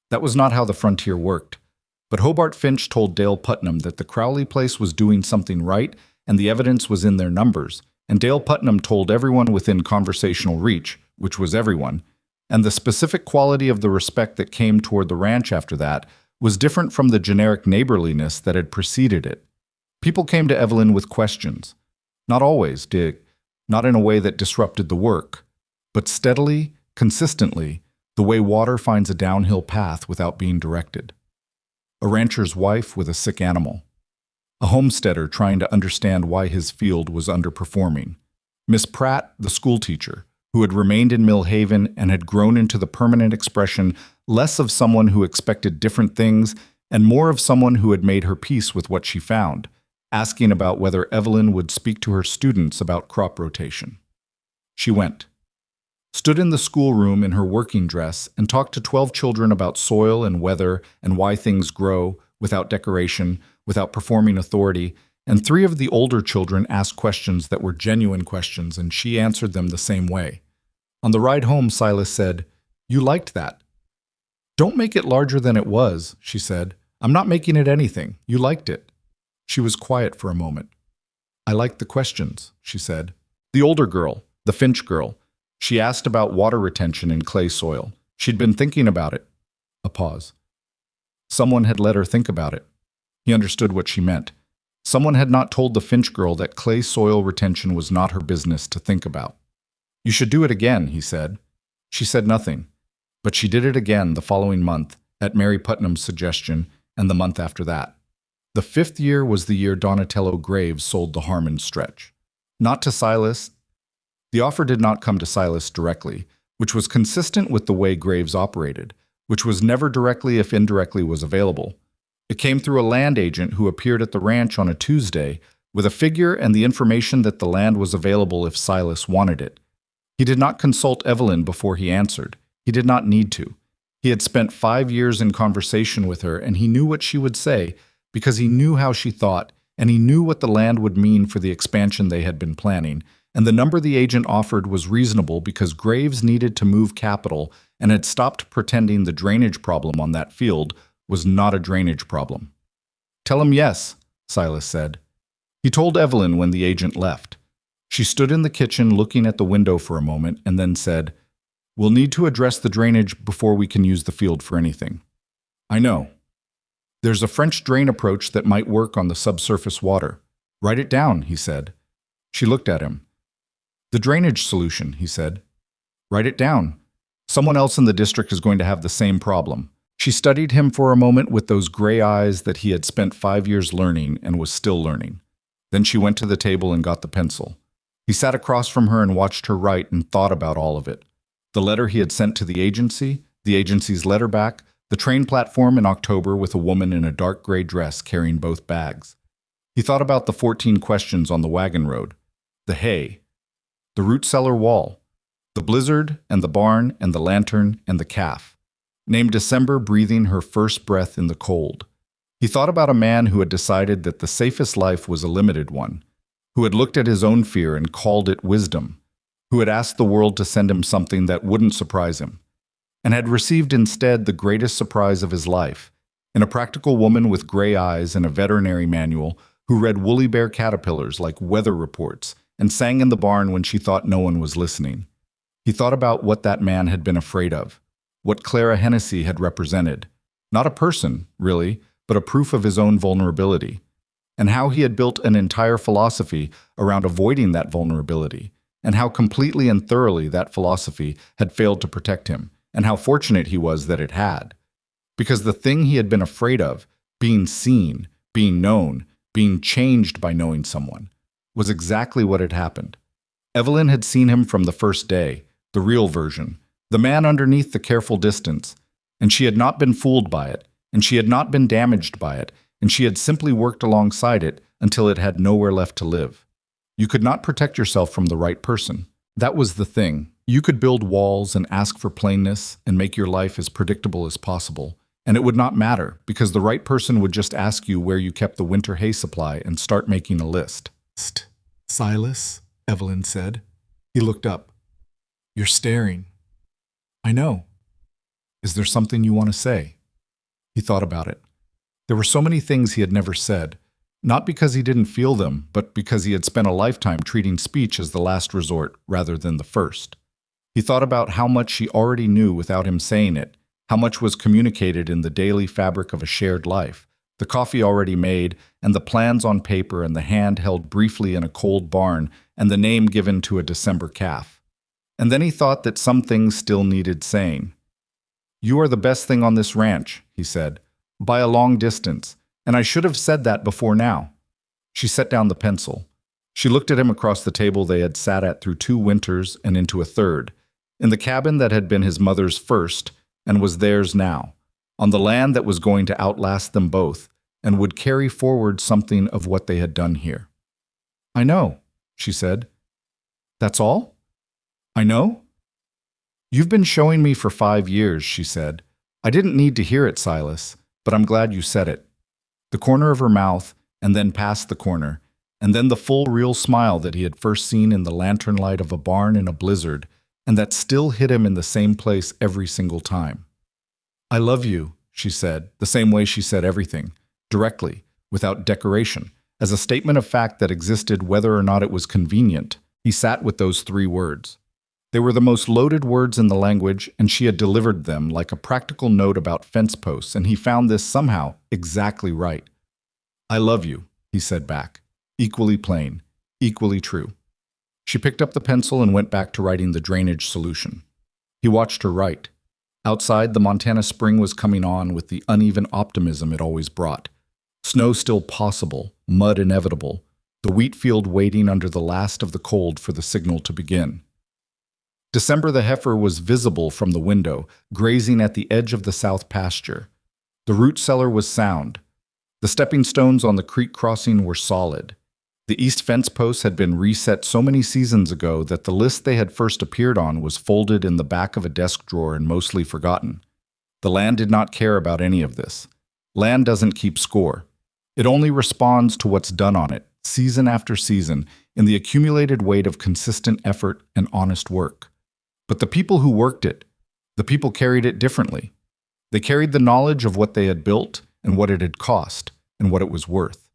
That was not how the frontier worked. But Hobart Finch told Dale Putnam that the Crowley place was doing something right, and the evidence was in their numbers. And Dale Putnam told everyone within conversational reach, which was everyone, and the specific quality of the respect that came toward the ranch after that was different from the generic neighborliness that had preceded it. People came to Evelyn with questions. Not always, Dick, not in a way that disrupted the work, but steadily, consistently, the way water finds a downhill path without being directed. A rancher's wife with a sick animal. A homesteader trying to understand why his field was underperforming. Miss Pratt, the schoolteacher, who had remained in Mill Haven and had grown into the permanent expression less of someone who expected different things and more of someone who had made her peace with what she found, asking about whether Evelyn would speak to her students about crop rotation. She went. Stood in the schoolroom in her working dress and talked to 12 children about soil and weather and why things grow, without decoration, without performing authority, and 3 of the older children asked questions that were genuine questions, and she answered them the same way. On the ride home, Silas said, "You liked that." "Don't make it larger than it was," she said. "I'm not making it anything. You liked it." She was quiet for a moment. "I liked the questions," she said. The older girl, the Finch girl, she asked about water retention in clay soil. She'd been thinking about it. A pause. Someone had let her think about it. He understood what she meant. Someone had not told the Finch girl that clay soil retention was not her business to think about. "You should do it again," he said. She said nothing, but she did it again the following month, at Mary Putnam's suggestion, and the month after that. The 5th year was the year Donatello Graves sold the Harmon stretch. Not to Silas. The offer did not come to Silas directly, which was consistent with the way Graves operated, which was never directly if indirectly was available. It came through a land agent who appeared at the ranch on a Tuesday with a figure and the information that the land was available if Silas wanted it. He did not consult Evelyn before he answered. He did not need to. He had spent 5 years in conversation with her, and he knew what she would say because he knew how she thought, and he knew what the land would mean for the expansion they had been planning, and the number the agent offered was reasonable because Graves needed to move capital and had stopped pretending the drainage problem on that field was not a drainage problem. "Tell him yes," Silas said. He told Evelyn when the agent left. She stood in the kitchen looking at the window for a moment and then said, "We'll need to address the drainage before we can use the field for anything." "I know. There's a French drain approach that might work on the subsurface water. Write it down," he said. She looked at him. "The drainage solution," he said. "Write it down. Someone else in the district is going to have the same problem." She studied him for a moment with those gray eyes that he had spent 5 years learning and was still learning. Then she went to the table and got the pencil. He sat across from her and watched her write and thought about all of it. The letter he had sent to the agency's letter back, the train platform in October with a woman in a dark gray dress carrying both bags. He thought about the 14 questions on the wagon road, the hay, the root cellar wall, the blizzard and the barn and the lantern and the calf. Named December breathing her first breath in the cold. He thought about a man who had decided that the safest life was a limited one, who had looked at his own fear and called it wisdom, who had asked the world to send him something that wouldn't surprise him, and had received instead the greatest surprise of his life, in a practical woman with gray eyes and a veterinary manual who read woolly bear caterpillars like weather reports and sang in the barn when she thought no one was listening. He thought about what that man had been afraid of, what Clara Hennessy had represented. Not a person, really, but a proof of his own vulnerability. And how he had built an entire philosophy around avoiding that vulnerability, and how completely and thoroughly that philosophy had failed to protect him, and how fortunate he was that it had. Because the thing he had been afraid of, being seen, being known, being changed by knowing someone, was exactly what had happened. Evelyn had seen him from the first day, the real version, the man underneath the careful distance, and she had not been fooled by it, and she had not been damaged by it, and she had simply worked alongside it until it had nowhere left to live. You could not protect yourself from the right person. That was the thing. You could build walls and ask for plainness and make your life as predictable as possible, and it would not matter because the right person would just ask you where you kept the winter hay supply and start making a list. "Silas," Evelyn said. He looked up. "You're staring." "I know." Is there something you want to say? He thought about it. There were so many things he had never said, not because he didn't feel them, but because he had spent a lifetime treating speech as the last resort rather than the first. He thought about how much she already knew without him saying it, how much was communicated in the daily fabric of a shared life, the coffee already made, and the plans on paper, and the hand held briefly in a cold barn, and the name given to a December calf. And then he thought that some things still needed saying. "You are the best thing on this ranch," he said, "by a long distance, and I should have said that before now." She set down the pencil. She looked at him across the table they had sat at through 2 winters and into a third, in the cabin that had been his mother's first and was theirs now, on the land that was going to outlast them both and would carry forward something of what they had done here. "I know," she said. "That's all? I know?" "You've been showing me for 5 years," she said. "I didn't need to hear it, Silas, but I'm glad you said it." The corner of her mouth, and then past the corner, and then the full, real smile that he had first seen in the lantern light of a barn in a blizzard, and that still hit him in the same place every single time. "I love you," she said, the same way she said everything, directly, without decoration, as a statement of fact that existed whether or not it was convenient. He sat with those 3 words. They were the most loaded words in the language, and she had delivered them like a practical note about fence posts, and he found this somehow exactly right. "I love you," he said back, equally plain, equally true. She picked up the pencil and went back to writing the drainage solution. He watched her write. Outside, the Montana spring was coming on with the uneven optimism it always brought. Snow still possible, mud inevitable, the wheat field waiting under the last of the cold for the signal to begin. December the heifer was visible from the window, grazing at the edge of the south pasture. The root cellar was sound. The stepping stones on the creek crossing were solid. The east fence posts had been reset so many seasons ago that the list they had first appeared on was folded in the back of a desk drawer and mostly forgotten. The land did not care about any of this. Land doesn't keep score. It only responds to what's done on it, season after season, in the accumulated weight of consistent effort and honest work. But the people who worked it, the people carried it differently. They carried the knowledge of what they had built and what it had cost and what it was worth.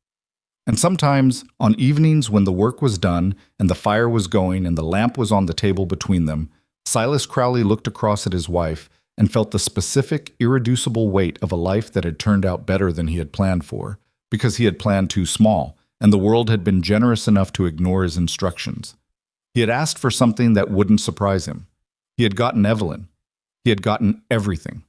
And sometimes, on evenings when the work was done and the fire was going and the lamp was on the table between them, Silas Crowley looked across at his wife and felt the specific, irreducible weight of a life that had turned out better than he had planned for, because he had planned too small, and the world had been generous enough to ignore his instructions. He had asked for something that wouldn't surprise him. He had gotten Evelyn. He had gotten everything.